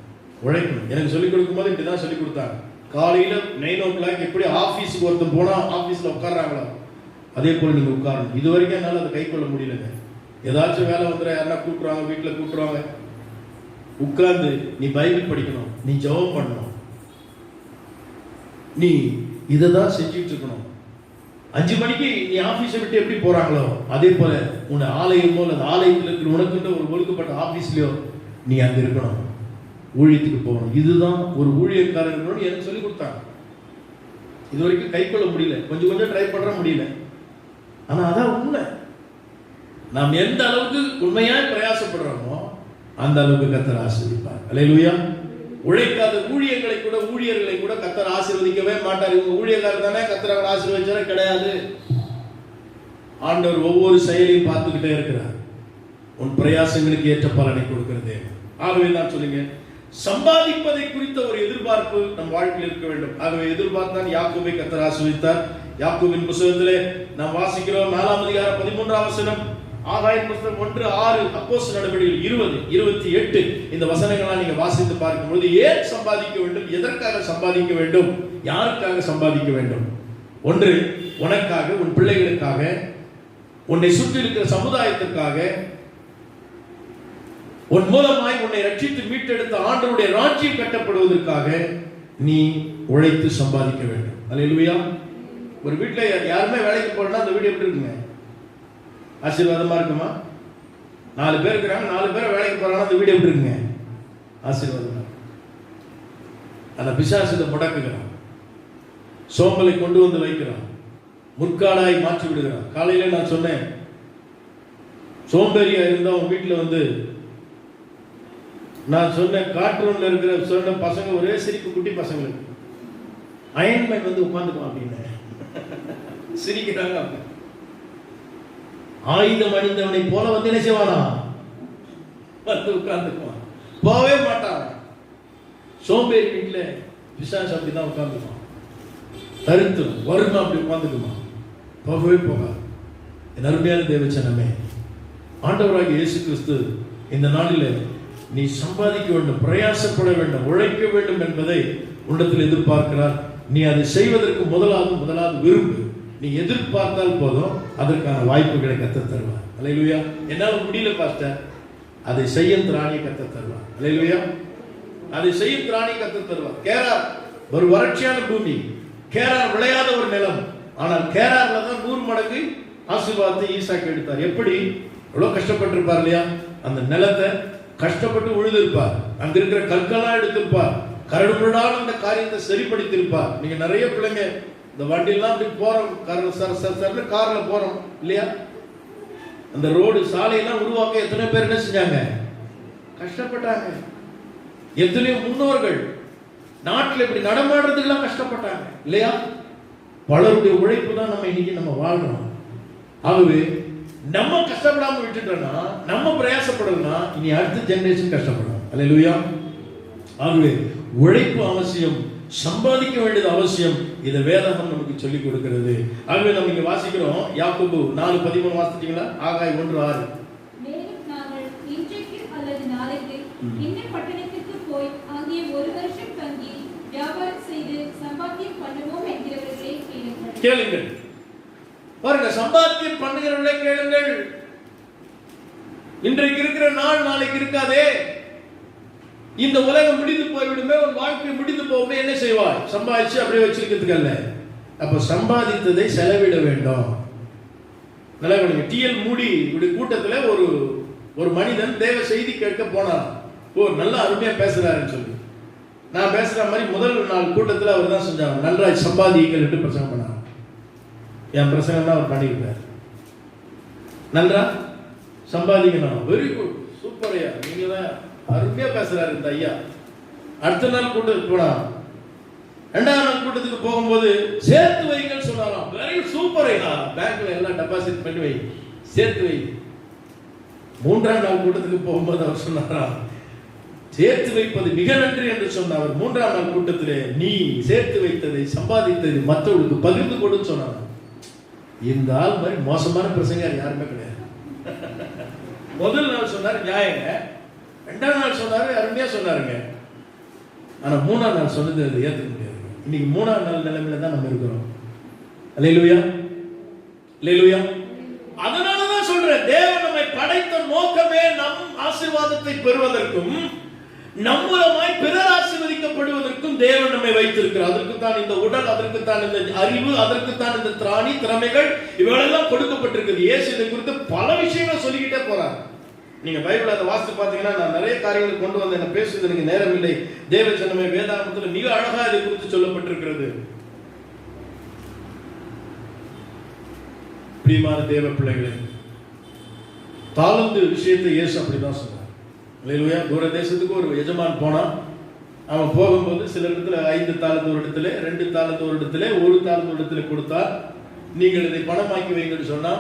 S2: உழைக்கணும். எனக்கு சொல்லிக் கொடுக்கும் போது இப்படிதான் சொல்லிக் கொடுத்தாங்க. காலையில 9 o'clock எப்படி ஆபீஸுக்கு ஒருத்தர் போனா ஆபீஸ்ல உட்கார்றாங்களோ அதே போல நீங்க உட்காரணும். இது வரைக்கும் என்னால அதை கை கொள்ள முடியலங்க. ஏதாச்சும் வேலை வந்துட யாரா கூட்டுறாங்க, வீட்டுல கூட்டுறாங்க, உட்கார்ந்து நீ பைபிள் படிக்கணும், நீ ஜெபம் பண்ணணும், நீ இதைதான் செஞ்சுட்டு இருக்கணும். 5 மணிக்கு நீ ஆபீஸை விட்டு எப்படி போறாங்களோ அதே போல உன்னை ஆலயம் போல அந்த ஆலயத்தில் இருக்கிற உனக்குன்ற ஒரு ஒழுக்கப்பட்ட ஆபீஸ்லயோ நீ அங்க இருக்கணும், ஊழியத்துக்கு போகணும். இதுதான் ஒரு ஊழியக்காரர் எனக்கு சொல்லி கொடுத்தாங்க. இது வரைக்கும் கை கொள்ள முடியல, கொஞ்சம் ட்ரை பண்ற முடியல. ஆனா அதான் உண்மை. நாம் எந்த அளவுக்கு உண்மையாய் பிரயாசப்படுறோமோ அந்த அளவுக்கு கர்த்தர் ஆசீர்வதிப்பார். அல்லேலூயா. உழைக்காத ஊழியர்களை கூட கர்த்தர் ஆசீர்வதிக்கவே மாட்டார். இவங்க ஊழியக்காரர் தானே, கர்த்தர் அவங்களை ஆசீர்வதிச்சாரே கிடையாது. ஆண்டவர் ஒவ்வொரு செயலையும் பார்த்துக்கிட்டே இருக்கிறார். உன் பிரயாசங்களுக்கு ஏற்ற பலனை கொடுக்கிறது. ஆகவே தான் சொல்லுங்க, சம்பாதிப்பதை குறித்த ஒரு எதிர்பார்ப்பு நம் வாழ்க்கையில் இருக்க வேண்டும். ஆகவே எதிர்பார்த்தான் யாக்கோபை கர்த்தர் ஆசீர்வதித்தார். யாக்கோபின் புத்தகத்திலே நாம் வாசிக்கிறோம் 4ஆம் அதிகாரம் 13ஆம் வசனம், ஆகாயின் புத்தகம் 1:6, அப்போஸ்தலர் நடவடிக்கைகள் 20:28 இந்த வசனங்களை நீங்க வாசித்து பார்க்கும்போது ஏன் சம்பாதிக்க வேண்டும், எதற்காக சம்பாதிக்க வேண்டும், யாருக்காக சம்பாதிக்க வேண்டும்? ஒன்று, உனக்காக, உன் பிள்ளைகளுக்காக, உன்னை சுற்றி இருக்கிற சமுதாயத்திற்காக, உன் மூலமாய் உன்னை ரட்சித்து மீட்டெடுத்த ஆண்டவருடைய ராஜ்யம் கட்டப்படுவதற்காக நீ உழைத்து சம்பாதிக்க வேண்டும். அல்லேலூயா. ஒரு வீட்டில் யாருமே வேலைக்கு போறேன்னா அந்த வீடு எப்படி இருக்குங்க? ஆசீர்வாதமா இருக்குமா? 4 பேர் இருக்கிறாங்க, 4 பேர் வேலைக்கு போறாங்கன்னா அந்த வீடு எப்படி இருக்குங்க? ஆசீர்வாதமா. அந்த பிசாசத்தை முடக்குகிறான், சோம்பலை கொண்டு வந்து வைக்கிறான், முற்காடாய் மாற்றி விடுகிறான். காலையில நான் சொன்னேன், சோம்பேறியா இருந்தா உன் வீட்டில் வந்து நான் சொன்னேன், கார்ட்டூன்ல இருக்கிற சொன்ன பசங்க ஒரே சிரிப்பு, குட்டி பசங்களுக்கு அயன்மேன் வந்து உட்காந்துக்குவான் அப்படின்னு சிரிக்கிறாங்க. ஆயுதம் அணிந்தவனை போல வந்து என்ன செய்வானா? வந்து உட்கார்ந்துக்குவான், போவே மாட்டான். சோம்பேறி வீட்டில் பிசாசு அப்படிதான் உட்கார்ந்துக்குவான், தருத்து வருமா அப்படி உட்கார்ந்துக்குமா, போகவே போகாது. என் அருமையான தேவச்சனமே, ஆண்டவராகிய இயேசு கிறிஸ்து இந்த நாளில் நீ சம்பாதிக்க வேண்டும், பிரயாசப்பட வேண்டும், உழைக்க வேண்டும் என்பதை உன்னிடத்தில் எதிர்பார்க்கிறார். நீ அதை செய்வதற்கு முதலாவது விரும்பு. நீ எதிர்பார்த்தால் போதும், அதற்கான வாய்ப்புகளை கற்றுத் தருவார். அல்லேலூயா. என்னால் முடியல பாஸ்டர், அதை செய்ய திராணியை கற்றுத் தருவார். அல்லேலூயா. அதை செய்ய திராணியை கற்றுத் தருவார். கேரார் ஒரு வறட்சியான பூமி, கேரார் விளையாத ஒரு நிலம். ஆனால் கேரார்ல தான் 100 மடங்கு ஆசீர்வாதத்தை ஈசாக்கு எடுத்தார். எப்படி? எவ்வளவு கஷ்டப்பட்டிருப்பார் இல்லையா? அந்த நிலத்தை கஷ்டப்பட்டு உழுதிருப்பார், அங்க இருக்கிற கற்கெல்லாம் எடுத்திருப்பார், கரடுமுரடான அந்த காரியத்தை சரிப்படுத்தியிருப்பார். நீங்க நிறைய பிள்ளைங்க இந்த வண்டியெல்லாம் அப்படி போறோம், கார்ல போறோம் இல்லையா? அந்த ரோடு சாலையெல்லாம் உருவாக்க எத்தனை பேர் என்ன செஞ்சாங்க? கஷ்டப்பட்டாங்க. எத்தனையோ முன்னோர்கள் நாட்டில் இப்படி நடமாடுறதுக்கெல்லாம் கஷ்டப்பட்டாங்க இல்லையா? பலருடைய உழைப்பு தான் நம்ம இன்னைக்கு நம்ம வாழ்றோம். ஆகவே நம்ம கஷ்டப்படாம விட்டுட்டோம்னா, நம்ம பிரயாசப்படணும்னா இனி அடுத்த ஜெனரேஷன் கஷ்டப்படும். அல்லேலூயா. ஆகவே உழைப்பு அவசியம், சம்பாதிக்க வேண்டியது அவசியம். இதை வேதம் நமக்கு சொல்லிக் கொடுக்கிறது. ஆகவே நம்ம இங்க வாசிக்கிறோம், யாக்கோபு 4:13 வாசிச்சீங்களா? ஆகாய் 1:6.
S3: மேலும் நாங்கள் இன்றைக்கு அல்லது நாளைக்கு இந்த பட்டணத்திற்கு போய் அங்கே 1 வருஷம் தங்கி வியாபாரம் செய்து சம்பாத்தியம் பண்ணுவோம் என்கிறவர்களே கேளுங்கள்.
S2: பாருங்க, சம்பாத்தியம் பண்ணுகிறவர்களே கேளுங்கள். இன்றைக்கு இருக்கிற நாள் நாளைக்கு இருக்காதே. இந்த உலகம் முடிந்து போய்விடுமே, உன் வாழ்க்கை முடிந்து போகுமே, என்ன செய்வாய்? சம்பாதிச்சு அப்படியே வச்சிருக்கிறதுக்கு அல்ல. அப்ப சம்பாதித்ததை செலவிட வேண்டும். நிலவரங்க டிஎல் மூடி கூட்டத்தில் ஒரு மனிதன் தேவ செய்தி கேட்க போனார். நல்லா அருமையா பேசுறாருன்னு சொல்லி, நான் பேசுற மாதிரி முதல் நாள் கூட்டத்தில் அவர் தான் செஞ்சாங்க, நன்றாய் சம்பாதிகள் என்று பிரசங்கம் பண்ணார். என் பிரசங்கம் தான் அவர் பண்ணியிருக்கார். நன்றா சம்பாதிக்கணும், வெரி குட், சூப்பரையா, நீங்க தான் அருமையா பேசுறாரு இந்த ஐயா. அடுத்த நாள் கூட்டத்துக்கு போனா, 2ஆம் நாள் கூட்டத்துக்கு போகும்போது சேர்த்து வைங்கன்னு சொன்னாராம். வெரி சூப்பர் ஐயா, பேங்க்ல எல்லாம் டெபாசிட் பண்ணி வை, சேர்த்து வை. 3ஆம் நாள் கூட்டத்துக்கு போகும்போது அவர் சொன்னாராம், சேர்த்து வைப்பது மிக நன்றி என்று சொன்னார். 3ஆம் நாள் கூட்டத்திலே நீ சேர்த்து வைத்ததை சம்பாதித்ததை மற்றவர்களுக்கு பகிர்ந்து கொடுன்னு சொன்னார். இந்த ஆள் மாதிரி மோசமான பிரசங்கர் யாருமே கிடையாது. முதல் நாள் சொன்னாரு நியாயங்க, 2ஆம் நாள் சொன்னாரு அருமையா சொன்னாருங்க. ஆனா 3ஆம் நாள் சொன்னது அது ஏத்துக்க முடியாது. இன்னைக்கு 3ஆம் நாள் நிலைமையில தான் நம்ம இருக்கிறோம். அல்லேலூயா, அல்லேலூயா. அதனாலதான் சொல்றேன், தேவன் நம்மை படைத்த நோக்கமே நம் ஆசீர்வாதத்தை பெறுவதற்கும் நம் மூலமாய் பிறர் ஆசீர்வதிக்கப்படுவதற்கும் தேவன் நம்மை வைத்திருக்கிறார். அதற்கு தான் இந்த உடல், அதற்கு தான் இந்த அறிவு, அதற்கு தான் இந்த திராணி திறமைகள், இவைகளெல்லாம் கொடுக்கப்பட்டிருக்குது. இயேசு இதை குறித்து பல விஷயங்கள் சொல்லிக்கிட்டே போறார். நீங்க பைபிள் அதை வாசித்து பார்த்தீங்கன்னா, நான் நிறைய காரியங்கள் கொண்டு வந்து என்ன பேசுறது எனக்கு நேரம் இல்லை. தேவ ஜனமே, வேதாகமத்தில் மிக அழகா இதை குறித்து சொல்லப்பட்டிருக்கிறது. பிரியமான தேவ பிள்ளைகளே, தாளந்து விஷயத்தை இயேசு அப்படிதான் சொன்னார். அல்லேலூயா. தூர தேசத்துக்கு ஒரு எஜமான் போனா, அவன் போகும்போது சில இடத்துல 5 தாளந்து ஒரு இடத்துல, 2 தாளந்து ஒரு இடத்துல, 1 தாளந்து ஒரு இடத்துல கொடுத்தா, நீங்கள் இதை பணமாக்கி வைங்கன்னு சொன்னா,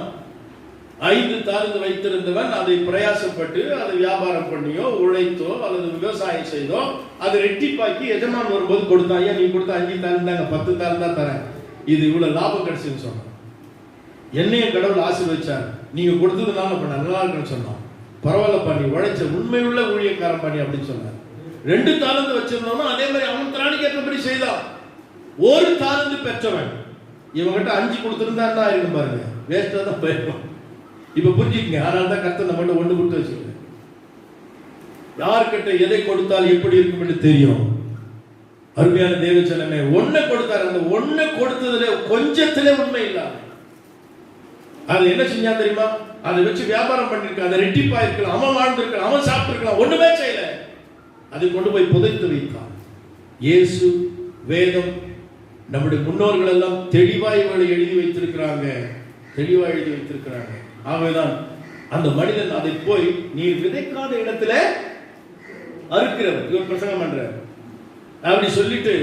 S2: 5 தாளந்து வைத்திருந்தவன் அதை பிரயாசப்பட்டு அதை வியாபாரம் பண்ணியோ உழைத்தோ அல்லது விவசாயம் செய்தோ அதை ரெட்டிப்பாக்கி எஜமான் வரும்போது கொடுத்தான். ஐயா நீ கொடுத்த 5 தாளந்து தாங்க, 10 தாளந்து தான் தரேன், இது இவ்வளவு லாபம் கிடைச்சுன்னு சொன்னான். என்னையும் கடவுள் ஆசீர்வதிச்சார், நீங்க கொடுத்ததுனால இப்ப நல்லா இருக்குன்னு சொன்னான். பரவாயில்லப்பா, நீ உழைச்ச உண்மையுள்ள ஊழியக்காரன் பண்ணி அப்படின்னு சொன்னார். 2 தாளந்து வச்சிருந்தோம்னா அதே மாதிரி அவன் திராணிக்கு ஏற்றபடி செய்தான். 1 தாளந்து பெற்றவன் இவங்கிட்ட 5 கொடுத்திருந்தா இருக்கும் பாருங்க, வேஸ்டா தான் போயிருக்கும். இப்ப புரிஞ்சுக்கங்க. அதனால தான் கர்த்தர் நம்மகிட்ட ஒண்ணு கொடுத்து வச்சிருக்க. யார்கிட்ட எதை கொடுத்தால் எப்படி இருக்கும் என்று தெரியும். அருமையான தேவச்சனமே, ஒண்ணு கொடுத்தாரு. அந்த ஒண்ணு கொடுத்ததுல கொஞ்சத்திலே உண்மை இல்லாம அது என்ன செஞ்சா தெரியுமா? அதை வச்சு வியாபாரம் பண்ணிருக்கான். அதை ரெட்டிப்பா இருக்கலாம், அவன் வாழ்ந்திருக்கலாம், அவன் சாப்பிட்டிருக்கலாம், ஒண்ணுமே செய்யல. அதை கொண்டு போய் புதைத்து வைத்தான். இயேசு, வேதம், நம்முடைய முன்னோர்கள் எல்லாம் தெளிவாய் எழுதி வைத்திருக்கிறாங்க, தெளிவாய் எழுதி வைத்திருக்கிறாங்க. ஆகவேதான் அந்த மனிதன் அதை போய் நீ விதைக்காத இடத்துல அறுக்கிறவர், இவர் பிரசங்கம் பண்றார் அப்படி சொல்லிட்டு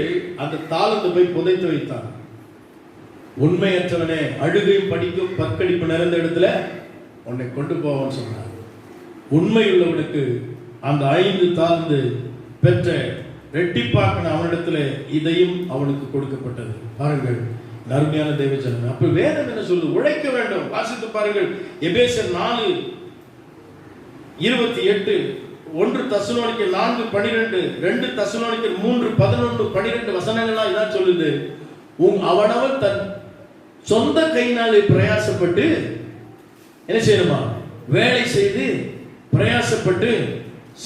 S2: அந்த தாளத்தை போய் புதைத்து வைத்தான். உண்மையற்றவனே, அழுகையும் படிக்கும் பற்கடிப்பு நிறைந்த இடத்துல உன்னை கொண்டு போவான்னு சொன்னார். உண்மை உள்ளவனுக்கு அந்த 5 தாழ்ந்து பெற்ற ரெட்டிப்பாக்கின அவனிடத்துல இதையும் அவனுக்கு கொடுக்கப்பட்டது. பாருங்கள் அருமையான தேவஜனமே. அப்ப வேதம் என்ன சொல்லுது? உழைக்க வேண்டும். வாசித்து பாருங்கள். எபேசியர் 4:28, 1 தெசலோனிக்கர் 4:12, 2 தெசலோனிக்கர் 3:11-12 வசனங்கள்லாம் இதான் சொல்லுது. அவனவன் தன் சொந்த கையினாலே பிரயாசப்பட்டு என்ன செய்யணுமா? வேலை செய்து பிரயாசப்பட்டு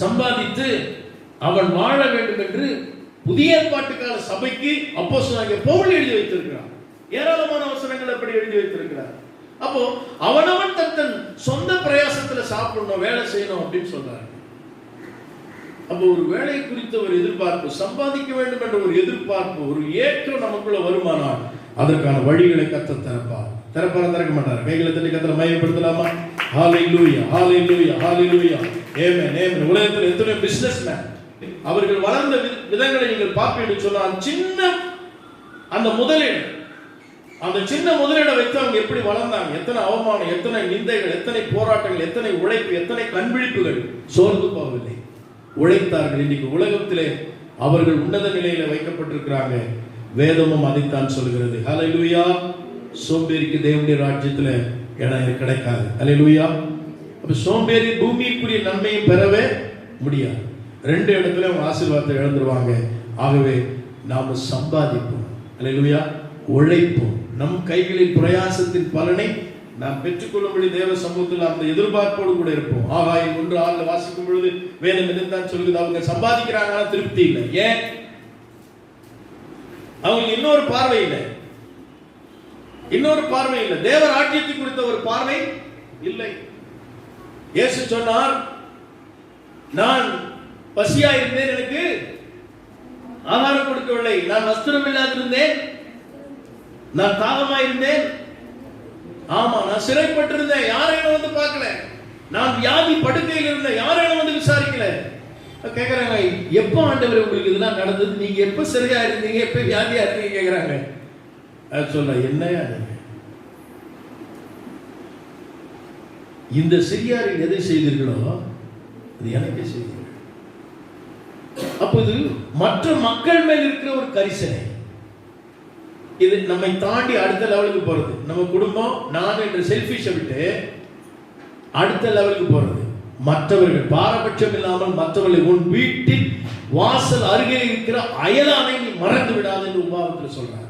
S2: சம்பாதித்து அவன் வாழ வேண்டும் என்று புதிய ஏற்பாட்டுக்கான சபைக்கு அப்போஸ்தலனாகிய பவுல் எழுதி வைத்திருக்கிறார். ஏராளமான வசனங்கள் அப்படி எழுதி வைத்திருக்கிறார். அப்போ அவனவன் தன் சொந்த பிரயாசத்துல சாப்பிடணும், வேலை செய்யணும் அப்படின்னு சொல்றாரு. அப்போ ஒரு வேலை குறித்த ஒரு எதிர்பார்ப்பு, சம்பாதிக்க வேண்டும் என்ற ஒரு எதிர்பார்ப்பு, ஒரு ஏற்றம் நமக்குள்ள வருமானால் அதற்கான வழிகளை கர்த்தர் திறப்பார். திறக்க மாட்டார். கைகளை தட்டி கர்த்தரை மையப்படுத்தலாமா? ஹalleluya, ஹalleluya, ஹalleluya, ஆமென், ஆமென். உலகத்தில் எத்தனை பிசினஸ்மேன் அவர்கள் வளர்ந்த விதங்களை நீங்கள் பார்ப்பீர்கள் சொன்னால், சின்ன அந்த முதலீடு, அந்த சின்ன முதலீடை வைத்து அவங்க எப்படி வளர்ந்தாங்க, எத்தனை அவமானம், எத்தனை நிந்தைகள், எத்தனை போராட்டங்கள், எத்தனை உழைப்பு, எத்தனை கண்விழிப்புகள். சோர்ந்து போகவில்லை, உழைத்தார்கள். இன்னைக்கு உலகத்திலே அவர்கள் உன்னத நிலையில வைக்கப்பட்டிருக்கிறாங்க. வேதமும் அதைத்தான் சொல்கிறது. ஹalleluya. சோம்பேறிக்கு தேவனுடைய ராஜ்யத்துல இடம் கிடைக்காது. ஹalleluya. அப்ப சோம்பேறி பூமிக்குரிய நன்மையை பெறவே முடியாது. 2 இடத்துல அவங்க ஆசீர்வாதத்தை இழந்துருவாங்க. ஆகவே நாம சம்பாதிப்போம். ஹalleluya. உழைப்போம். நம் கைகளின் பிரயாசத்தின் பலனை நாம் பெற்றுக்கொள்ளும்படி தேவ சமூகத்தில் அந்த எதிர்பார்ப்போடு கூட இருப்போம். ஆகாயம் 1:6 வாசிக்கும் பொழுது வேதம் எதிர்த்தான் சொல்லுது, அவங்க சம்பாதிக்கிறாங்க, திருப்தி இல்லை. ஏன்? அவங்க இன்னொரு பார்வை இல்லை, இன்னொரு பார்வை இல்லை. தேவ ராஜ்யத்தை குறித்த ஒரு பார்வை இல்லை. இயேசு சொன்னார், நான் பசியா இருந்தேன், எனக்கு ஆகாரம் கொடுக்கவில்லை. நான் வஸ்திரம் இல்லாதிருந்தேன், நான் தாகமா இருந்தேன், ஆமா நான் சிறைப்பட்டிருந்தேன், யாரையும் வந்து பார்க்கல. நான் வியாதி படுக்கையில் இருந்தேன், யாரையும் வந்து விசாரிக்கல. கேட்கறாங்க, எப்ப ஆண்டவரே உங்களுக்கு இதெல்லாம் நடந்தது? நீங்க எப்ப சரியா இருந்தீங்க, எப்ப வியாதியா இருந்தீங்க கேட்கறாங்க. அது சொல்ல, என்னையா இந்த சிறியாரில் எதை செய்தீர்களோ அது எனக்கே செய்தீர்கள். அப்போ இது மற்ற மக்கள் மேல் இருக்கிற ஒரு கரிசனை. இது நம்மை தாண்டி அடுத்த லெவலுக்கு போறது. நம்ம குடும்பம், நான் என்ற செல்ஃபிஷை விட்டு அடுத்த லெவலுக்கு போறது. மற்றவர்கள் பாரபட்சம் இல்லாமல் மற்றவர்களை உன் வீட்டில் வாசல் அருகே இருக்கிற அயலானை நீ மறந்து விடாது என்று உபாவத்தில் சொல்றார்.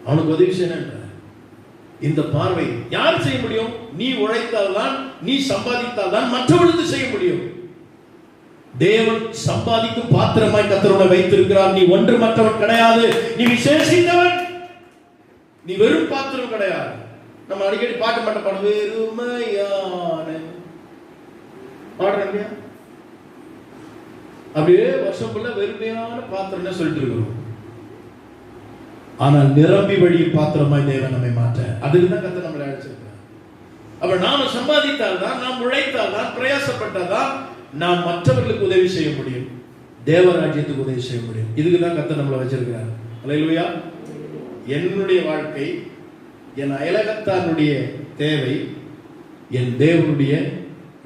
S2: அவனுக்கு உதவி செய்யணும். இந்த பார்வை யார் செய்ய முடியும்? நீ உழைத்தால் தான், நீ சம்பாதித்தால் தான் மற்றவர்களுக்கு செய்ய முடியும். தேவன் சம்பாதிக்கும் பாத்திரமாய் கர்த்தரோட வைத்திருக்கிறார். நீ ஒன்று மற்றவன் கிடையாது, நீ விசேஷித்தவன், நீ வெறும் பாத்திரம் கிடையாது. நம்ம அடிக்கடி பாட்டு மட்டும் பாடு, வெறுமையான பாடுறோம், அப்படியே வருஷம் ஃபுல்லா வெறுமையான பாத்திரம் சொல்லிட்டு இருக்கிறோம். ஆனால் நிரம்பி வழியும் பாத்திரமாய் தேவன் நம்மை மாற்ற, அதுக்கு தான் கர்த்தர் நம்மளை அழைச்சிருக்கிறார். அப்ப நாம சம்பாதித்தால் தான், நாம் உழைத்தால் தான், பிரயாசப்பட்டால் தான் நாம் மற்றவர்களுக்கு உதவி செய்ய முடியும், தேவராஜ்யத்துக்கு உதவி செய்ய முடியும். இதுக்கு தான் கர்த்தர் நம்மளை வச்சிருக்கிறார். அல்லேலூயா. என்னுடைய வாழ்க்கை, என் அயலகத்தானுடைய தேவை, என் தேவனுடைய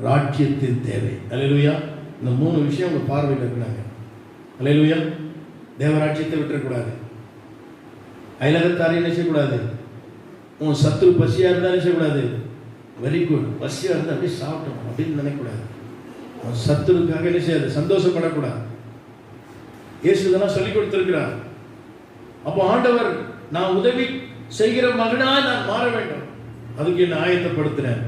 S2: ராஜ்யத்தின் தேவை. அல்லேலூயா. இந்த 3 விஷயம் உங்க பார்வையில் இருக்கிறாங்க. அல்லேலூயா. தேவராஜ்யத்தை விட்டுறக்கூடாது, அயலகத்தாரை என்ன செய்யக்கூடாது, உன் சத்துரு பசியா இருந்தா என்ன செய்யக்கூடாது, வெரி குட், பசியா இருந்தா அப்படியே சாப்பிட்டோம் அப்படின்னு நினைக்கக்கூடாது. உன் சத்துருக்காக என்ன செய்யாது, சந்தோஷப்படக்கூடாது. இயேசு இதெல்லாம் சொல்லி கொடுத்திருக்கிறார். அப்போ ஆண்டவர், நான் உதவி செய்கிற மகனா நான் மாற வேண்டும், அதுக்கு என்ன ஆயத்தப்படுத்தினேன்.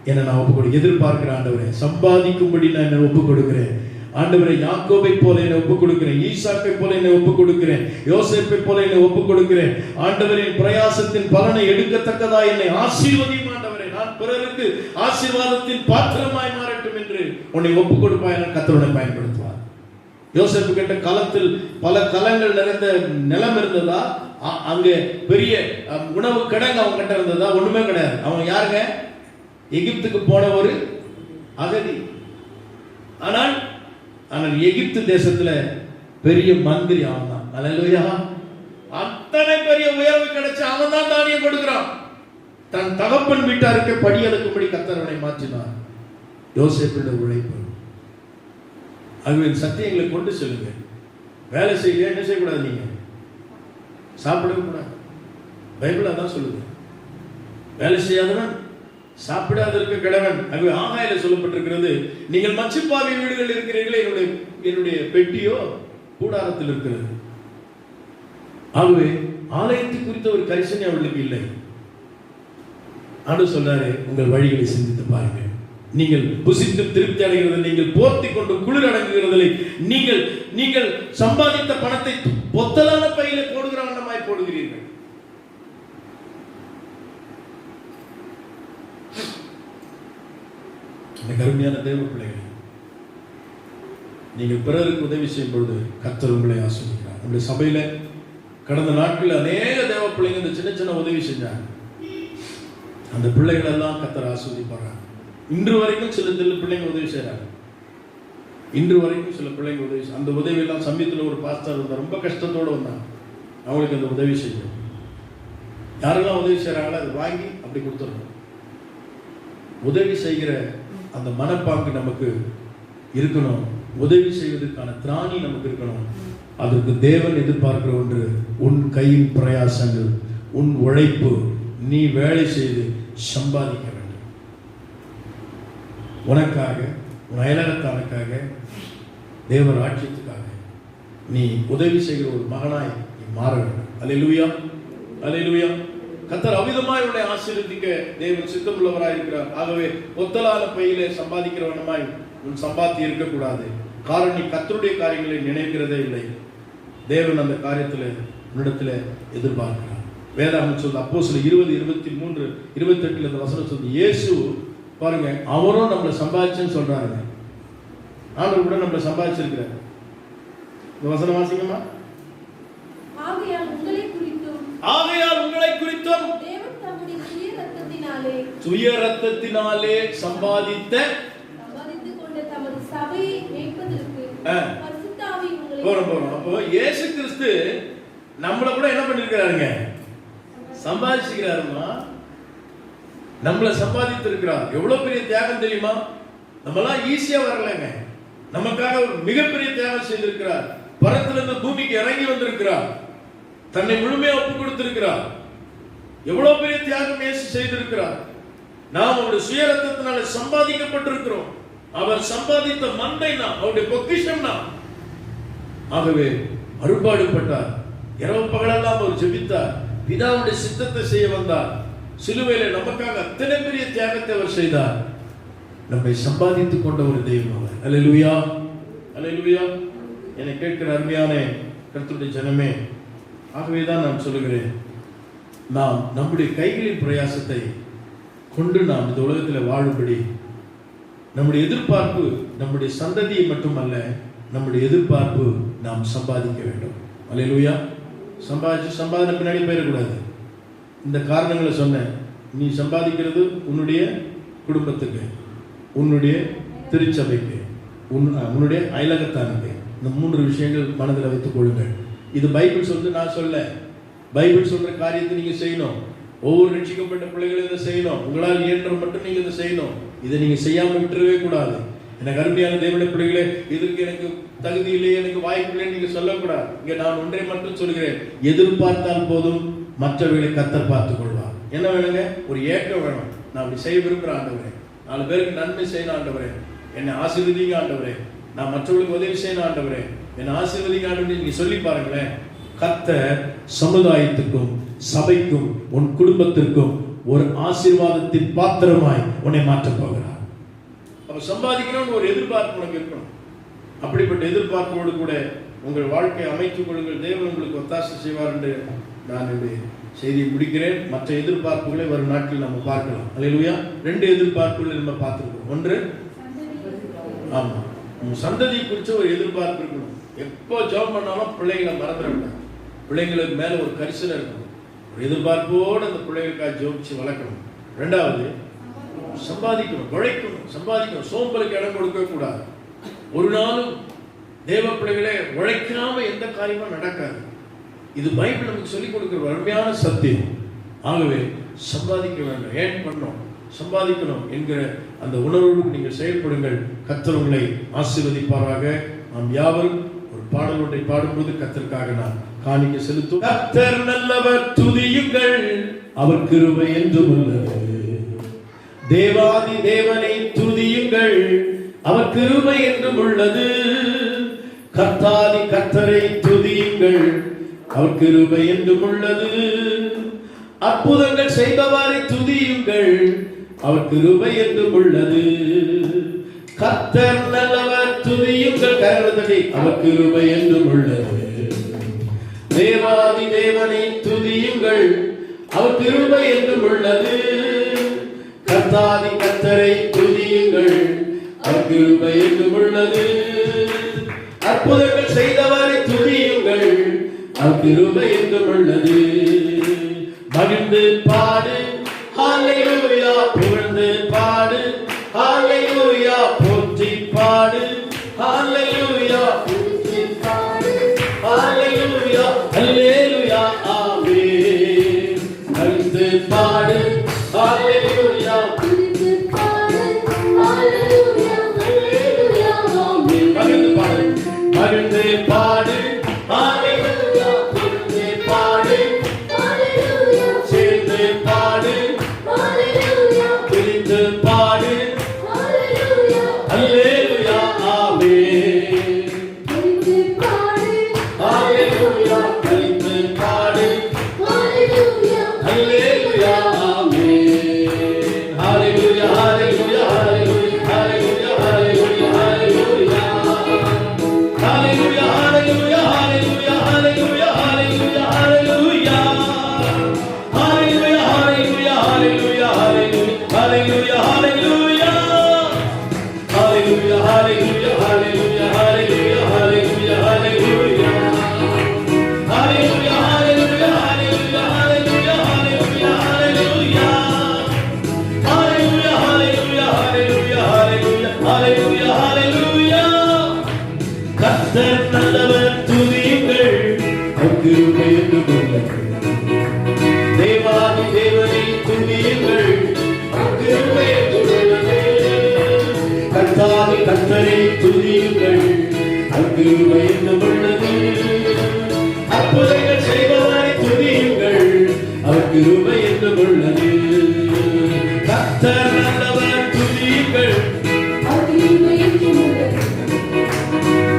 S2: என்னை நான் ஒப்பு கொடு எதிர்பார்க்கிறேன் ஆண்டவரே. சம்பாதிக்கும்படி நான் என்னை ஒப்பு கொடுக்கிறேன் ஆண்டவரே. யாக்கோபை போல என்னை ஒப்பு கொடுக்கிறேன், ஈசாக்கை போல என்னை ஒப்பு கொடுக்கிறேன், யோசேப்பை போல என்னை ஒப்பு கொடுக்கிறேன். ஆண்டவரின் பிரயாசத்தின் பலனை எடுக்கத்தக்கதா என்னை ஆசீர்வதியும் ஆண்டவரே. நான் பிறருக்கு ஆசீர்வாதத்தின் பாத்திரமாய் மாறட்டும் என்று உன்னை ஒப்பு கொடுப்பாய் என கர்த்தர் பயன்படுத்துவார். யோசேப்பு கிட்ட களத்தில் பல கலங்கள் நிறைந்த நிலம் இருந்ததா? அங்கே பெரிய உணவு கிடங்கு அவங்க கிட்ட இருந்ததா? ஒண்ணுமே கிடையாது. அவங்க யாருங்க? எகிப்துக்கு போன ஒரு அகதி. ஆனால் எகிப்து தேசத்துல பெரிய மந்திரி அவன் தான். அல்லேலூயா. அத்தனை பெரிய உயர்வு கிடைச்சு அவன் தான் தானியம் கொடுக்கிறான். தன் தகப்பன் வீட்டாருக்கு படி எடுக்கும்படி கர்த்தர் அவனை மாற்றினார். யோசேப்புடைய உழைப்பு. ஆகவே சத்தியங்களை கொண்டு செல்லுங்க. வேலை செய்ய என்ன செய்யக்கூடாது? நீங்க சாப்பிடவே கூடாது. பைபிள் அதான் சொல்லுது. வேலை செய்யாதவன் சாப்பிடாதற்கு கிழவன். ஆகவே ஆகாயில சொல்லப்பட்டிருக்கிறது, நீங்கள் மச்சிப்பாவி வீடுகள் இருக்கிறீர்களே, என்னுடைய பெட்டியோ கூடாரத்தில் இருக்கிறது. ஆகவே ஆலயத்தை குறித்த ஒரு கரிசனை அவர்களுக்கு இல்லை. ஆண்டவர் சொல்றாரு, உங்கள் வழிகளை சிந்தித்து பாருங்கள். நீங்கள் புசித்து திருப்தி அடைகிறது, நீங்கள் போர்த்தி கொண்டு குளிர் அடங்குகிறதில்லை. நீங்கள் சம்பாதித்த பணத்தை பொத்தலான பையில போடுகிற வண்ணமாய் போடுகிறீர்கள். கருமையான தேவ பிள்ளைகள், நீங்கள் பிறருக்கு உதவி செய்யும் பொழுது கர்த்தர் உங்களை ஆசீர்வதிக்கிறார். நம்முடைய சபையில கடந்த நாட்களில் அநேக தேவ பிள்ளைங்க இந்த சின்ன சின்ன உதவி செஞ்சாங்க. அந்த பிள்ளைகள் எல்லாம் கர்த்தர் ஆசீர்வதிப்பாங்க. இன்று வரைக்கும் சில பிள்ளைங்க உதவி செய்யறாங்க. இன்று வரைக்கும் சில பிள்ளைங்க உதவி, அந்த உதவி எல்லாம் சமயத்தில் ஒரு பாஸ்டர் இருந்தார், ரொம்ப கஷ்டத்தோடு வந்தாங்க. அவங்களுக்கு அந்த உதவி செய்யணும். யாரெல்லாம் உதவி செய்யறாங்களோ அதை வாங்கி அப்படி கொடுத்துடணும். உதவி செய்கிற அந்த மனப்பாங்கு நமக்கு இருக்கணும். உதவி செய்வதற்கான திராணி நமக்கு இருக்கணும். அதற்கு தேவன் எதிர்பார்க்கிற ஒன்று, உன் கையின் பிரயாசங்கள், உன் உழைப்பு. நீ வேலை செய்து சம்பாதிக்க வேண்டும். உனக்காக, உன் அயலகத்தானுக்காக, தேவ ராஜ்யத்துக்காக நீ உதவி செய்கிற ஒரு மகனாய் நீ மாற வேண்டும். அல்லேலூயா, அல்லேலூயா. கர்த்தர் அவிதமாய் உன்னை ஆசீர்வதிக்க தேவன் சித்தமுள்ளவராய் இருக்கிறார். ஆகவே ஒத்தலான பையிலே சம்பாதிக்கிறவனமாய் உன் சம்பாத்தி இருக்கக்கூடாது. காரணம், நீ கர்த்தருடைய காரியங்களை நினைக்கிறதே இல்லை. தேவன் அந்த காரியத்தில் உன்னிடத்தில் எதிர்பார்க்கிறார். வேதாகமம் சொல்லுது, அப்போஸ்தலர் 20:23-28 இந்த வசனம் சொல்லுது, இயேசு பாருங்க, அவரும் நம்மளை சம்பாதிச்சுன்னு சொல்றாங்க. ஆண்டவர் கூட நம்மளை சம்பாதிச்சிருக்கிறார். இந்த வசனம் வாசிங்கம்மா. ஆகையால் உங்களை குறித்தும்
S3: தேவன் தம்முடைய
S2: சுய ரத்தத்தினாலே சம்பாதித்துக்
S3: கொண்ட தமது சபையை மேய்ப்பதற்கு பரிசுத்த ஆவி உங்களை
S2: போறோம். அப்போ இயேசு கிறிஸ்து நம்மளை கூட என்ன பண்ணிருக்கிறாருங்க? சம்பாதிச்சுக்கிறாருமா. நம்மளை சம்பாதித்து இருக்கிறார். எவ்வளவு பெரிய தியாகம் தெரியுமா? நம்மளாம் ஈஸியா வரலங்க. நமக்காக ஒரு மிகப்பெரிய தியாகம் செய்திருக்கிறார். பரத்திலிருந்து பூமிக்கு இறங்கி வந்திருக்கிறார். தன்னை முழுமையா ஒப்பு கொடுத்திருக்கிறார். எவ்வளவு பெரிய தியாகம் இயேசு செய்திருக்கிறார். நாம் அவருடைய சுய ரத்தத்தினால சம்பாதிக்கப்பட்டிருக்கிறோம். அவர் சம்பாதித்த மந்தை நாம், அவருடைய பொக்கிஷம் நாம். ஆகவே அருள்பாடுபட்டார். இரவு பகலெல்லாம் அவர் ஜெபித்தார். பிதாவுடைய சித்தத்தை செய்ய வந்தார். சிலுவையில நமக்காக அத்தனை பெரிய தியாகத்தை அவர் செய்தார். நம்மை சம்பாதித்துக் கொண்ட ஒரு தெய்வம் அவர். அல்லேலூயா, அல்லேலூயா. என்னை கேட்கிற அருமையான கர்த்தருடைய ஜனமே, ஆகவேதான் நான் சொல்லுகிறேன், நாம் நம்முடைய கைகளின் பிரயாசத்தை கொண்டு நாம் இந்த உலகத்தில் வாழும்படி நம்முடைய எதிர்பார்ப்பு நம்முடைய சந்ததியை மட்டுமல்ல, நம்முடைய எதிர்பார்ப்பு நாம் சம்பாதிக்க வேண்டும். அல்லேலூயா. சம்பாதனை பின்னாடி போயிடக்கூடாது. இந்த காரணங்களை சொன்னேன். நீ சம்பாதிக்கிறது உன்னுடைய குடும்பத்துக்கு, உன்னுடைய திருச்சபைக்கு, உன்னுடைய அயலகத்தானுக்கு. இந்த 3 விஷயங்கள் மனதில் வைத்துக் கொள்ளுங்கள். இது பைபிள் சொல்றது, நான் சொல்ல. பைபிள் சொல்ற காரியத்தை நீங்க செய்யணும். ஒவ்வொரு ரட்சிக்கப்பட்ட பிள்ளைகளும் இதை செய்யணும். உங்களால் இயன்ற மட்டும் நீங்க இதை செய்யணும். இதை நீங்க செய்யாம விட்டுறவே கூடாது. எனக்கு அருமையான தேவனுடைய பிள்ளைகளே, இதற்கு எனக்கு தகுதி இல்லையே, எனக்கு வாய்ப்பு இல்லைன்னு நீங்க சொல்லக்கூடாது. இங்க நான் ஒன்றை மட்டும் சொல்கிறேன், எதிர்பார்த்தால் போதும், மற்றவர்களை கர்த்தர் பார்த்துக் கொள்வார். என்ன வேணுங்க? ஒரு ஏக்கம் வேணும். நான் அப்படி செய்ய விரும்புகிறேன் ஆண்டவரே, 4 பேருக்கு நன்மை செய்யணும் ஆண்டவரே, என்னை ஆசீர்வதிங்க ஆண்டவரே, நான் மற்றவர்களுக்கு உதவி செய்யணும் ஆண்டவரே, என்னை ஆசீர்வதிங்க ஆண்டவரே. நீங்க சொல்லி பாருங்களேன். கர்த்தர் சமுதாயத்துக்கும் சபைக்கும் உன் குடும்பத்திற்கும் ஒரு ஆசீர்வாதத்தின் பாத்திரமாய் உன்னை மாற்றப் போகிறார். அப்ப சம்பாதிக்கணும்னு ஒரு எதிர்பார்ப்பு உனக்கு இருக்கணும். அப்படிப்பட்ட எதிர்பார்ப்போடு கூட உங்கள் வாழ்க்கையை அமைத்துக் கொள்ளுங்கள். தேவன் உங்களுக்கு ஒத்தாசை செய்வார் என்று நான் என்னுடைய செய்தியை முடிக்கிறேன். மற்ற எதிர்பார்ப்புகளை வரும் நாட்களில் நம்ம பார்க்கலாம். அல்லேலூயா. 2 எதிர்பார்ப்புகளை நம்ம பார்த்திருக்கோம். ஒன்று, ஆமா, சந்ததி குறித்த ஒரு எதிர்பார்ப்பு இருக்கணும். எப்போ ஜெபம் பண்ணாலும் பிள்ளைகளை மறந்துடக்கூடாது. பிள்ளைங்களுக்கு மேல ஒரு கரிசனை இருக்கணும். ஒரு எதிர்பார்ப்போடு அந்த பிள்ளைகளுக்காக ஜெபிச்சு வளர்க்கணும். 2வது, சம்பாதிக்கணும், உழைக்கணும், சம்பாதிக்கணும். சோம்பலுக்கு இடம் கொடுக்க கூடாது. ஒரு நாளும் தேவ பிள்ளைகளே உழைக்காம எந்த காரியமும் நடக்காது. இது பைபிள் நமக்கு சொல்லிக் கொடுக்கிற அருமையான சத்தியம். ஆகவே சம்பாதிக்க வேண்டும், ஏன் பண்ணணும், சம்பாதிக்கணும் என்கிற அந்த உணர்வோடு நீங்கள் செயல்படுங்கள். கர்த்தர் உங்களை ஆசீர்வதிப்பாராக. நாம் யாவரும் ஒரு பாடல் ஒன்றை பாடும்போது கர்த்தருக்காக நான் காணிக்க செலுத்தும். கர்த்தர் நல்லவர், துதியுங்கள், அவர் கிருபை என்றும் உள்ளது. தேவாதி தேவனை துதியுங்கள், அவர் கிருபை என்றும் உள்ளது. கர்த்தாதி கர்த்தரை துதியுங்கள், அவர் கிருபை என்றும் உள்ளது. அற்புதங்கள் செய்பவரை துதியுங்கள், அவர் கிருபை என்றும் உள்ளது. கர்த்தர் நல்லவர், துதியுங்கள், கரங்களை அவர் கிருபை என்றும் உள்ளது. தேவாதி தேவனை துதியுங்கள், அவர் கிருபை என்றும் உள்ளது. கர்த்தாதி கர்த்தரை துதியுங்கள், அவர் கிருபை என்றும் உள்ளது. அற்புதங்கள் செய்தவரை துதியுங்கள், அவர் கிருபை என்றும் உள்ளது. மகிழ்ந்து பாடு ஹல்லேலூயா, புகழ்ந்து பாடு ஹல்லேலூயா, போற்றி பாடு ஹல்லேலூயா, போற்றி பாடு ஹல்லேலூயா, ஹல்லேலூயா, ஆமென். மகிழ்ந்து பாடு ஹல்லேலூயா, போற்றி பாடு ஹல்லேலூயா, ஹல்லேலூயா, ஆமென். மகிழ்ந்து பாடு, மகிழ்ந்து பாடு ஹல்லேலூயா, போற்றி பாடு ஹல்லேலூயா, சேர்ந்து பாடு ஹல்லேலூயா, பிரிந்து பாடு ஹல்லேலூயா, ஹல்லேலூயா, ஆமென். பிரிந்து பாடு ஹல்லேலூயா, பிரிந்து பாடு ஹல்லேலூயா, ஹல்லேலூயா, ஆமென். ஹல்லேலூயா, ஹல்லேலூயா, ஹல்லேலூயா, ஹல்லேலூயா, ஹல்லேலூயா, ஹல்லேலூயா. Hallelujah, hallelujah, hallelujah, hallelujah, hallelujah, hallelujah. Hallelujah, hallelujah, hallelujah, hallelujah, hallelujah, hallelujah. Hallelujah, hallelujah, hallelujah, hallelujah, hallelujah, hallelujah. Hallelujah, hallelujah, hallelujah, hallelujah, hallelujah, hallelujah. Hallelujah, hallelujah, hallelujah, hallelujah, hallelujah, hallelujah. கர்த்தர் நல்லவர், துதியுங்கள், அவர் கிருபை என்றும் உள்ளது. தேவாதி தேவனை துதியுங்கள், அவர் கிருபை என்றும் உள்ளது. கர்த்தாதி கர்த்தரை துதியுங்கள், அவர் கிருபை என்றும் உள்ளது. அற்புதங்கள் செய்பவரை துதியுங்கள், அவர் கிருபை என்றும் உள்ளது. கர்த்தர் நல்லவர், துதியுங்கள், அவர் கிருபை என்றும் உள்ளது.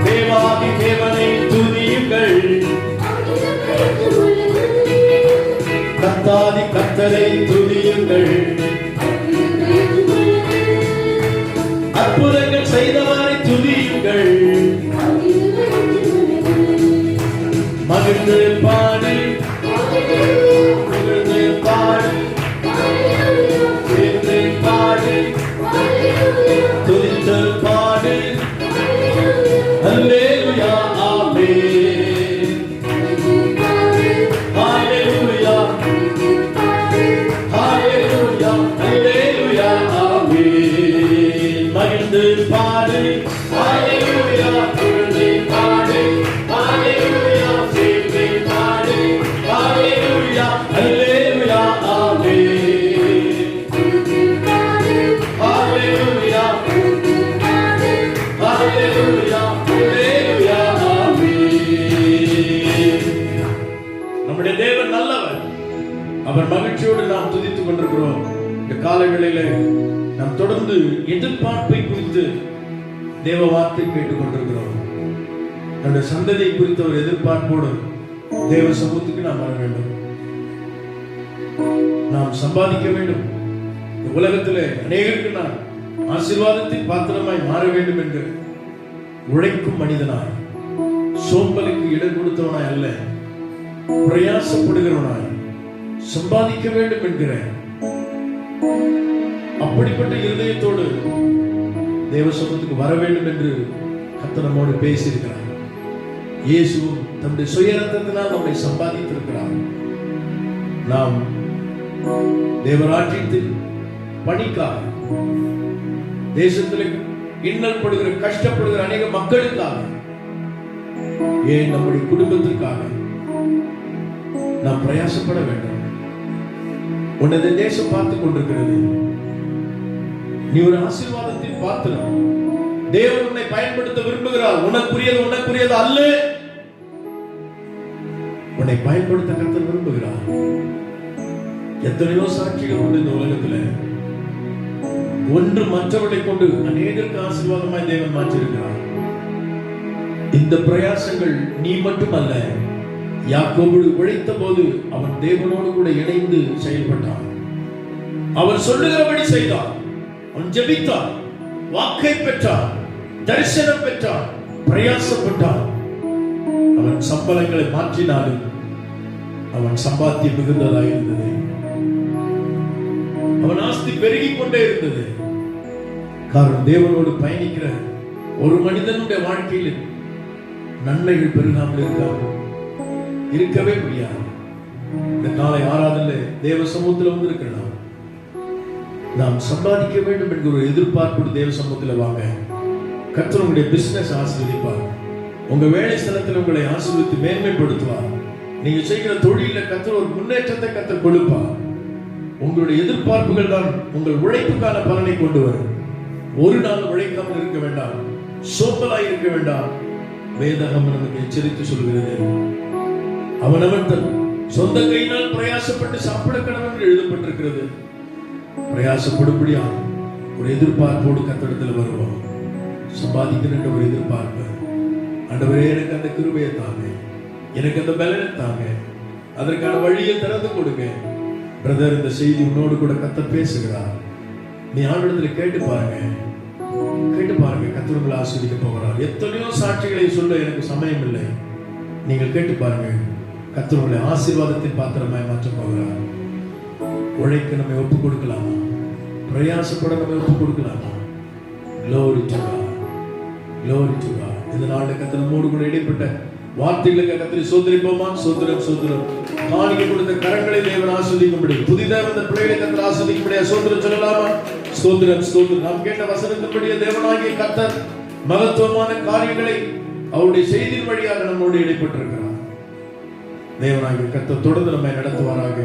S2: தேவாதி தேவனை துதியுங்கள், கர்த்தாதி கர்த்தரை துதியுங்கள், அற்புதங்கள் செய்தவரை துதியுங்கள். மகிழ்ந்து பாடு, மகிழ்ந்து பாடு, சேர்ந்து பாடு, துதித்து பாடு. Hallelujah, amen. Hallelujah, hallelujah, hallelujah, amen. மகிழ்ந்து பாடு hallelujah, புகழ்ந்து பாடு hallelujah, சேர்ந்து பாடு hallelujah, hallelujah, amen. Hallelujah, hallelujah, hallelujah, amen. நம்முடைய தேவன் நல்லவர். அவர் மகிழ்ச்சியோடு நாம் துதித்துக் கொண்டிருக்கிறோம். இந்த காலங்களிலே நாம் தொடர்ந்து எதிர்பார்ப்பை குறித்து தேவ வார்த்தை கேட்டுக் கொண்டிருக்கிறோம். நம்முடைய சந்ததியை குறித்த ஒரு எதிர்பார்ப்போடு தேவ சமூகத்துக்கு நாம் வர வேண்டும்.
S1: நாம் சம்பாதிக்க வேண்டும். இந்த உலகத்திலே அநேகருக்கு நான் ஆசீர்வாதத்தின் பாத்திரமாய் மாற வேண்டும் என்கிற உழைக்கும் மனிதனாய், சோம்பலுக்கு இடம் கொடுத்தவனாய் அல்ல, பிரயாசப்படுகிறவனாய் சம்பாதிக்க வேண்டும் என்கிற அப்படிப்பட்ட இருதயத்தோடு தேவ சமூகத்துக்கு வர வேண்டும் என்று கர்த்தர் நம்மோடு பேசியிருக்கிறார். இயேசுவும் தம்முடைய சுயரத்தத்தினால் நம்மை சம்பாதித்திருக்கிறார். நாம் தேவராஜ்யத்தில் பணிக்காக, தேசத்தில் இன்னல் படுகிற கஷ்டப்படுகிற அநேக மக்களுக்காக, ஏன் நம்முடைய குடும்பத்திற்காக நாம் பிரயாசப்பட வேண்டும். உன்னத தேசம் பார்த்துக் கொண்டிருக்கிறது. நீ ஒரு ஆசீர்வாதத்தின் பாத்திரம். தேவன் உன்னை பயன்படுத்த விரும்புகிறார். உனக்குரியது அல்ல, உன்னை பயன்படுத்த கர்த்தர் விரும்புகிறார். எத்தனையோ சாட்சிகள் உண்டு இந்த உலகத்துல. ஒன்று மற்றவர்களை கொண்டு அநேகருக்கு ஆசீர்வாதமாய் தேவன் மாற்றியிருக்கிறார். இந்த பிரயாசங்கள் நீ மட்டுமல்ல, யாக்கோபு உழைத்த போது அவன் தேவனோடு கூட இணைந்து செயல்பட்டான். அவர் சொல்லுகிறபடி செய்தான். அவன் ஜெபித்தான், வாக்கை பெற்றான், தரிசனம் பெற்றான், பிரயாசப்பட்டான். அவன் சம்பளங்களை மாற்றினாலும் அவன் சம்பாத்தியம் மிகுந்ததாக இருந்தது. அவன் ஆஸ்தி பெருகிக் கொண்டே இருந்தது. காரணம், தேவனோடு பயணிக்கிற ஒரு மனிதனுடைய வாழ்க்கையில் நன்மைகள் பெருகாமல் இருக்கவே முடியாது. இந்த காலை ஆராதனை தேவ சமூகத்தில் வந்திருக்கிறோம். நாம் சம்பாதிக்க வேண்டும் என்கிற ஒரு எதிர்பார்ப்பு தேவ சமூகத்தில் வாங்க. கர்த்தர் உங்களுடைய பிசினஸ் ஆசீர்வதிப்பார். உங்க வேலை ஸ்தலத்தில் உங்களை ஆசீர்வதித்து மேன்மைப்படுத்துவார். நீங்க செய்கிற தொழில கர்த்தர் ஒரு முன்னேற்றத்தை கர்த்தர் கொடுப்பார். உங்களுடைய எதிர்பார்ப்புகள் தான் உங்கள் உழைப்புக்கான பலனை கொண்டு வரும். ஒரு நாள் உழைக்காமல் இருக்க வேண்டாம், சோம்பலாய் இருக்க வேண்டாம். வேதகம் நமக்கு எச்சரித்து சொல்கிறது. அவனவன் தன் சொந்த கையினால் பிரயாசப்பட்டு சாப்பிட கடவுள் என்று எழுதப்பட்டிருக்கிறது. பிரயாசப்படும்படியா ஒரு எதிர்பார்ப்போடு கர்த்தரிடத்தில் வருவோம். சம்பாதிக்கிற ஒரு எதிர்பார்ப்பு. ஆண்டவரே, எனக்கு அந்த கிருபையை தாங்க, எனக்கு அந்த பலனை தாங்க, அதற்கான வழியை திறந்து கொடுங்க. பிரதர், இந்த செய்தி உன்னோடு கூட கர்த்தர் பேசுகிறார். நீ ஆண்டவரிடத்தில் கேட்டு பாருங்க. கர்த்தர் உங்களை ஆசீர்வதிக்க போகிறார். எத்தனையோ சாட்சிகளை சொல்ல எனக்கு சமயம் இல்லை. நீங்கள் கேட்டு பாருங்க. கர்த்தர் உங்களை ஆசீர்வாதத்தின் பாத்திரமாய் மாற்றப் போகிறார். உழைக்க நம்மை ஒப்புக் கொடுக்கலாமா? பிரயாசப்பட நம்மை ஒப்புக் கொடுக்கலாமா? Glory to God. Glory to God. இந்த நாள் கர்த்தர் நம்மோடு கூட இடைப்பட்ட வார்த்தைகளுக்கு கர்த்தரை சோதரிப்போமா? சோதரம். காணிக்கை கொடுத்த கரங்களை தேவன் ஆசீர்வதிக்கும்படி, புதிதாக வந்த பிள்ளைகளை கர்த்தர் ஆசீர்வதிக்கும்படி சோதரம் சொல்லலாமா? ஸ்தோத்திரம். நாம் கேட்ட வசனத்தின்படியே தேவனாகிய கர்த்தர் மகத்துவமான காரியங்களை அவருடைய செய்தியின் வழியாக நம்மோடு இடைப்பட்டிருக்கிறார். தேவனாகிய கர்த்தர் தொடர்ந்து நம்மை நடத்துவாராக.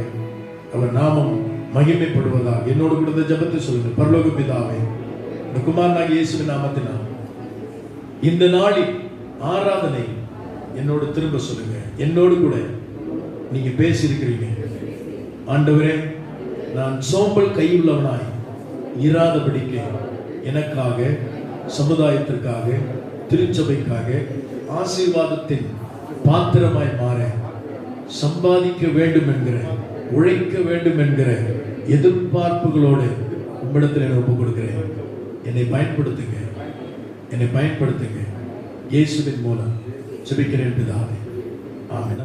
S1: அவர் நாமம் மகிமைப்படுவதாக. என்னோடு கூட ஜெபத்தை சொல்லுங்க. பரலோக பிதாவே, இந்த குமாரனாகிய இயேசுவின் நாமத்தினால் இந்த நாளில் ஆராதனை என்னோடு திரும்ப சொல்லுங்க. என்னோடு கூட நீங்க பேசியிருக்கிறீங்க. ஆண்டவரே, நான் சோம்பல் கையுள்ளவனாய் இராதபடிக்கு எனக்காக, சமுதாயத்திற்காக, திருச்சபைக்காக ஆசீர்வாதத்தின் பாத்திரமாய் மாற சம்பாதிக்க வேண்டும் என்கிற, உழைக்க வேண்டும் என்கிற எதிர்பார்ப்புகளோடு உம்மிடத்தில் நான் ஒப்புக் கொடுக்கிறேன். என்னை பயன்படுத்துங்க. இயேசுவின் மூலம் ஜெபிக்கிறேன் பிதாவே. ஆமென்.